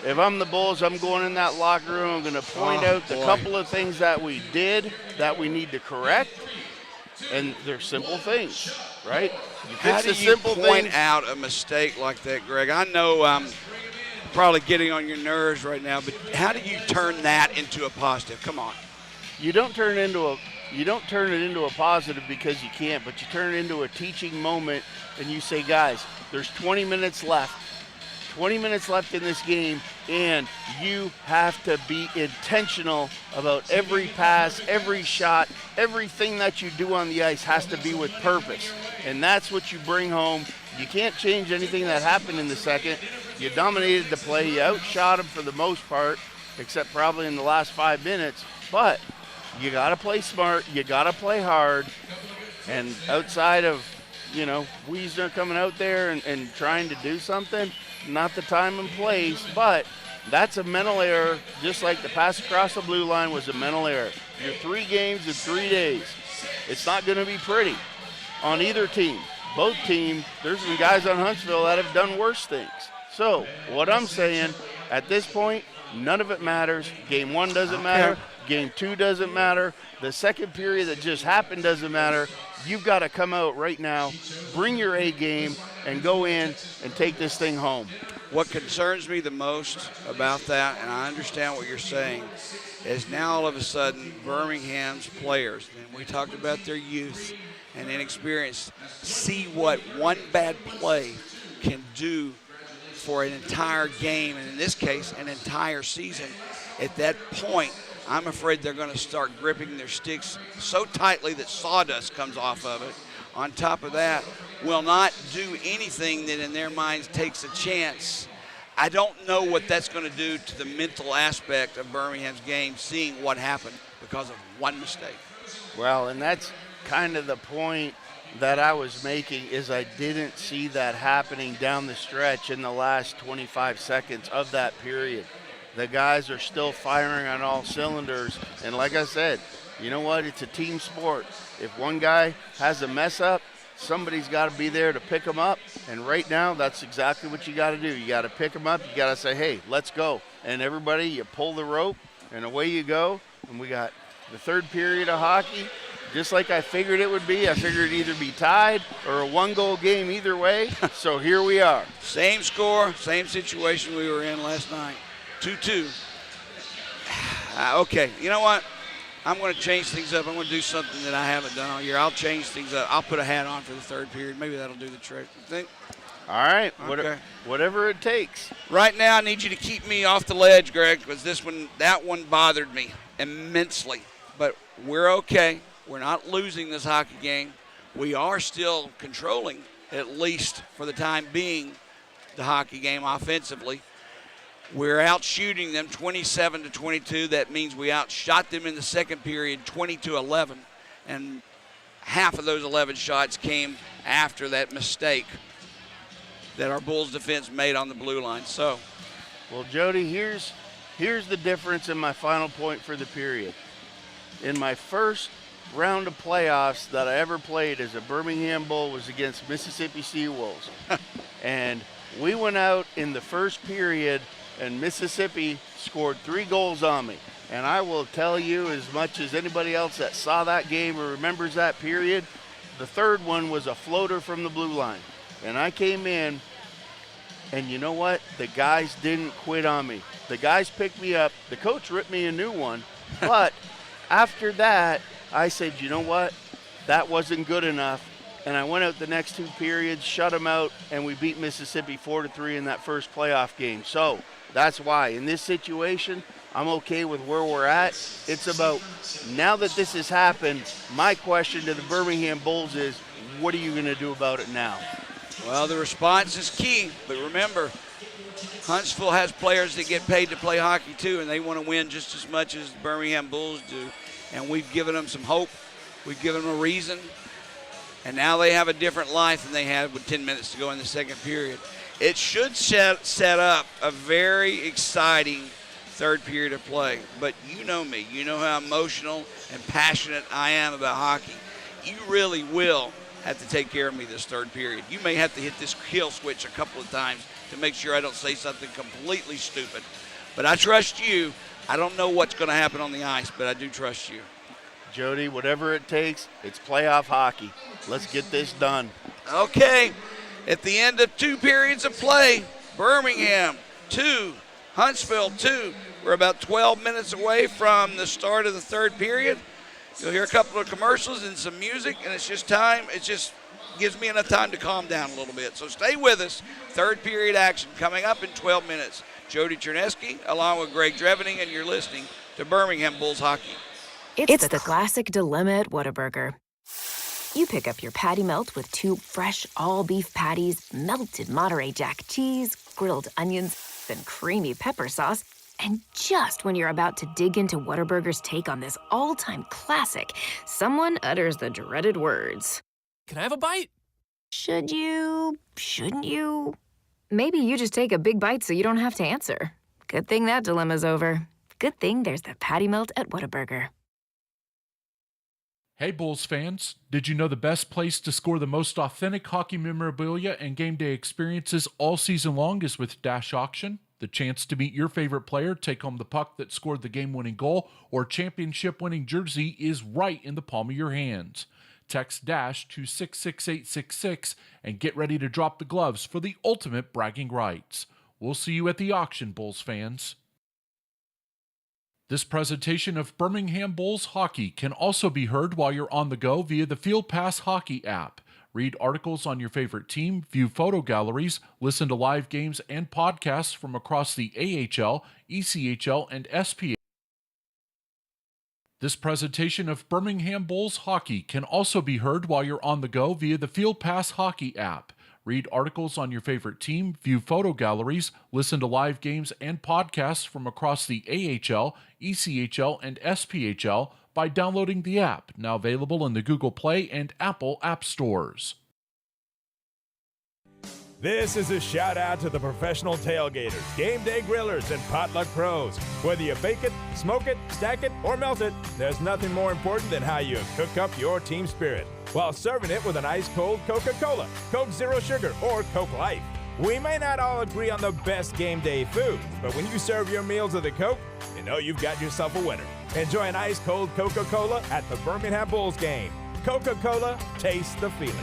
If I'm the Bulls, I'm going in that locker room. I'm going to point out the couple of things that we did that we need to correct. And they're simple things, right? How do you point out a mistake like that, Greg? I know I'm probably getting on your nerves right now, but how do you turn that into a positive? Come on. You don't turn it into a positive because you can't, but you turn it into a teaching moment and you say, guys, there's 20 minutes left. 20 minutes left in this game, and you have to be intentional about every pass, every shot, everything that you do on the ice has to be with purpose. And that's what you bring home. You can't change anything that happened in the second. You dominated the play. You outshot them for the most part, except probably in the last 5 minutes. But you got to play smart. You got to play hard. And outside of, Wiesner coming out there and trying to do something, not the time and place, but that's a mental error, just like the pass across the blue line was a mental error. You're 3 games in 3 days. It's not going to be pretty on either team. Both teams, there's some guys on Huntsville that have done worse things. So what I'm saying, at this point, none of it matters. Game 1 doesn't matter. Game 2 doesn't matter. The second period that just happened doesn't matter. You've got to come out right now, bring your A game, and go in and take this thing home. What concerns me the most about that, and I understand what you're saying, is now all of a sudden Birmingham's players, and we talked about their youth and inexperience, see what one bad play can do for an entire game, and in this case, an entire season. At that point, I'm afraid they're going to start gripping their sticks so tightly that sawdust comes off of it. On top of that, will not do anything that in their minds takes a chance. I don't know what that's going to do to the mental aspect of Birmingham's game, seeing what happened because of one mistake. Well, and that's kind of the point that I was making, is I didn't see that happening down the stretch in the last 25 seconds of that period. The guys are still firing on all cylinders. And like I said, you know what? It's a team sport. If one guy has a mess up, somebody's got to be there to pick him up. And right now, that's exactly what you got to do. You got to pick him up. You got to say, hey, let's go. And everybody, you pull the rope, and away you go. And we got the third period of hockey, just like I figured it would be. I figured it'd either be tied or a 1-goal game either way. So here we are. Same score, same situation we were in last night. 2-2. Okay, you know what? I'm going to change things up. I'm going to do something that I haven't done all year. I'll change things up. I'll put a hat on for the third period. Maybe that'll do the trick. You think? All right. Okay. Whatever it takes. Right now, I need you to keep me off the ledge, Greg, because that one bothered me immensely. But we're okay. We're not losing this hockey game. We are still controlling, at least for the time being, the hockey game offensively. We're out shooting them 27-22. That means we outshot them in the second period 20-11. And half of those 11 shots came after that mistake that our Bulls defense made on the blue line. So, well, Jody, here's the difference in my final point for the period. In my first round of playoffs that I ever played as a Birmingham Bull was against Mississippi Seawolves. And we went out in the first period and Mississippi scored 3 goals on me. And I will tell you, as much as anybody else that saw that game or remembers that period, the third one was a floater from the blue line. And I came in, and you know what? The guys didn't quit on me. The guys picked me up. The coach ripped me a new one. But after that, I said, you know what? That wasn't good enough. And I went out the next 2 periods, shut them out, and we beat Mississippi 4-3 in that first playoff game. So that's why in this situation, I'm okay with where we're at. It's about, now that this has happened, my question to the Birmingham Bulls is, what are you going to do about it now? Well, the response is key. But remember, Huntsville has players that get paid to play hockey too, and they want to win just as much as the Birmingham Bulls do. And we've given them some hope. We've given them a reason. And now they have a different life than they had with 10 minutes to go in the second period. It should set up a very exciting third period of play. But you know me. You know how emotional and passionate I am about hockey. You really will have to take care of me this third period. You may have to hit this kill switch a couple of times to make sure I don't say something completely stupid. But I trust you. I don't know what's going to happen on the ice, but I do trust you. Jody, whatever it takes, it's playoff hockey. Let's get this done. Okay. At the end of 2 periods of play, Birmingham 2, Huntsville 2. We're about 12 minutes away from the start of the third period. You'll hear a couple of commercials and some music, and it's just time. It just gives me enough time to calm down a little bit. So stay with us. Third period action coming up in 12 minutes. Jody Chernesky along with Greg Drevening, and you're listening to Birmingham Bulls Hockey. It's the classic dilemma at Whataburger. You pick up your patty melt with 2 fresh all-beef patties, melted Monterey Jack cheese, grilled onions, and creamy pepper sauce. And just when you're about to dig into Whataburger's take on this all-time classic, someone utters the dreaded words. Can I have a bite? Should you? Shouldn't you? Maybe you just take a big bite so you don't have to answer. Good thing that dilemma's over. Good thing there's the patty melt at Whataburger. Hey Bulls fans, did you know the best place to score the most authentic hockey memorabilia and game day experiences all season long is with Dash Auction? The chance to meet your favorite player, take home the puck that scored the game-winning goal or championship-winning jersey is right in the palm of your hands. Text DASH to 66866 and get ready to drop the gloves for the ultimate bragging rights. We'll see you at the auction, Bulls fans. This presentation of Birmingham Bulls hockey can also be heard while you're on the go via the Field Pass Hockey app. Read articles on your favorite team, view photo galleries, listen to live games and podcasts from across the AHL, ECHL, and SPHL. This presentation of Birmingham Bulls hockey can also be heard while you're on the go via the Field Pass Hockey app. Read articles on your favorite team, view photo galleries, listen to live games and podcasts from across the AHL, ECHL, and SPHL by downloading the app, now available in the Google Play and Apple App Stores. This is a shout out to the professional tailgaters, game day grillers, and potluck pros. Whether you bake it, smoke it, stack it, or melt it, there's nothing more important than how you cook up your team spirit while serving it with an ice-cold Coca-Cola, Coke Zero Sugar, or Coke Life. We may not all agree on the best game day foods, but when you serve your meals with a Coke, you know you've got yourself a winner. Enjoy an ice-cold Coca-Cola at the Birmingham Bulls game. Coca-Cola, taste the feeling.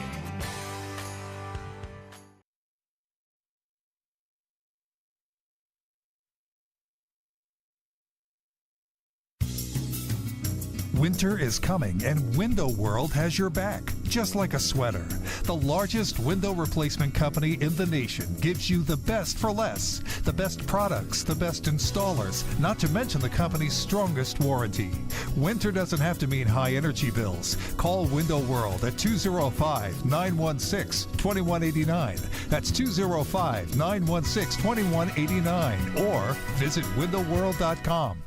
Winter is coming and Window World has your back, just like a sweater. The largest window replacement company in the nation gives you the best for less, the best products, the best installers, not to mention the company's strongest warranty. Winter doesn't have to mean high energy bills. Call Window World at 205-916-2189. That's 205-916-2189 or visit windowworld.com.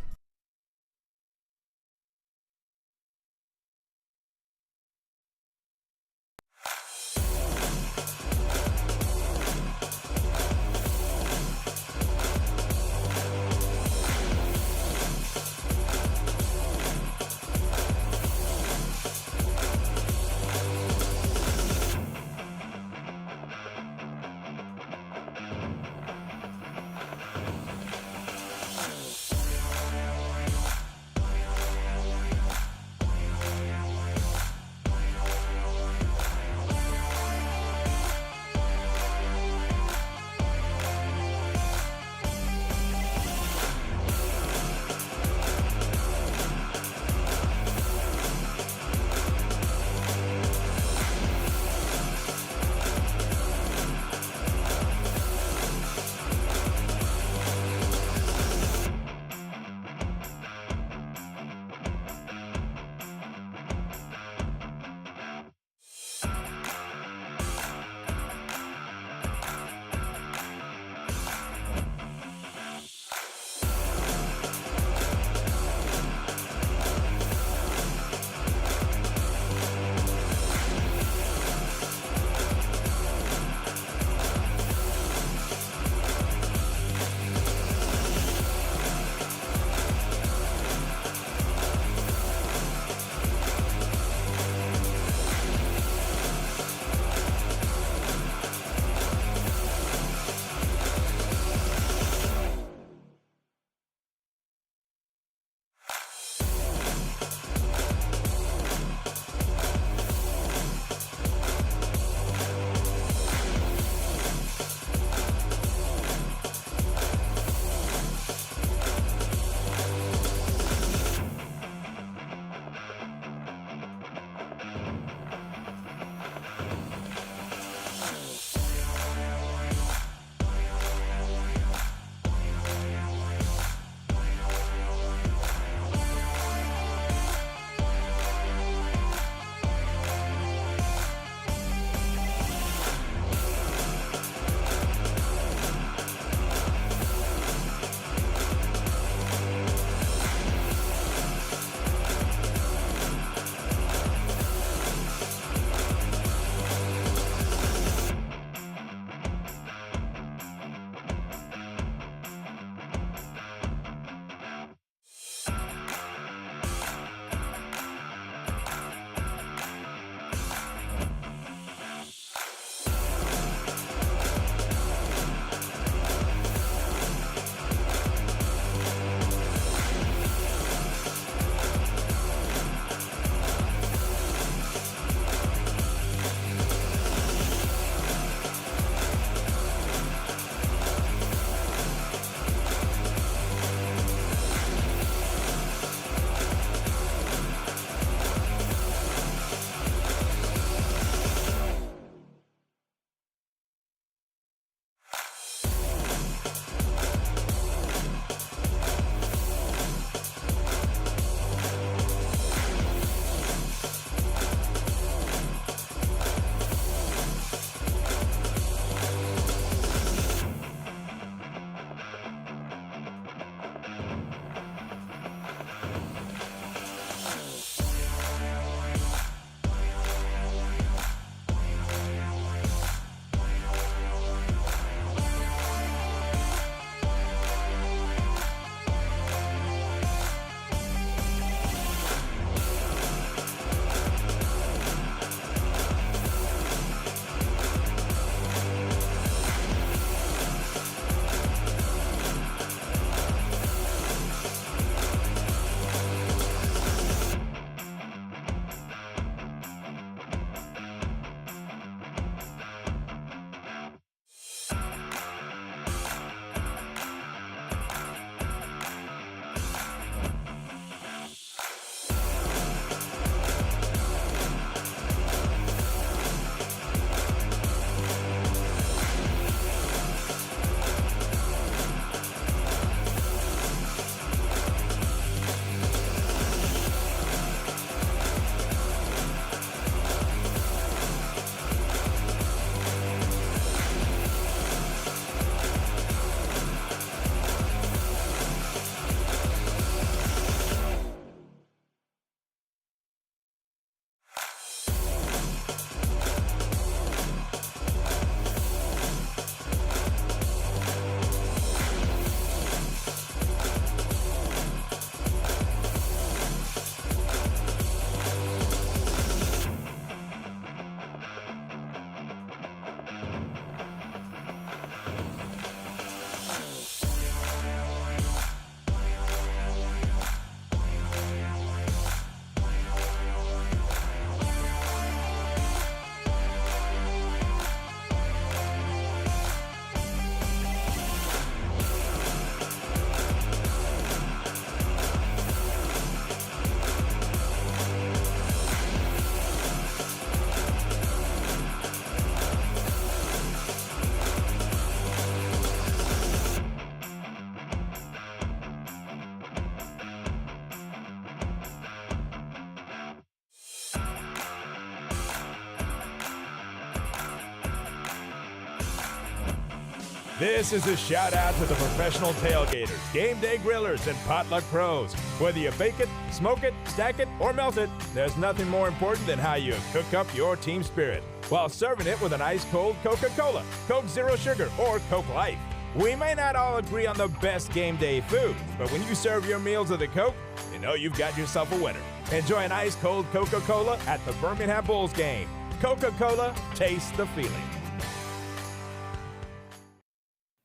This is a shout out to the professional tailgaters, game day grillers, and potluck pros. Whether you bake it, smoke it, stack it, or melt it, there's nothing more important than how you cook up your team spirit while serving it with an ice-cold Coca-Cola, Coke Zero Sugar, or Coke Life. We may not all agree on the best game day food, but when you serve your meals with a Coke, you know you've got yourself a winner. Enjoy an ice-cold Coca-Cola at the Birmingham Bulls game. Coca-Cola, taste the feeling.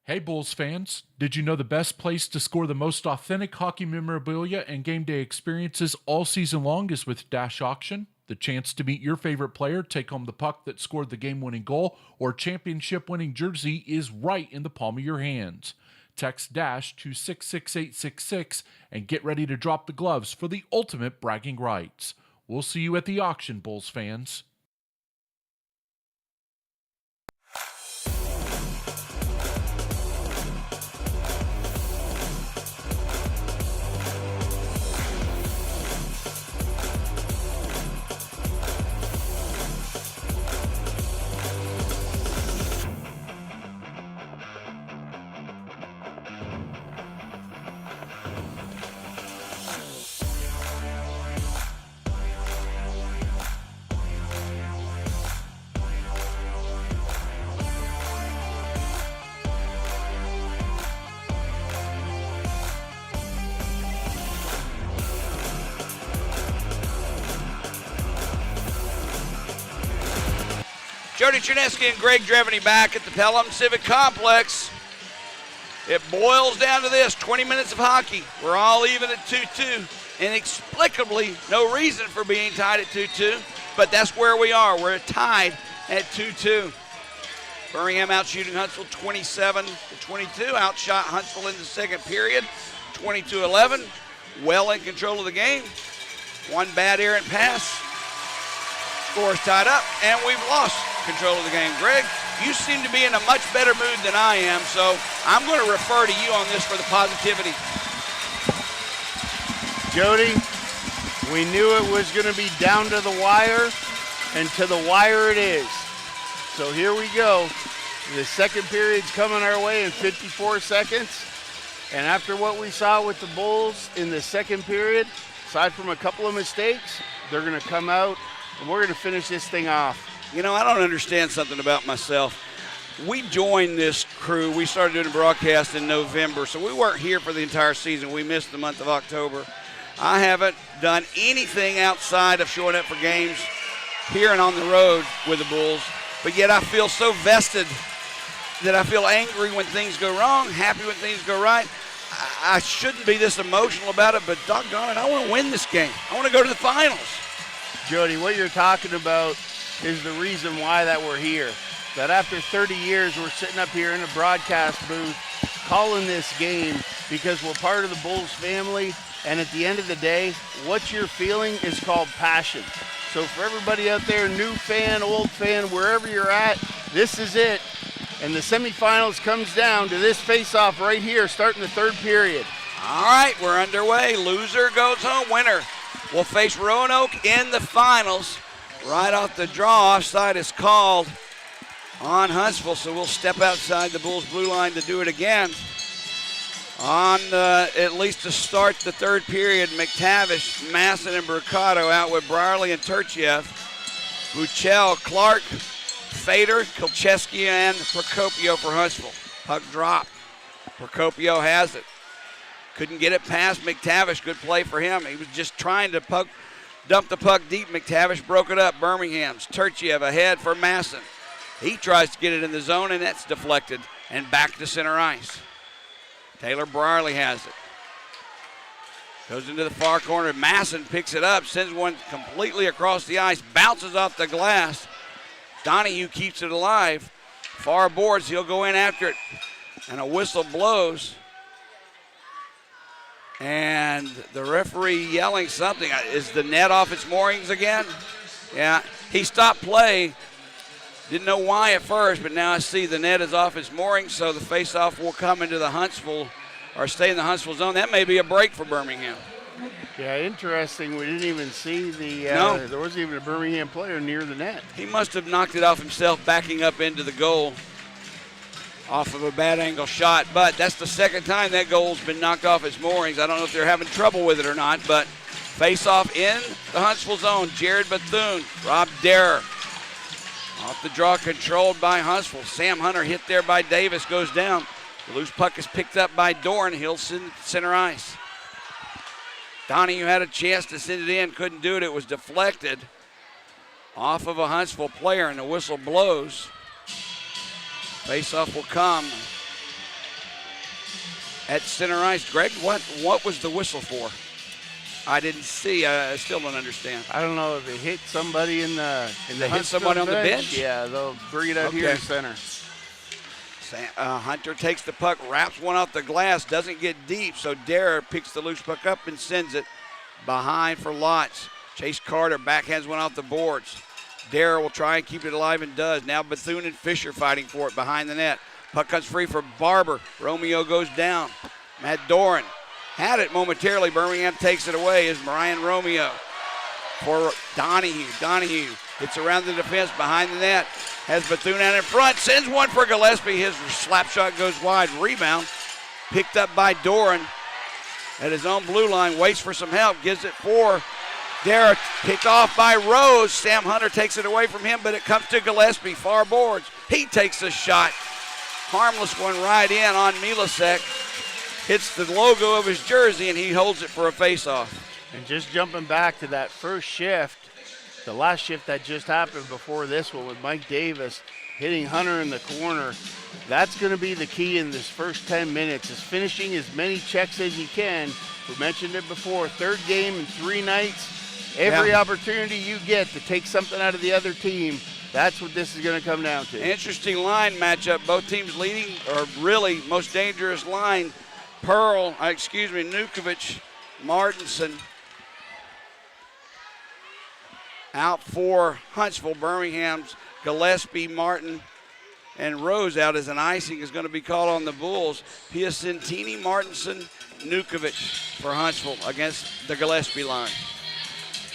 Hey Bulls fans, did you know the best place to score the most authentic hockey memorabilia and game day experiences all season long is with Dash Auction? The chance to meet your favorite player, take home the puck that scored the game-winning goal, or championship-winning jersey is right in the palm of your hands. Text DASH to 66866 and get ready to drop the gloves for the ultimate bragging rights. We'll see you at the auction, Bulls fans. Jody Chernesky and Greg Dreveny back at the Pelham Civic Complex. It boils down to this, 20 minutes of hockey. We're all even at 2-2. Inexplicably, no reason for being tied at 2-2, but that's where we are. We're tied at 2-2. Birmingham outshooting Huntsville 27-22. Outshot Huntsville in the second period, 22-11. Well in control of the game. One bad errant pass. Score's tied up, and we've lost control of the game. Greg, you seem to be in a much better mood than I am, so I'm going to refer to you on this for the positivity. Jody, we knew it was going to be down to the wire, and to the wire it is. So here we go. The second period's coming our way in 54 seconds, and after what we saw with the Bulls in the second period, aside from a couple of mistakes, they're going to come out, and we're going to finish this thing off. You know, I don't understand something about myself. We joined this crew. We started doing a broadcast in November, so we weren't here for the entire season. We missed the month of October. I haven't done anything outside of showing up for games here and on the road with the Bulls, but yet I feel so vested that I feel angry when things go wrong, happy when things go right. I shouldn't be this emotional about it, but doggone it, I want to win this game. I want to go to the finals. Jody, what you're talking about is the reason why that we're here. That after 30 years, we're sitting up here in a broadcast booth calling this game because we're part of the Bulls family. And at the end of the day, what you're feeling is called passion. So for everybody out there, new fan, old fan, wherever you're at, this is it. And the semifinals comes down to this face-off right here, starting the third period. All right, we're underway. Loser goes home. Winner will face Roanoke in the finals. Right off the draw, offside is called on Huntsville, so we'll step outside the Bulls' blue line to do it again. On at least to start the third period, McTavish, Masson, and Mercado out with Brierly and Turchiev. Buchel, Clark, Fader, Kilcheski, and Procopio for Huntsville. Puck drop. Procopio has it. Couldn't get it past McTavish. Good play for him. He was just trying to dump the puck deep. McTavish broke it up. Birmingham's Turchiev ahead for Masson. He tries to get it in the zone, and that's deflected and back to center ice. Taylor Brierly has it. Goes into the far corner. Masson picks it up, sends one completely across the ice, bounces off the glass. Donahue keeps it alive. Far boards, he'll go in after it. And a whistle blows. And the referee yelling something. Is the net off its moorings again? Yeah, he stopped play. Didn't know why at first, but now I see the net is off its moorings, so the faceoff will come into the Huntsville, or stay in the Huntsville zone. That may be a break for Birmingham. Yeah, interesting. We didn't even see No. There wasn't even a Birmingham player near the net. He must have knocked it off himself, backing up into the goal. off of a bad angle shot, but that's the second time that goal's been knocked off its moorings. I don't know if they're having trouble with it or not, but face-off in the Huntsville zone. Jared Bethune, Rob Derrer. Off the draw, controlled by Huntsville. Sam Hunter hit there by Davis, goes down. The loose puck is picked up by Doran. He'll send it to center ice. Donahue had a chance to send it in, couldn't do it. It was deflected off of a Huntsville player, and the whistle blows. Face-off will come at center ice. Greg, what was the whistle for? I didn't see. I still don't understand. I don't know if it hit somebody in the hit someone on the bench? Yeah, they'll bring it out here to center. Hunter takes the puck, wraps one off the glass, doesn't get deep, so Derrer picks the loose puck up and sends it behind for Lotz. Chase Carter backhands one off the boards. Derrer will try and keep it alive and does. Now Bethune and Fisher fighting for it behind the net. Puck comes free for Barber. Romeo goes down. Matt Doran had it momentarily. Birmingham takes it away as Brian Romeo for Donahue. Donahue gets around the defense behind the net. Has Bethune out in front. Sends one for Gillespie. His slap shot goes wide. Rebound picked up by Doran at his own blue line. Waits for some help. Gives it for Derek. Picked off by Rose. Sam Hunter takes it away from him, but it comes to Gillespie. Far boards. He takes a shot. Harmless one right in on Milasek. Hits the logo of his jersey, and he holds it for a face-off. And just jumping back to that first shift, the last shift that just happened before this one with Mike Davis hitting Hunter in the corner, that's going to be the key in this first 10 minutes, is finishing as many checks as you can. We mentioned it before, third game in 3 nights. Every opportunity you get to take something out of the other team, that's what this is going to come down to. Interesting line matchup. Both teams leading, or really most dangerous line. Nukovic, Martinson. Out for Huntsville. Birmingham's Gillespie, Martin, and Rose out as an icing is going to be called on the Bulls. Piacentini, Martinson, Nukovic for Huntsville against the Gillespie line.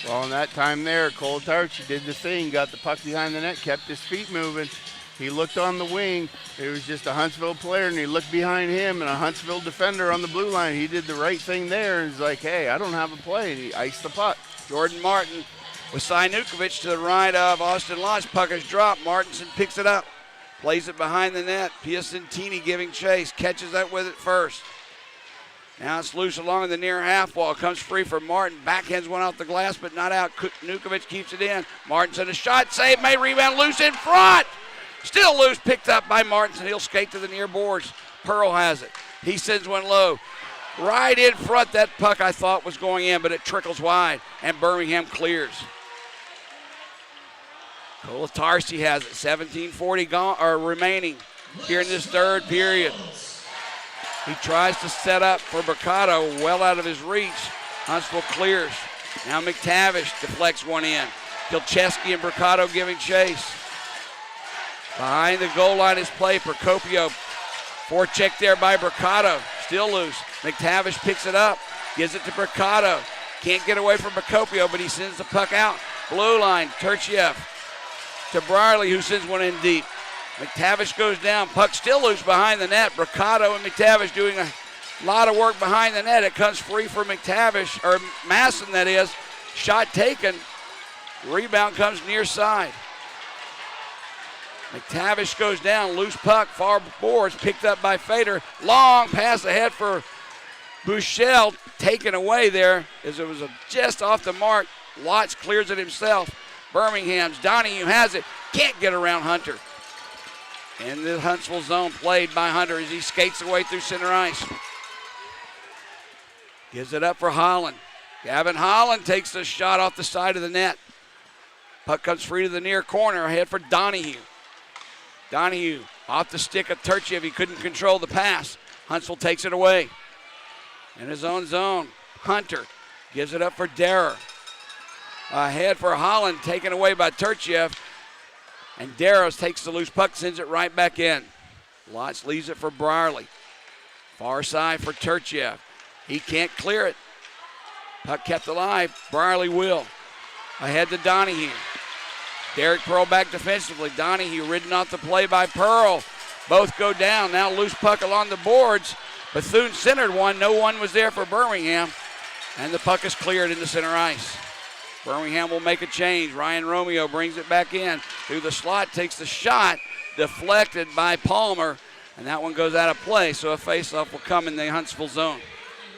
Well, in that time there, Cole Tarchi did the thing, got the puck behind the net, kept his feet moving. He looked on the wing. It was just a Huntsville player, and he looked behind him and a Huntsville defender on the blue line. He did the right thing there. He's like, hey, I don't have a play, and he iced the puck. Jordan Martin with Cy Nukovic to the right of Austin Lodge. Puck is dropped. Martinson picks it up, plays it behind the net. Piacentini giving chase, catches that with it first. Now it's loose along the near half wall. Comes free for Martin. Backhands one off the glass, but not out. Nukovic keeps it in. Martinson a shot, save, may rebound, loose in front. Still loose, picked up by Martinson. He'll skate to the near boards. Pearl has it. He sends one low. Right in front, that puck I thought was going in, but it trickles wide, and Birmingham clears. Kolatarski has it. 17:40 remaining here in this third period. He tries to set up for Mercado, well out of his reach. Huntsville clears. Now McTavish deflects one in. Kilcheski and Mercado giving chase. Behind the goal line is play. Procopio. Forecheck there by Mercado. Still loose. McTavish picks it up. Gives it to Mercado. Can't get away from Procopio, but he sends the puck out. Blue line. Turchiev to Brierly, who sends one in deep. McTavish goes down. Puck still loose behind the net. Mercado and McTavish doing a lot of work behind the net. It comes free for McTavish, or Masson that is. Shot taken. Rebound comes near side. McTavish goes down. Loose puck. Far boards picked up by Fader. Long pass ahead for Buechel. Taken away there as it was just off the mark. Lotz clears it himself. Birmingham's Donahue has it. Can't get around Hunter. In the Huntsville zone, played by Hunter as he skates away through center ice. Gives it up for Holland. Gavin Holland takes the shot off the side of the net. Puck comes free to the near corner, ahead for Donahue. Donahue off the stick of Turchiev. He couldn't control the pass. Huntsville takes it away. In his own zone, Hunter gives it up for Derrer. Ahead for Holland, taken away by Turchiev. And Darrows takes the loose puck, sends it right back in. Lotz leaves it for Brierly. Far side for Turchiev. He can't clear it. Puck kept alive. Brierly will. Ahead to Donahue. Derek Pearl back defensively. Donahue ridden off the play by Pearl. Both go down. Now loose puck along the boards. Bethune centered one. No one was there for Birmingham. And the puck is cleared into center ice. Birmingham will make a change. Ryan Romeo brings it back in through the slot, takes the shot, deflected by Palmer, and that one goes out of play, so a faceoff will come in the Huntsville zone.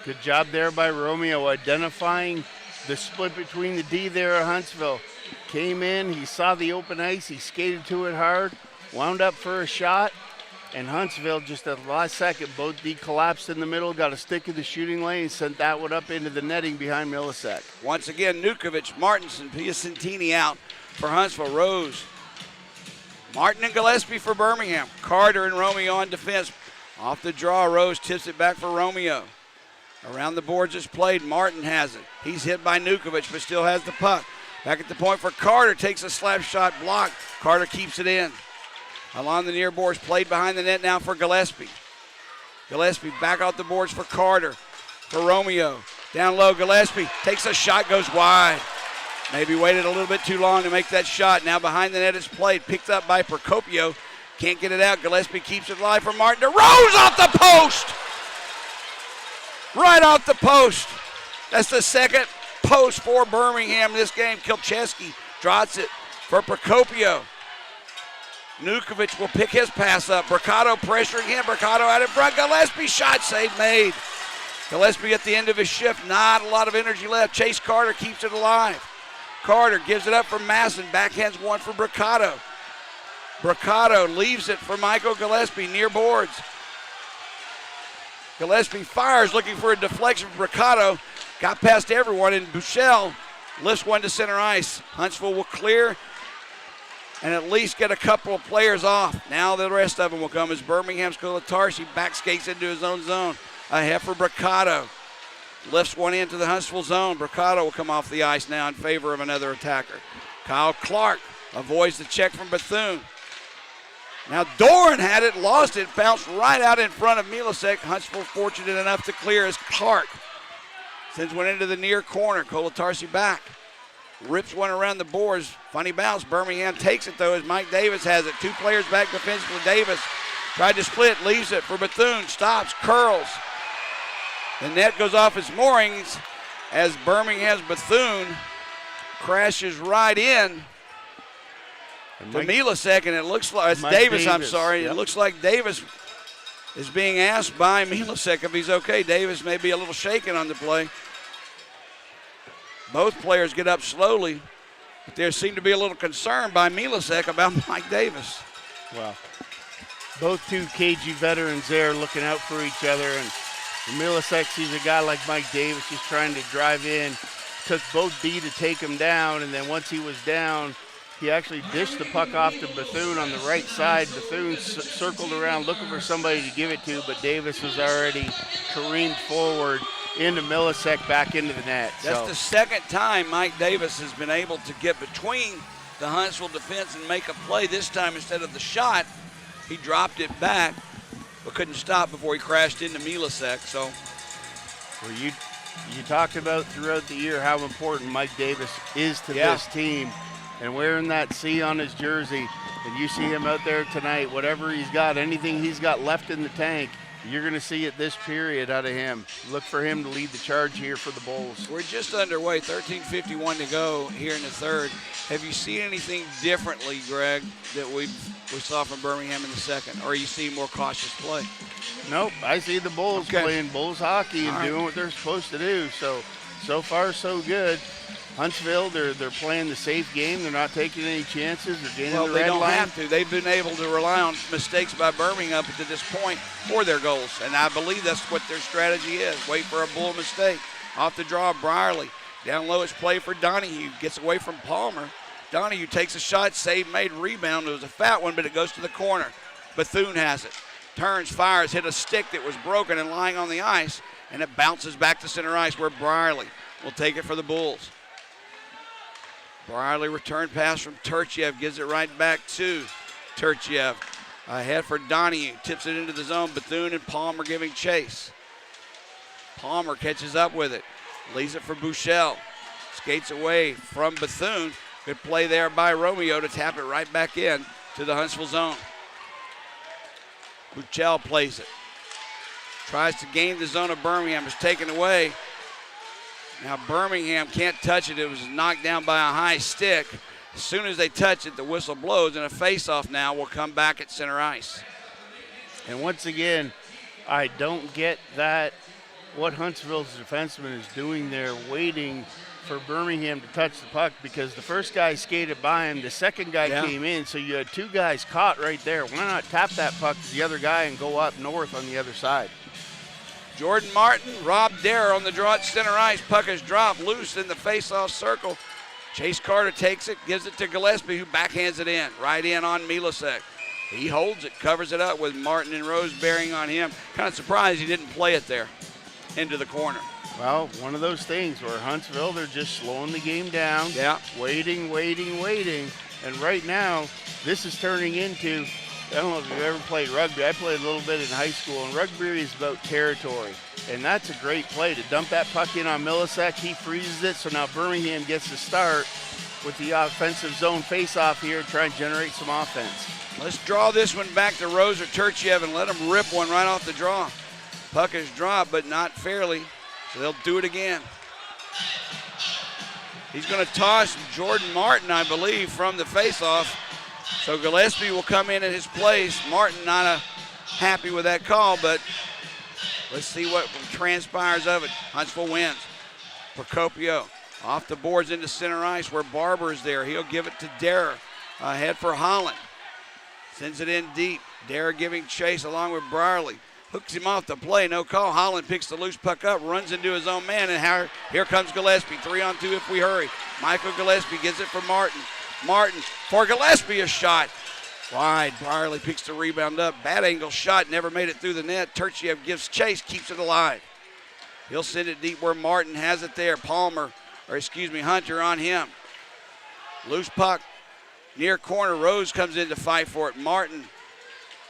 Good job there by Romeo identifying the split between the D there at Huntsville. Came in, he saw the open ice, he skated to it hard, wound up for a shot, and Huntsville, just at the last second, both D collapsed in the middle, got a stick in the shooting lane, sent that one up into the netting behind Milasek. Once again, Nukovic, Martinson, Piacentini out for Huntsville. Rose, Martin and Gillespie for Birmingham. Carter and Romeo on defense. Off the draw, Rose tips it back for Romeo. Around the boards it's played. Martin has it. He's hit by Nukovic, but still has the puck. Back at the point for Carter, takes a slap shot blocked. Carter keeps it in. Along the near boards, played behind the net now for Gillespie. Gillespie back out the boards for Carter. For Romeo. Down low, Gillespie takes a shot, goes wide. Maybe waited a little bit too long to make that shot. Now behind the net is played. Picked up by Procopio. Can't get it out. Gillespie keeps it live for Martin. To Rose off the post! Right off the post. That's the second post for Birmingham this game. Kilcheski drops it for Procopio. Nukovic will pick his pass up. Bricado pressuring him. Bricado out in front. Gillespie shot save made. Gillespie at the end of his shift. Not a lot of energy left. Chase Carter keeps it alive. Carter gives it up for Masson. Backhands one for Bricado. Bricado leaves it for Michael Gillespie near boards. Gillespie fires looking for a deflection from Bricado. Got past everyone, and Bouchel lifts one to center ice. Huntsville will clear and at least get a couple of players off. Now the rest of them will come as Birmingham's Kolatarsi back skates into his own zone. Ahead for Bricado. Lifts one into the Huntsville zone. Bricado will come off the ice now in favor of another attacker. Kyle Clark avoids the check from Bethune. Now Doran had it, lost it, bounced right out in front of Milasek. Huntsville fortunate enough to clear as Clark sends one into the near corner. Kolatarsi back. Rips one around the boards. Funny bounce. Birmingham takes it though as Mike Davis has it. Two players back defensively. Davis tried to split, leaves it for Bethune. Stops, curls. The net goes off its moorings as Birmingham's Bethune crashes right in to Milasek, and it looks like it's Davis. I'm sorry. Yep. It looks like Davis is being asked by Milasek if he's okay. Davis may be a little shaken on the play. Both players get up slowly, but there seemed to be a little concern by Milasek about Mike Davis. Well, both two KG veterans there looking out for each other, and Milasek sees a guy like Mike Davis just trying to drive in. Took both D to take him down, and then once he was down, he actually dished the puck off to Bethune on the right side. Bethune circled around looking for somebody to give it to, but Davis was already careened forward into Milasek back into the net. That's the second time Mike Davis has been able to get between the Huntsville defense and make a play. This time, instead of the shot, he dropped it back, but couldn't stop before he crashed into Milasek. So, well, you talked about throughout the year how important Mike Davis is to this team, and wearing that C on his jersey, and you see him out there tonight, whatever he's got, anything he's got left in the tank, you're going to see it this period out of him. Look for him to lead the charge here for the Bulls. We're just underway, 13:51 to go here in the third. Have you seen anything differently, Greg, that we saw from Birmingham in the second, or are you seeing more cautious play? Nope, I see the Bulls playing Bulls hockey and doing what they're supposed to do. So far, so good. Huntsville, they're playing the safe game. They're not taking any chances. They're gaining the red line. Well, they don't have to. They've been able to rely on mistakes by Birmingham up to this point for their goals, and I believe that's what their strategy is. Wait for a Bull mistake. Off the draw, Brierly. Down low is play for Donahue. Gets away from Palmer. Donahue takes a shot, save made, rebound. It was a fat one, but it goes to the corner. Bethune has it. Turns, fires, hit a stick that was broken and lying on the ice, and it bounces back to center ice where Brierly will take it for the Bulls. Brierly return pass from Turchiev, gives it right back to Turchiev. Ahead for Donahue, tips it into the zone. Bethune and Palmer giving chase. Palmer catches up with it, leaves it for Bouchel. Skates away from Bethune. Good play there by Romeo to tap it right back in to the Huntsville zone. Buchel plays it. Tries to gain the zone of Birmingham. It's taken away. Now Birmingham can't touch it. It was knocked down by a high stick. As soon as they touch it, the whistle blows, and a face-off now will come back at center ice. And once again, I don't get that, what Huntsville's defenseman is doing there, waiting for Birmingham to touch the puck, because the first guy skated by him, the second guy came in, so you had two guys caught right there. Why not tap that puck to the other guy and go up north on the other side? Jordan Martin, Rob Dare on the draw at center ice. Puck is dropped loose in the face-off circle. Chase Carter takes it, gives it to Gillespie, who backhands it in. Right in on Milasek. He holds it, covers it up with Martin and Rose bearing on him. Kind of surprised he didn't play it there into the corner. Well, one of those things where Huntsville, they're just slowing the game down. Yeah. Waiting. And right now, this is turning into, I don't know if you've ever played rugby. I played a little bit in high school, and rugby is about territory. And that's a great play to dump that puck in on Milasek. He freezes it, so now Birmingham gets to start with the offensive zone face-off here, try and generate some offense. Let's draw this one back to Rose or Turchiev and let them rip one right off the draw. Puck is dropped, but not fairly, so they'll do it again. He's going to toss Jordan Martin, I believe, from the face-off. So Gillespie will come in his place. Martin not happy with that call, but let's see what transpires of it. Huntsville wins. Procopio off the boards into center ice where Barber is there. He'll give it to Dare. Ahead for Holland. Sends it in deep. Dare giving chase along with Brierly. Hooks him off the play. No call. Holland picks the loose puck up, runs into his own man, and here comes Gillespie. 3-on-2 if we hurry. Michael Gillespie gets it for Martin. Martin for Gillespie, a shot. Wide. Brierly picks the rebound up. Bad angle shot. Never made it through the net. Turchiev gives chase. Keeps it alive. He'll send it deep where Martin has it there. Hunter on him. Loose puck. Near corner. Rose comes in to fight for it. Martin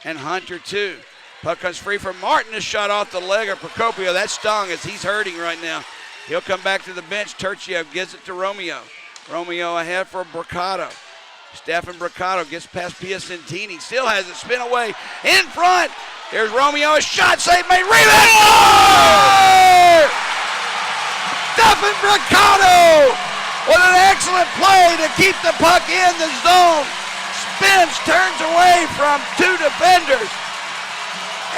and Hunter too. Puck comes free from Martin. A shot off the leg of Procopio. That stung as he's hurting right now. He'll come back to the bench. Turchiev gives it to Romeo. Romeo ahead for Braccato. Stefan Braccato gets past Piacentini. Still has it. Spin away. In front. Here's Romeo. A shot. Save made. Rebound. Score! Stefan Braccato with an excellent play to keep the puck in the zone. Spins, turns away from two defenders.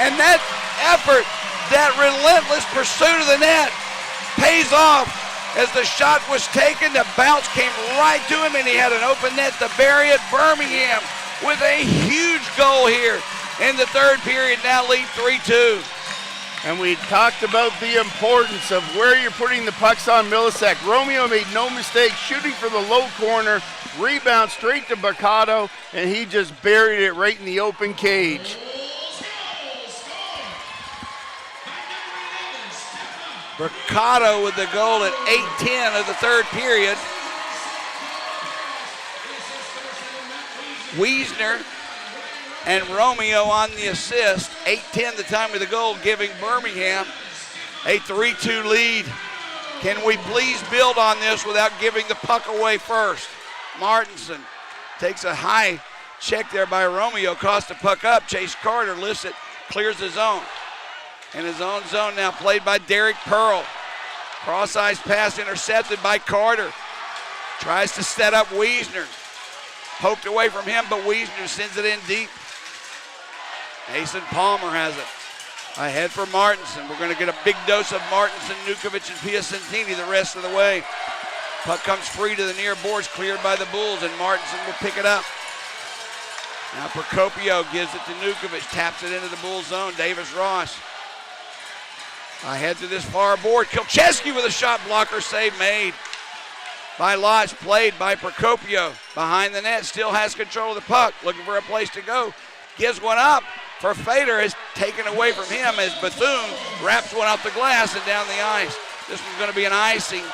And that effort, that relentless pursuit of the net pays off as the shot was taken. The bounce came right to him, and he had an open net to bury it. Birmingham with a huge goal here in the third period, now lead 3-2. And we talked about the importance of where you're putting the pucks on Milasek. Romeo made no mistake, shooting for the low corner, rebound straight to Braccato, and he just buried it right in the open cage. Braccato with the goal at 8:10 of the third period. Wiesner and Romeo on the assist. 8:10 the time of the goal, giving Birmingham a 3-2 lead. Can we please build on this without giving the puck away first? Martinson takes a high check there by Romeo, costs the puck up. Chase Carter lifts it, clears the zone. In his own zone now, played by Derek Pearl. Cross-ice pass intercepted by Carter. Tries to set up Wiesner. Poked away from him, but Wiesner sends it in deep. Mason Palmer has it. Ahead for Martinson. We're going to get a big dose of Martinson, Nukovic, and Piacentini the rest of the way. Puck comes free to the near boards, cleared by the Bulls, and Martinson will pick it up. Now Procopio gives it to Nukovic, taps it into the Bulls zone. Davis Ross. Ahead to this far board. Kilcheski with a shot blocker save made by Lodge. Played by Procopio. Behind the net. Still has control of the puck. Looking for a place to go. Gives one up for Fader. Is taken away from him as Bethune wraps one off the glass and down the ice. This one's going to be an icing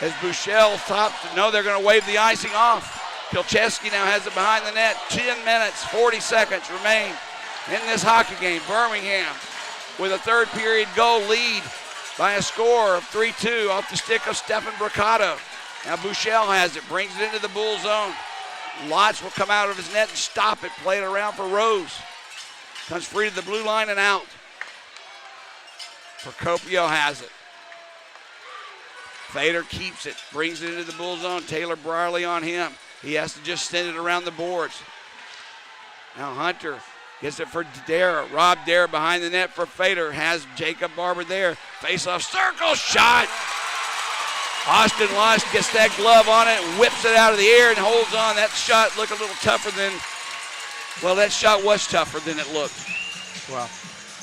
as Buchel thought, no, they're going to wave the icing off. Kilcheski now has it behind the net. 10 minutes, 40 seconds remain in this hockey game. Birmingham with a third period goal lead by a score of 3-2 off the stick of Stefan Braccato. Now Buchel has it, brings it into the Bull zone. Lotz will come out of his net and stop it, play it around for Rose. Comes free to the blue line and out. Procopio has it. Fader keeps it, brings it into the Bull zone. Taylor Brierly on him. He has to just send it around the boards. Now Hunter gets it for Dare. Rob Dare behind the net for Fader. Has Jacob Barber there. Face-off circle shot. Austin Lusk gets that glove on it, whips it out of the air and holds on. That shot looked a little tougher than, well, that shot was tougher than it looked. Well,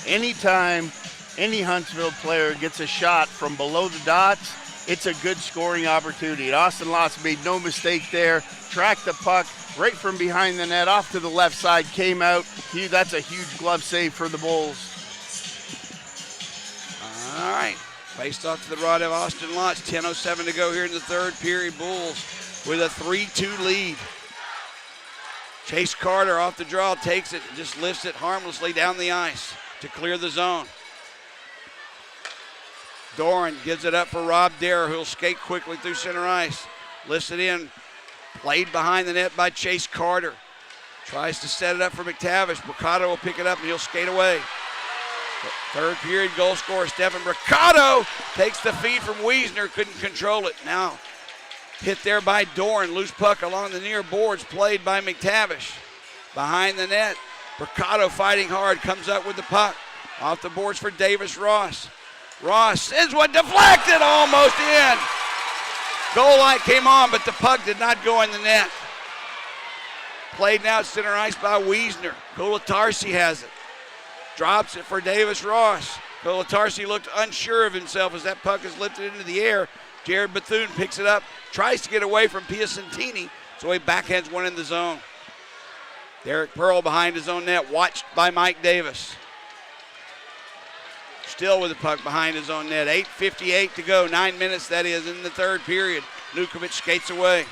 anytime any Huntsville player gets a shot from below the dots, it's a good scoring opportunity. And Austin Lusk made no mistake there. Tracked the puck right from behind the net off to the left side, came out. That's a huge glove save for the Bulls. All right. Faced off to the right of Austin Lutz. 10:07 to go here in the third period. Bulls with a 3-2 lead. Chase Carter off the draw, takes it, just lifts it harmlessly down the ice to clear the zone. Doran gives it up for Rob Dare, who'll skate quickly through center ice. Lifts it in, played behind the net by Chase Carter. Tries to set it up for McTavish. Bricado will pick it up and he'll skate away. Third period goal scorer Stephen Bricado takes the feed from Wiesner, couldn't control it. Now hit there by Doran, loose puck along the near boards, played by McTavish. Behind the net, Bricado fighting hard, comes up with the puck. Off the boards for Davis Ross. Ross sends one deflected, almost in. Goal light came on, but the puck did not go in the net. Played now at center ice by Wiesner. Kulatarsi has it. Drops it for Davis Ross. Kulatarsi looked unsure of himself as that puck is lifted into the air. Jared Bethune picks it up, tries to get away from Piacentini, so he backhands one in the zone. Derek Pearl behind his own net, watched by Mike Davis. Still with the puck behind his own net. 8:58 to go, 9 minutes that is in the third period. Nukovic skates away.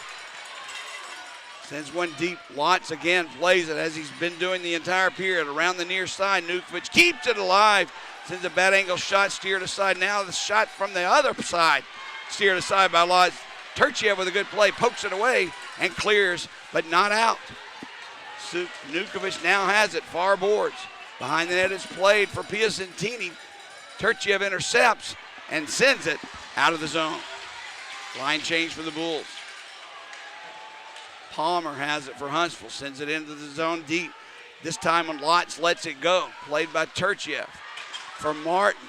Sends one deep. Lotz again plays it as he's been doing the entire period. Around the near side, Nukovic keeps it alive. Sends a bad angle shot, steered aside. Now the shot from the other side. Steered aside by Lotz. Turchiev with a good play, pokes it away and clears, but not out. Nukovic now has it, far boards. Behind the net is played for Piacentini. Turchiev intercepts and sends it out of the zone. Line change for the Bulls. Palmer has it for Huntsville, sends it into the zone deep. This time when Lotz lets it go, played by Turchiev. For Martin.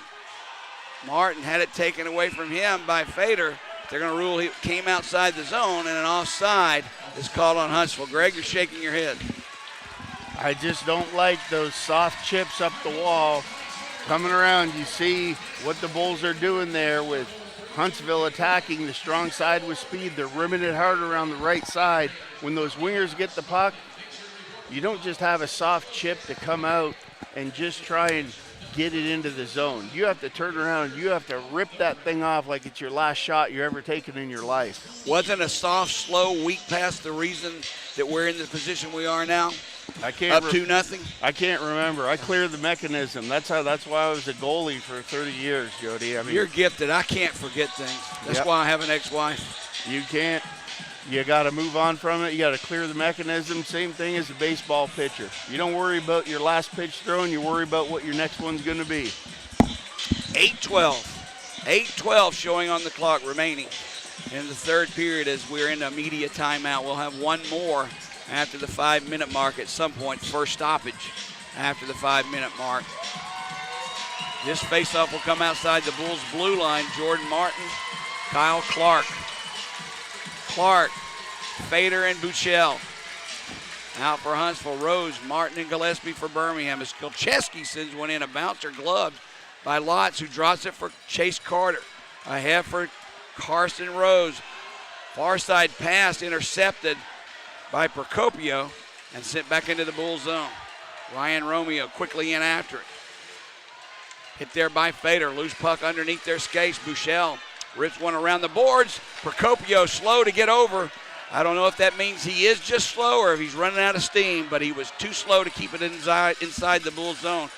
Martin had it taken away from him by Fader. They're going to rule he came outside the zone, and an offside is called on Huntsville. Greg, you're shaking your head. I just don't like those soft chips up the wall. Coming around, you see what the Bulls are doing there with Huntsville attacking the strong side with speed. They're rimming it hard around the right side. When those wingers get the puck, you don't just have a soft chip to come out and just try and get it into the zone. You have to turn around. You have to rip that thing off like it's your last shot you're ever taking in your life. Wasn't a soft, slow, weak pass the reason that we're in the position we are now? I can't up 2-0. I can't remember. I cleared the mechanism. That's why I was a goalie for 30 years, Jody. I mean, you're gifted. I can't forget things. That's why I have an ex-wife. You can't. You got to move on from it. You got to clear the mechanism. Same thing as a baseball pitcher. You don't worry about your last pitch thrown. You worry about what your next one's going to be. 8:12. 8:12 showing on the clock remaining in the third period as we're in a media timeout. We'll have one more after the 5-minute mark at some point. First stoppage after the 5-minute mark. This faceoff will come outside the Bulls' blue line. Jordan Martin, Kyle Clark. Clark, Fader, and Buchel. Out for Huntsville, Rose, Martin, and Gillespie for Birmingham. As Kilcheski sends one in, a bouncer gloved by Lotz, who drops it for Chase Carter. Ahead for Carson Rose. Far side pass intercepted by Procopio and sent back into the Bull zone. Ryan Romeo quickly in after it. Hit there by Fader. Loose puck underneath their skates. Buchel rips one around the boards. Procopio slow to get over. I don't know if that means he is just slow or if he's running out of steam, but he was too slow to keep it inside the Bull zone.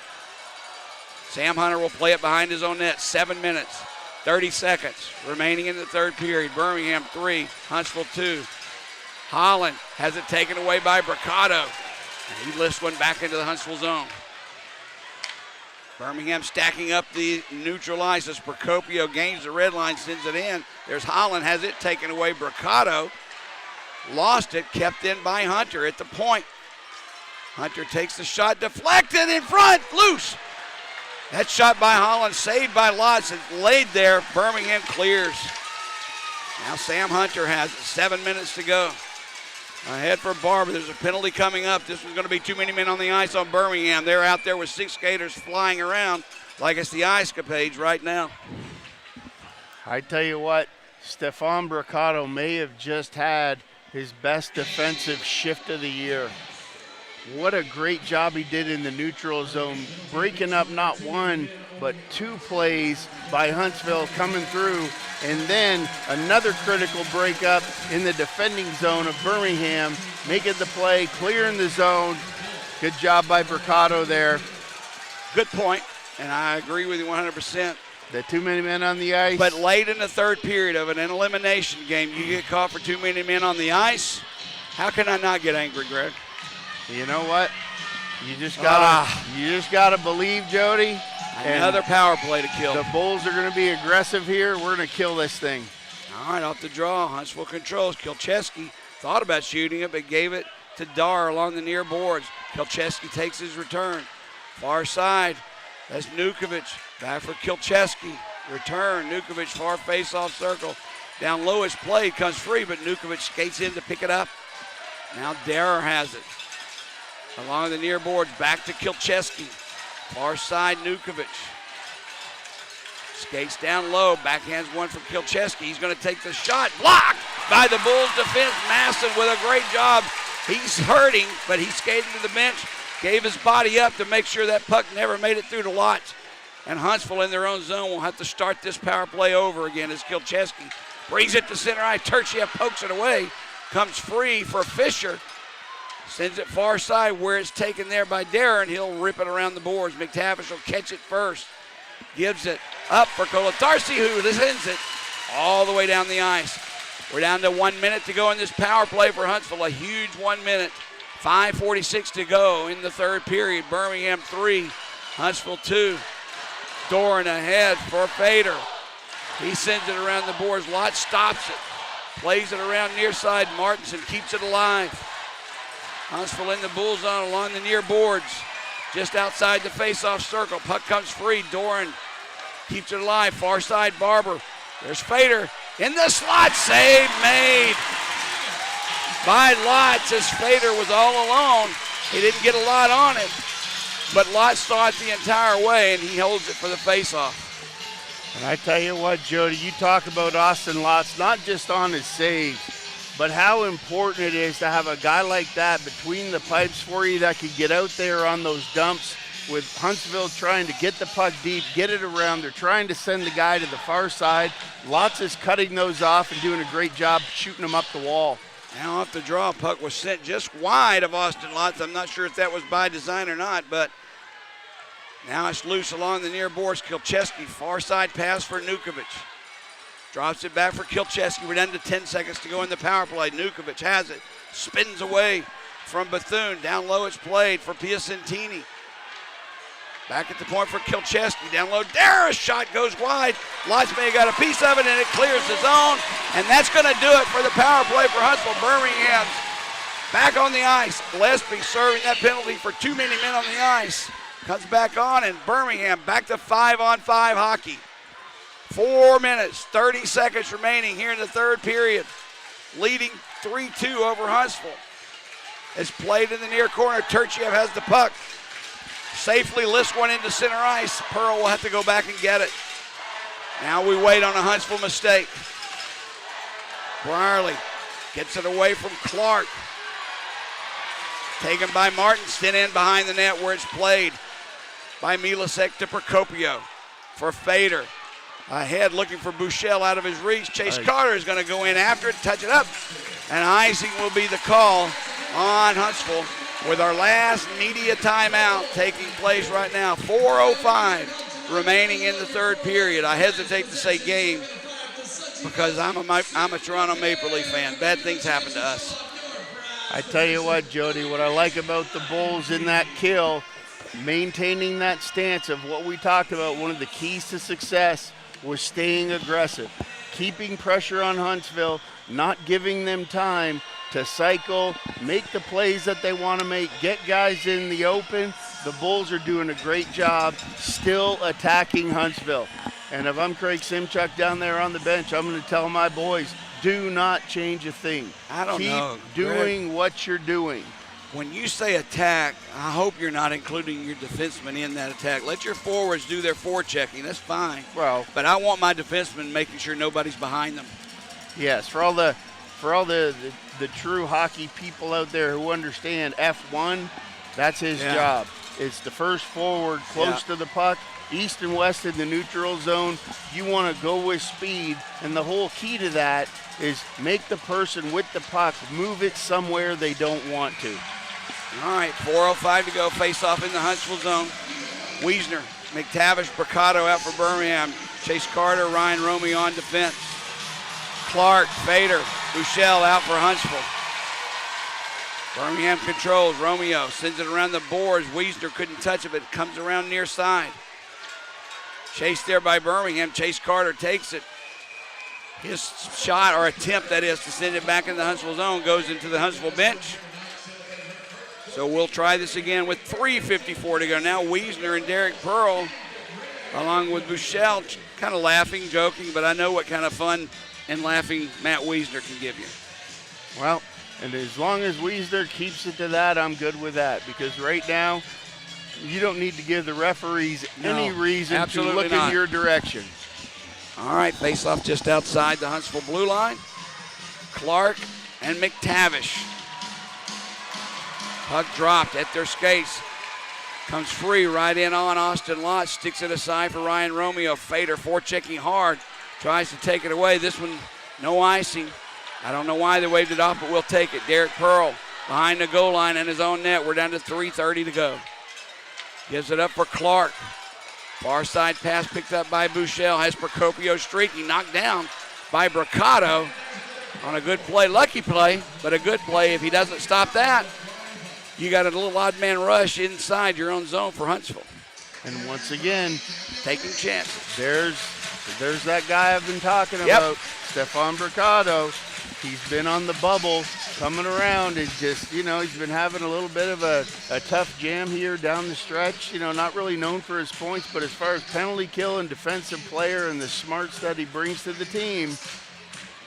Sam Hunter will play it behind his own net. 7 minutes, 30 seconds remaining in the third period. Birmingham 3, Huntsville 2. Holland has it taken away by Bricado. He lifts one back into the Huntsville zone. Birmingham stacking up the neutralizes. Procopio gains the red line, sends it in. There's Holland, has it taken away. Bricado lost it, kept in by Hunter at the point. Hunter takes the shot, deflected in front, loose. That shot by Holland, saved by Lotz. It's laid there. Birmingham clears. Now Sam Hunter has it. 7 minutes to go. Ahead for Barber. There's a penalty coming up. This one's going to be too many men on the ice on Birmingham. They're out there with 6 skaters flying around like it's the ice capades right now. I tell you what, Stefan Bricado may have just had his best defensive shift of the year. What a great job he did in the neutral zone, breaking up not one, but 2 plays by Huntsville coming through, and then another critical breakup in the defending zone of Birmingham, making the play, clearing the zone. Good job by Bricado there. Good point, and I agree with you 100%. The too many men on the ice. But late in the third period of an elimination game, you get caught for too many men on the ice. How can I not get angry, Greg? You know what? You just gotta believe, Jody. Another power play to kill. The Bulls are going to be aggressive here. We're going to kill this thing. All right, off the draw. Huntsville controls. Kilcheski thought about shooting it, but gave it to Dar along the near boards. Kilcheski takes his return. Far side. That's Nukovic. Back for Kilcheski. Return. Nukovic far face-off circle. Down low is played. Comes free, but Nukovic skates in to pick it up. Now Darer has it. Along the near boards, back to Kilcheski. Far side, Nukovic. Skates down low, backhands one from Kilcheski. He's going to take the shot. Blocked by the Bulls defense. Masson with a great job. He's hurting, but he skated to the bench, gave his body up to make sure that puck never made it through to Lotz. And Huntsville in their own zone will have to start this power play over again as Kilcheski brings it to center eye. Turchiev pokes it away. Comes free for Fisher. Sends it far side where it's taken there by Darren. He'll rip it around the boards. McTavish will catch it first. Gives it up for Kolatarsi, who sends it all the way down the ice. We're down to 1 minute to go in this power play for Huntsville. A huge 1 minute. 5:46 to go in the third period. Birmingham 3, Huntsville 2. Doran ahead for Fader. He sends it around the boards. Lott stops it. Plays it around near side. Martinson keeps it alive. Huntsville in the bull zone along the near boards. Just outside the face-off circle. Puck comes free. Doran keeps it alive. Far side, Barber. There's Fader in the slot. Save made by Lotz as Fader was all alone. He didn't get a lot on it, but Lotz saw it the entire way, and he holds it for the face-off. And I tell you what, Jody, you talk about Austin Lotz, not just on his saves, but how important it is to have a guy like that between the pipes for you that could get out there on those dumps with Huntsville trying to get the puck deep, get it around. They're trying to send the guy to the far side. Lotz is cutting those off and doing a great job shooting them up the wall. Now off the draw, puck was sent just wide of Austin Lotz. I'm not sure if that was by design or not, but now it's loose along the near boards. Kilcheski, far side pass for Nukovic. Drops it back for Kilcheski. We're down to 10 seconds to go in the power play. Nukovic has it. Spins away from Bethune. Down low it's played for Piacentini. Back at the point for Kilcheski. Down low, Darris shot goes wide. Lotz may have got a piece of it, and it clears the zone. And that's going to do it for the power play for Huntsville. Birmingham's back on the ice. Gillespie serving that penalty for too many men on the ice. Comes back on, and Birmingham back to 5-on-5 hockey. 4 minutes, 30 seconds remaining here in the third period. Leading 3-2 over Huntsville. It's played in the near corner. Turchiev has the puck. Safely lifts one into center ice. Pearl will have to go back and get it. Now we wait on a Huntsville mistake. Brierly gets it away from Clark. Taken by Martin, sent in behind the net where it's played by Milasek to Procopio for Fader. Ahead looking for Bouchel out of his reach. Chase Carter is going to go in after it, touch it up. And icing will be the call on Huntsville with our last media timeout taking place right now. 4:05 remaining in the third period. I hesitate to say game because I'm a Toronto Maple Leaf fan. Bad things happen to us. I tell you what, Jody, what I like about the Bulls in that kill, maintaining that stance of what we talked about, one of the keys to success was staying aggressive, keeping pressure on Huntsville, not giving them time to cycle, make the plays that they want to make, get guys in the open. The Bulls are doing a great job still attacking Huntsville. And if I'm Craig Simchuk down there on the bench, I'm going to tell my boys, do not change a thing. I don't know. Keep doing what you're doing. When you say attack, I hope you're not including your defensemen in that attack. Let your forwards do their forechecking. That's fine. Well, but I want my defensemen making sure nobody's behind them. Yes, for all the true hockey people out there who understand F1, that's his job. It's the first forward close to the puck, east and west in the neutral zone. You want to go with speed, and the whole key to that is make the person with the puck move it somewhere they don't want to. All right, 4:05 to go, face-off in the Huntsville zone. Wiesner, McTavish, Bricado out for Birmingham. Chase Carter, Ryan Romeo on defense. Clark, Fader, Buechele out for Huntsville. Birmingham controls. Romeo sends it around the boards. Wiesner couldn't touch it, but it comes around near side. Chased there by Birmingham. Chase Carter takes it. His shot, or attempt that is, to send it back in the Huntsville zone goes into the Huntsville bench. So we'll try this again with 3:54 to go. Now Wiesner and Derek Pearl, along with Buechele, kind of laughing, joking, but I know what kind of fun and laughing Matt Wiesner can give you. Well, and as long as Wiesner keeps it to that, I'm good with that, because right now you don't need to give the referees any reason to look in your direction. All right, face-off just outside the Huntsville blue line. Clark and McTavish. Puck dropped at their skates. Comes free right in on Austin Lott. Sticks it aside for Ryan Romeo. Fader forechecking hard. Tries to take it away. This one, no icing. I don't know why they waved it off, but we'll take it. Derek Pearl behind the goal line in his own net. We're down to 3:30 to go. Gives it up for Clark. Far side pass picked up by Buechele. Has Procopio streaking. Knocked down by Bricado on a good play. Lucky play, but a good play. If he doesn't stop that, you got a little odd man rush inside your own zone for Huntsville. And once again, taking chances. There's that guy I've been talking about, Stefan Bricado. He's been on the bubble, coming around. It's just, he's been having a little bit of a tough jam here down the stretch. Not really known for his points, but as far as penalty kill and defensive player and the smarts that he brings to the team,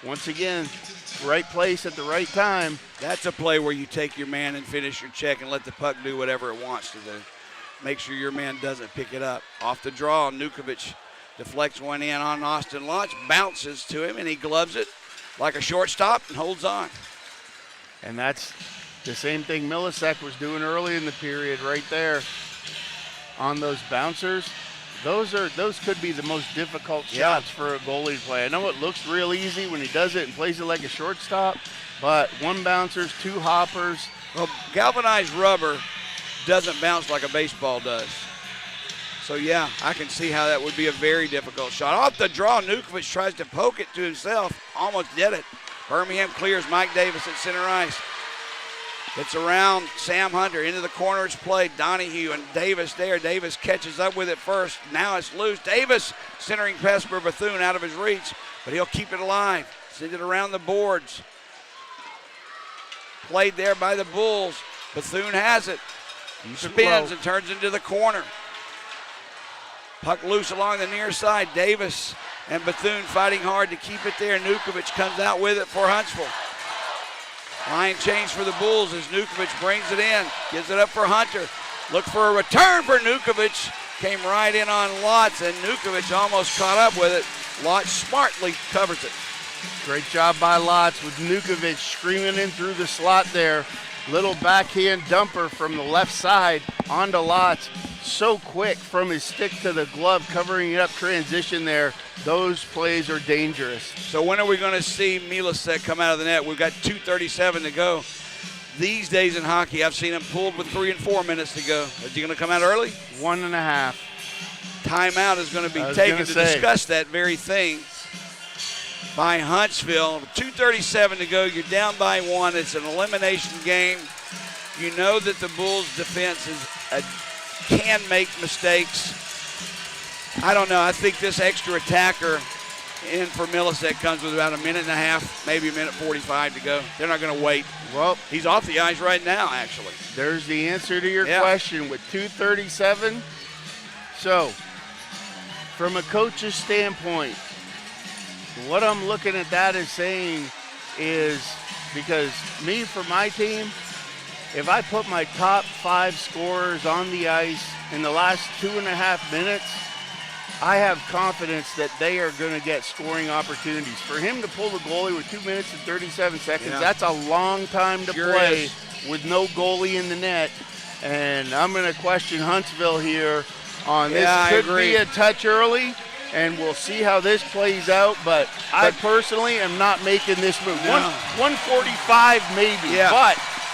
once again, right place at the right time. That's a play where you take your man and finish your check and let the puck do whatever it wants to do. Make sure your man doesn't pick it up. Off the draw, Nukovic deflects one in on Austin Lott, bounces to him, and he gloves it like a shortstop and holds on. And that's the same thing Milasek was doing early in the period right there on those bouncers. Those could be the most difficult shots for a goalie to play. I know it looks real easy when he does it and plays it like a shortstop, but one bouncers, two hoppers. Well, galvanized rubber doesn't bounce like a baseball does. So, yeah, I can see how that would be a very difficult shot. Off the draw, Nukovic tries to poke it to himself. Almost did it. Birmingham clears Mike Davis at center ice. It's around Sam Hunter. Into the corner it's played. Donahue and Davis there. Davis catches up with it first. Now it's loose. Davis centering pass for Bethune out of his reach, but he'll keep it alive. Send it around the boards. Played there by the Bulls. Bethune has it. Spins and turns into the corner. Puck loose along the near side. Davis and Bethune fighting hard to keep it there. Nukovic comes out with it for Huntsville. Line change for the Bulls as Nukovic brings it in. Gives it up for Hunter. Look for a return for Nukovic. Came right in on Lotz, and Nukovic almost caught up with it. Lotz smartly covers it. Great job by Lotz with Nukovic screaming in through the slot there. Little backhand dumper from the left side onto Lotz. So quick from his stick to the glove, covering it up transition there. Those plays are dangerous. So when are we going to see Milasek come out of the net? We've got 2:37 to go. These days in hockey, I've seen him pulled with 3 and 4 minutes to go. Is he going to come out early? 1.5. Timeout is going to be taken to discuss that very thing by Huntsville. 2:37 to go. You're down by 1. It's an elimination game. You know that the Bulls' defense is can make mistakes. I don't know. I think this extra attacker in for Millicek comes with about a minute and a half, maybe a minute 45 to go. They're not going to wait. Well, he's off the ice right now, actually. There's the answer to your question with 2:37. So, from a coach's standpoint, what I'm looking at that as saying is, because me, for my team, if I put my top 5 scorers on the ice in the last 2.5 minutes, I have confidence that they are going to get scoring opportunities. For him to pull the goalie with 2 minutes and 37 seconds, that's a long time to play with no goalie in the net. And I'm going to question Huntsville here on this. Could be a touch early, and we'll see how this plays out. But I personally am not making this move. 145 maybe,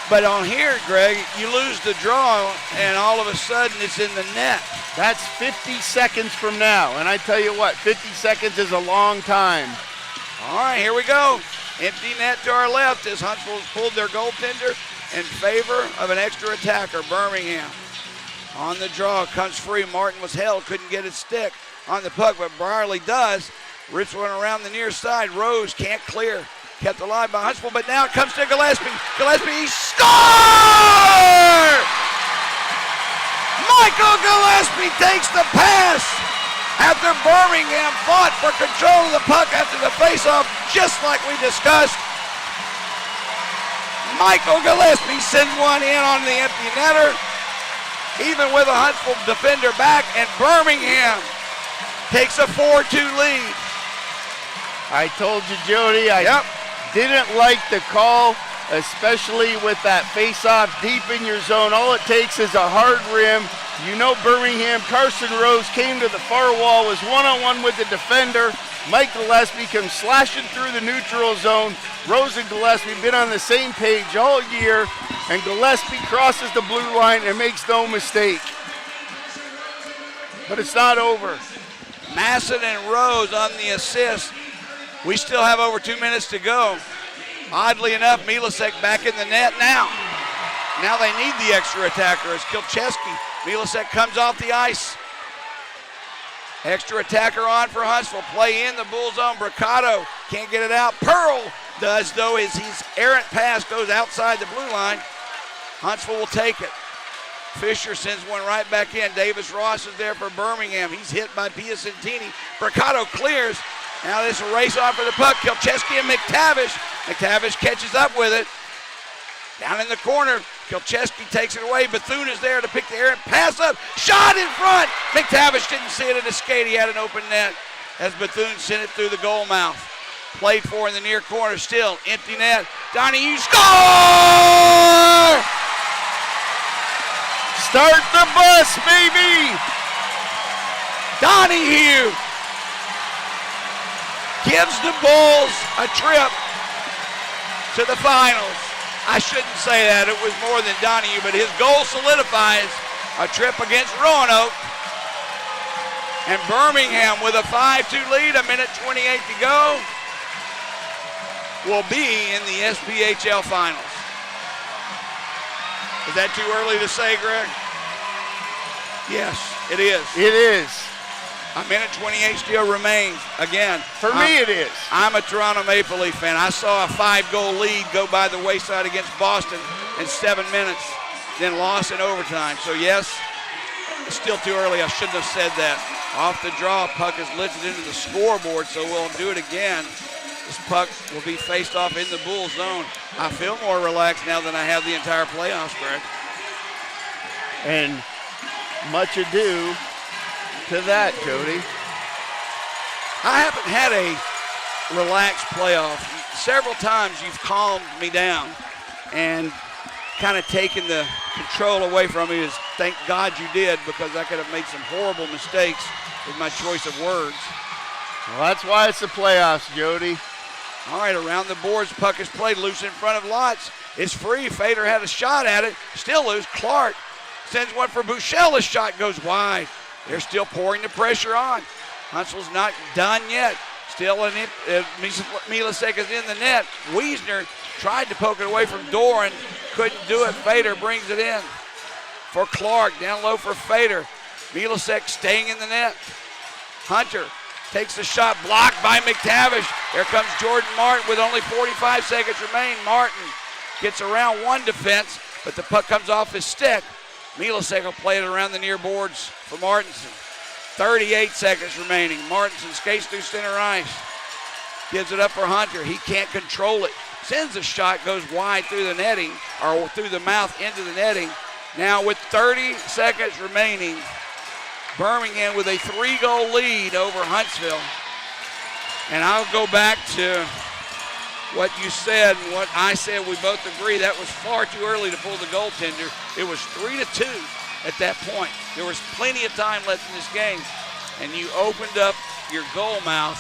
But on here, Greg, you lose the draw, and all of a sudden it's in the net. That's 50 seconds from now. And I tell you what, 50 seconds is a long time. All right, here we go. Empty net to our left as Huntsville's pulled their goaltender in favor of an extra attacker, Birmingham. On the draw, comes free. Martin was held, couldn't get his stick on the puck, but Brierly does. Rips one around the near side. Rose can't clear. Kept alive by Huntsville, but now it comes to Gillespie. Gillespie, score! Michael Gillespie takes the pass after Birmingham fought for control of the puck after the faceoff, just like we discussed. Michael Gillespie sends one in on the empty netter, even with a Huntsville defender back, and Birmingham takes a 4-2 lead. I told you, Jody, I didn't like the call, especially with that face-off deep in your zone. All it takes is a hard rim. You know Birmingham, Carson Rose came to the far wall, was one-on-one with the defender. Mike Gillespie comes slashing through the neutral zone. Rose and Gillespie been on the same page all year, and Gillespie crosses the blue line and makes no mistake. But it's not over. Masson and Rose on the assist. We still have over 2 minutes to go. Oddly enough, Milasek back in the net now. Now they need the extra attacker as Kilcheski. Milasek comes off the ice. Extra attacker on for Huntsville. Play in the Bull zone. Bricado can't get it out. Pearl does, though, as his errant pass goes outside the blue line. Huntsville will take it. Fisher sends one right back in. Davis Ross is there for Birmingham. He's hit by Piacentini. Bricado clears. Now this race off for the puck. Kilcheski and McTavish. McTavish catches up with it. Down in the corner, Kilcheski takes it away. Bethune is there to pick the errant pass up. Shot in front. McTavish didn't see it in the skate. He had an open net as Bethune sent it through the goal mouth. Played for in the near corner. Still empty net. Donahue score! Start the bus, baby! Donahue gives the Bulls a trip to the finals. I shouldn't say that. It was more than Donahue, but his goal solidifies a trip against Roanoke. And Birmingham with a 5-2 lead, a minute 28 to go, will be in the SPHL finals. Is that too early to say, Greg? Yes, it is. It is. A minute 28 still remains. Again, for me it is. I'm a Toronto Maple Leaf fan. I saw a 5-goal lead go by the wayside against Boston in 7 minutes, then lost in overtime. So yes, it's still too early. I shouldn't have said that. Off the draw, puck is lifted into the scoreboard, so we'll do it again. This puck will be faced off in the Bull zone. I feel more relaxed now than I have the entire playoffs, Greg. And much ado to that, Jody. I haven't had a relaxed playoff. Several times you've calmed me down and kind of taken the control away from me. Thank God you did, because I could have made some horrible mistakes with my choice of words. Well, that's why it's the playoffs, Jody. All right, around the boards, puck is played loose in front of Lotz. It's free. Fader had a shot at it. Still loose. Clark sends one for Bouchel. The shot goes wide. They're still pouring the pressure on. Huntsville's not done yet. Still Milasek is in the net. Wiesner tried to poke it away from Doran. Couldn't do it. Fader brings it in. for Clark. Down low for Fader. Milasek staying in the net. Hunter takes the shot, blocked by McTavish. Here comes Jordan Martin with only 45 seconds remaining. Martin gets around one defense, but the puck comes off his stick. Milasek will play it around the near boards for Martinson. 38 seconds remaining. Martinson skates through center ice. Gives it up for Hunter. He can't control it. Sends a shot, goes wide through the netting, or through the mouth into the netting. Now with 30 seconds remaining, Birmingham with a 3-goal lead over Huntsville. And I'll go back to what you said and what I said. We both agree that was far too early to pull the goaltender. It was 3-2 at that point. There was plenty of time left in this game, and you opened up your goal mouth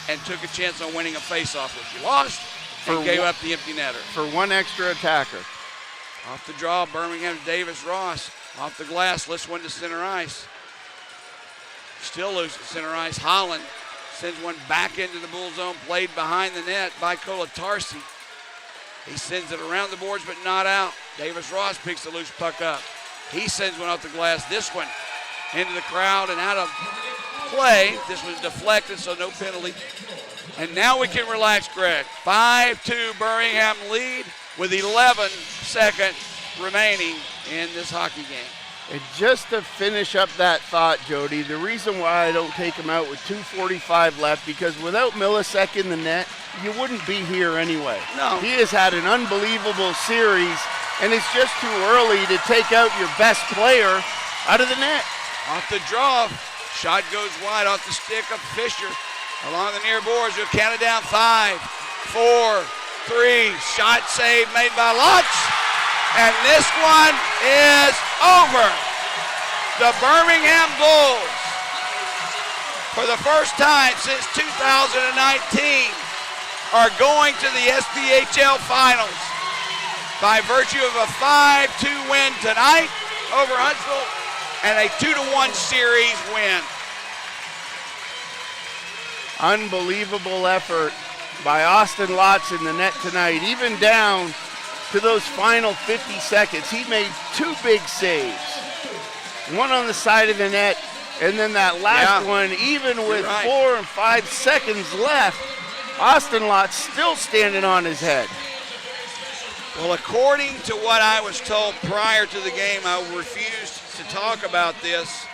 and took a chance on winning a faceoff, which you lost and gave up the empty netter. For one extra attacker. Off the draw, Birmingham's Davis Ross. Off the glass, lifts one to center ice. Still loose at center ice. Holland sends one back into the Bull zone, played behind the net by Kolatarsi. He sends it around the boards, but not out. Davis Ross picks the loose puck up. He sends one off the glass. This one into the crowd and out of play. This was deflected, so no penalty. And now we can relax, Greg. 5-2 Birmingham lead with 11 seconds remaining in this hockey game. And just to finish up that thought, Jody, the reason why I don't take him out with 2:45 left, because without Milasek in the net, you wouldn't be here anyway. No. He has had an unbelievable series, and it's just too early to take out your best player out of the net. Off the draw, shot goes wide off the stick of Fisher. Along the near boards, we'll count it down. 5, 4, 3. Shot save made by Lutz. And this one is over. The Birmingham Bulls, for the first time since 2019, are going to the SPHL Finals by virtue of a 5-2 win tonight over Huntsville and a 2-1 series win. Unbelievable effort by Austin Lotz in the net tonight, even down to those final 50 seconds. He made 2 big saves. One on the side of the net, and then that last one, even with 4 and 5 seconds left, Austin Lotz still standing on his head. Well, according to what I was told prior to the game, I refused to talk about this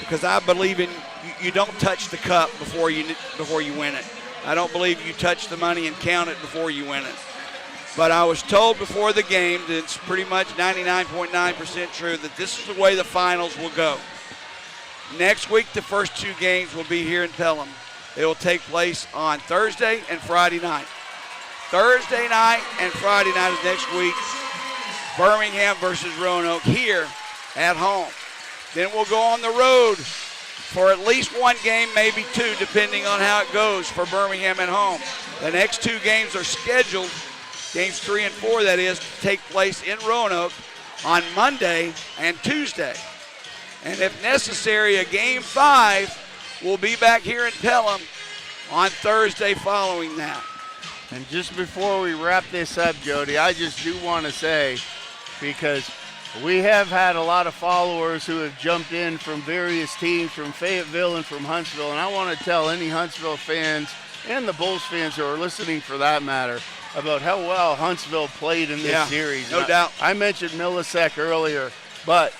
because I believe in you don't touch the cup before you win it. I don't believe you touch the money and count it before you win it. But I was told before the game that it's pretty much 99.9% true that this is the way the finals will go. Next week, the first 2 games will be here in Pelham. They will take place on Thursday and Friday night. Thursday night and Friday night of next week, Birmingham versus Roanoke here at home. Then we'll go on the road for at least 1 game, maybe 2, depending on how it goes for Birmingham at home. The next 2 games are scheduled, games 3 and 4 that is, to take place in Roanoke on Monday and Tuesday. And if necessary, a game 5 will be back here in Pelham on Thursday following that. And just before we wrap this up, Jody, I just do want to say, because we have had a lot of followers who have jumped in from various teams, from Fayetteville and from Huntsville, and I want to tell any Huntsville fans and the Bulls fans who are listening for that matter about how well Huntsville played in this series. No doubt. I mentioned Milasek earlier, but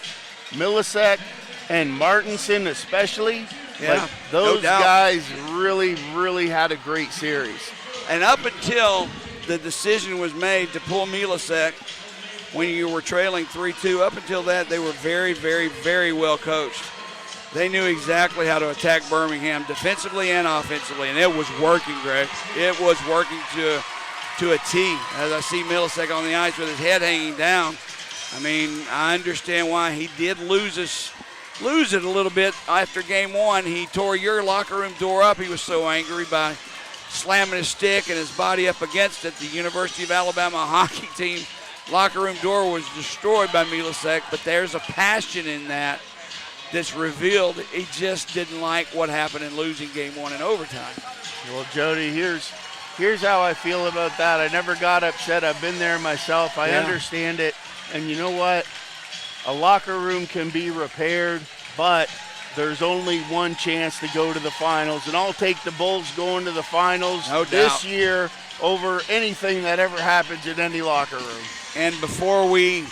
Milasek and Martinson especially, those guys really, really had a great series. And up until the decision was made to pull Milasek when you were trailing 3-2, up until that, they were very, very, very well coached. They knew exactly how to attack Birmingham defensively and offensively, and it was working, Greg. It was working to a T. As I see Milasek on the ice with his head hanging down, I mean, I understand why he did lose it a little bit after game 1. He tore your locker room door up. He was so angry by slamming his stick and his body up against it. The University of Alabama hockey team locker room door was destroyed by Milasek, but there's a passion in that that's revealed. He just didn't like what happened in losing game 1 in overtime. Well, Jody, here's how I feel about that. I never got upset. I've been there myself. I understand it. And you know what? a locker room can be repaired, but there's only one chance to go to the finals, and I'll take the Bulls going to the finals this year over anything that ever happens in any locker room. And before we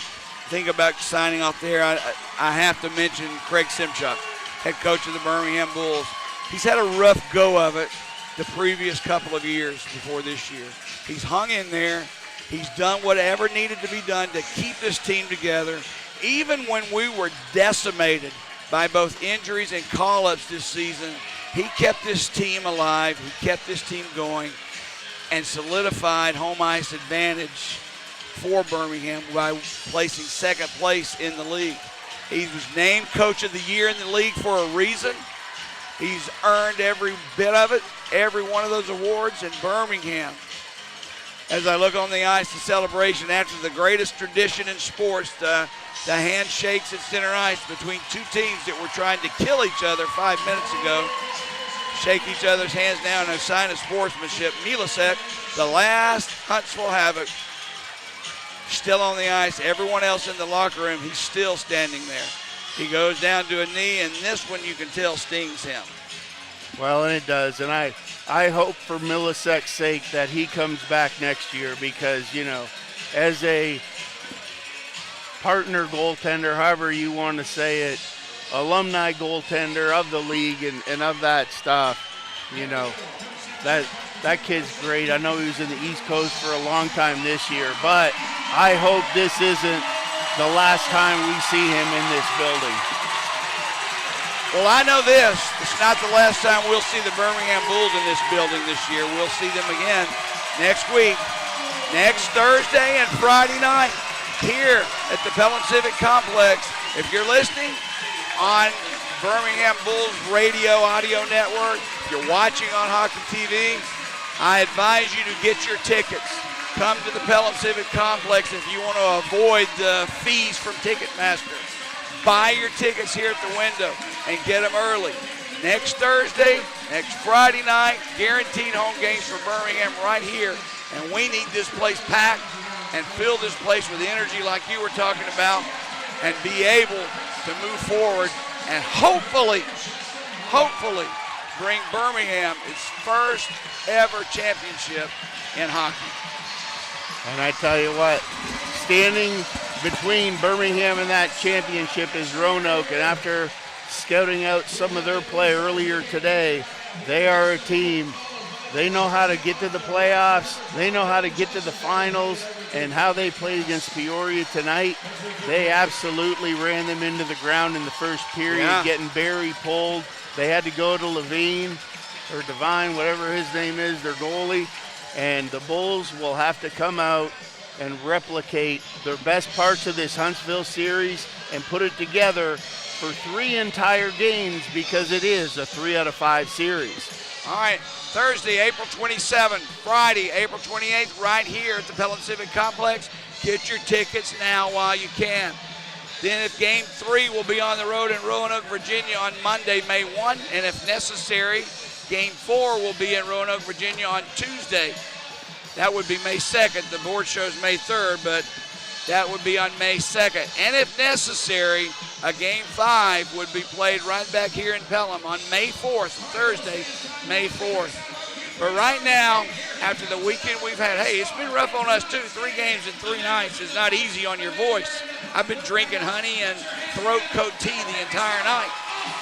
think about signing off there, I have to mention Craig Simchuk, head coach of the Birmingham Bulls. He's had a rough go of it the previous couple of years before this year. He's hung in there. He's done whatever needed to be done to keep this team together, even when we were decimated by both injuries and call-ups this season. He kept this team alive. He kept this team going and solidified home ice advantage for Birmingham by placing second place in the league. He was named Coach of the Year in the league for a reason. He's earned every bit of it, every one of those awards in Birmingham. As I look on the ice, the celebration after the greatest tradition in sports, the handshakes at center ice between two teams that were trying to kill each other 5 minutes ago. Shake each other's hands now in a sign of sportsmanship. Milasek, the last Huntsville Havoc, still on the ice. Everyone else in the locker room, he's still standing there. He goes down to a knee, and this one you can tell stings him. Well, and it does, and I hope for Milasek's sake that he comes back next year because, you know, as a partner goaltender, however you want to say it, alumni goaltender of the league and of that stuff, you know, that kid's great. I know he was in the East Coast for a long time this year, but I hope this isn't the last time we see him in this building. Well, I know this. It's not the last time we'll see the Birmingham Bulls in this building this year. We'll see them again next week, next Thursday and Friday night here at the Pelham Civic Complex. If you're listening on Birmingham Bulls Radio Audio Network, if you're watching on Hockey TV, I advise you to get your tickets. Come to the Pelham Civic Complex if you want to avoid the fees from Ticketmaster. Buy your tickets here at the window and get them early. Next Thursday, next Friday night, guaranteed home games for Birmingham right here. And we need this place packed and fill this place with energy like you were talking about and be able to move forward and hopefully bring Birmingham its first ever championship in hockey. And I tell you what, standing between Birmingham and that championship is Roanoke, and after scouting out some of their play earlier today, they are a team. They know how to get to the playoffs. They know how to get to the finals, and how they played against Peoria tonight, they absolutely ran them into the ground in the first period, getting Barry pulled. They had to go to Levine or Devine, whatever his name is, their goalie, and the Bulls will have to come out and replicate their best parts of this Huntsville series and put it together for 3 entire games because it is a 3 out of 5 series. All right, Thursday, April 27th, Friday, April 28th, right here at the Pelham Civic Complex. Get your tickets now while you can. Then if Game 3 will be on the road in Roanoke, Virginia on Monday, May 1, and if necessary, Game 4 will be in Roanoke, Virginia on Tuesday. That would be May 2nd. The board shows May 3rd, but that would be on May 2nd. And if necessary, a Game 5 would be played right back here in Pelham on May 4th, Thursday, May 4th. But right now, after the weekend we've had, hey, it's been rough on us too. 3 games in 3 nights is not easy on your voice. I've been drinking honey and throat coat tea the entire night.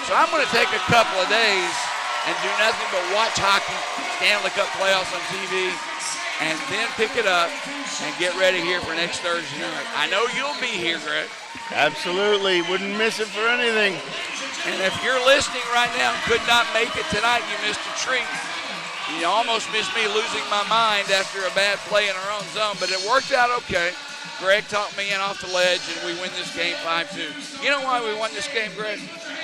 So I'm going to take a couple of days and do nothing but watch hockey, Stanley Cup playoffs on TV, and then pick it up and get ready here for next Thursday night. I know you'll be here, Greg. Absolutely. Wouldn't miss it for anything. And if you're listening right now and could not make it tonight, you missed a treat. You almost missed me losing my mind after a bad play in our own zone, but it worked out okay. Greg talked me in off the ledge, and we win this game 5-2. You know why we won this game, Greg?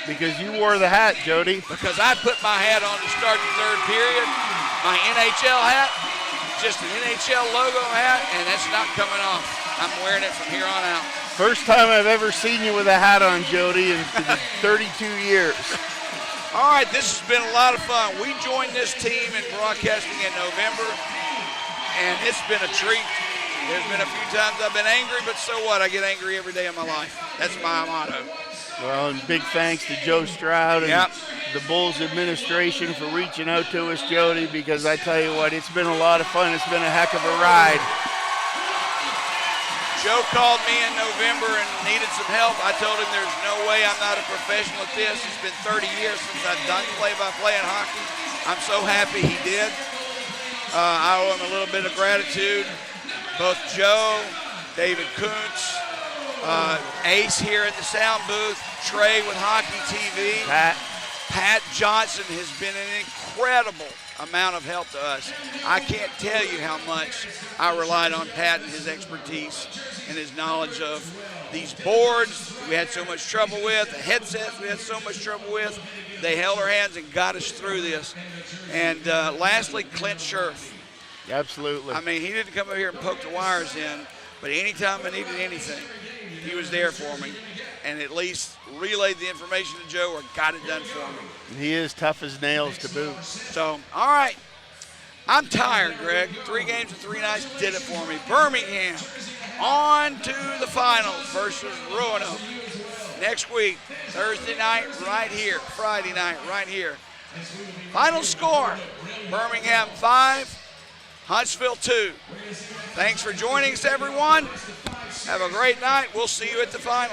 Because you wore the hat, Jody. Because I put my hat on to start the third period, my NHL hat, just an NHL logo hat, and that's not coming off. I'm wearing it from here on out. First time I've ever seen you with a hat on, Jody, in 32 years. All right, this has been a lot of fun. We joined this team in broadcasting in November, and it's been a treat. There's been a few times I've been angry, but so what? I get angry every day of my life. That's my motto. Well, and big thanks to Joe Stroud and Yep. the Bulls administration for reaching out to us, Jody, because I tell you what, it's been a lot of fun. It's been a heck of a ride. Joe called me in November and needed some help. I told him there's no way I'm not a professional at this. It's been 30 years since I've done play-by-play in hockey. I'm so happy he did. I owe him a little bit of gratitude. Both Joe, David Kuntz, Ace here at the sound booth, Trey with Hockey TV. Pat Johnson has been an incredible amount of help to us. I can't tell you how much I relied on Pat and his expertise and his knowledge of these boards we had so much trouble with, the headsets we had so much trouble with. They held our hands and got us through this. And lastly, Clint Scherf. Absolutely. I mean, he didn't come over here and poke the wires in, but anytime I needed anything, he was there for me and at least relayed the information to Joe or got it done for me. He is tough as nails to boot. So, all right. I'm tired, Greg. 3 games in 3 nights did it for me. Birmingham on to the finals versus Roanoke. Next week, Thursday night right here, Friday night right here. Final score, Birmingham 5, Huntsville 2. Thanks for joining us, everyone. Have a great night. We'll see you at the finals.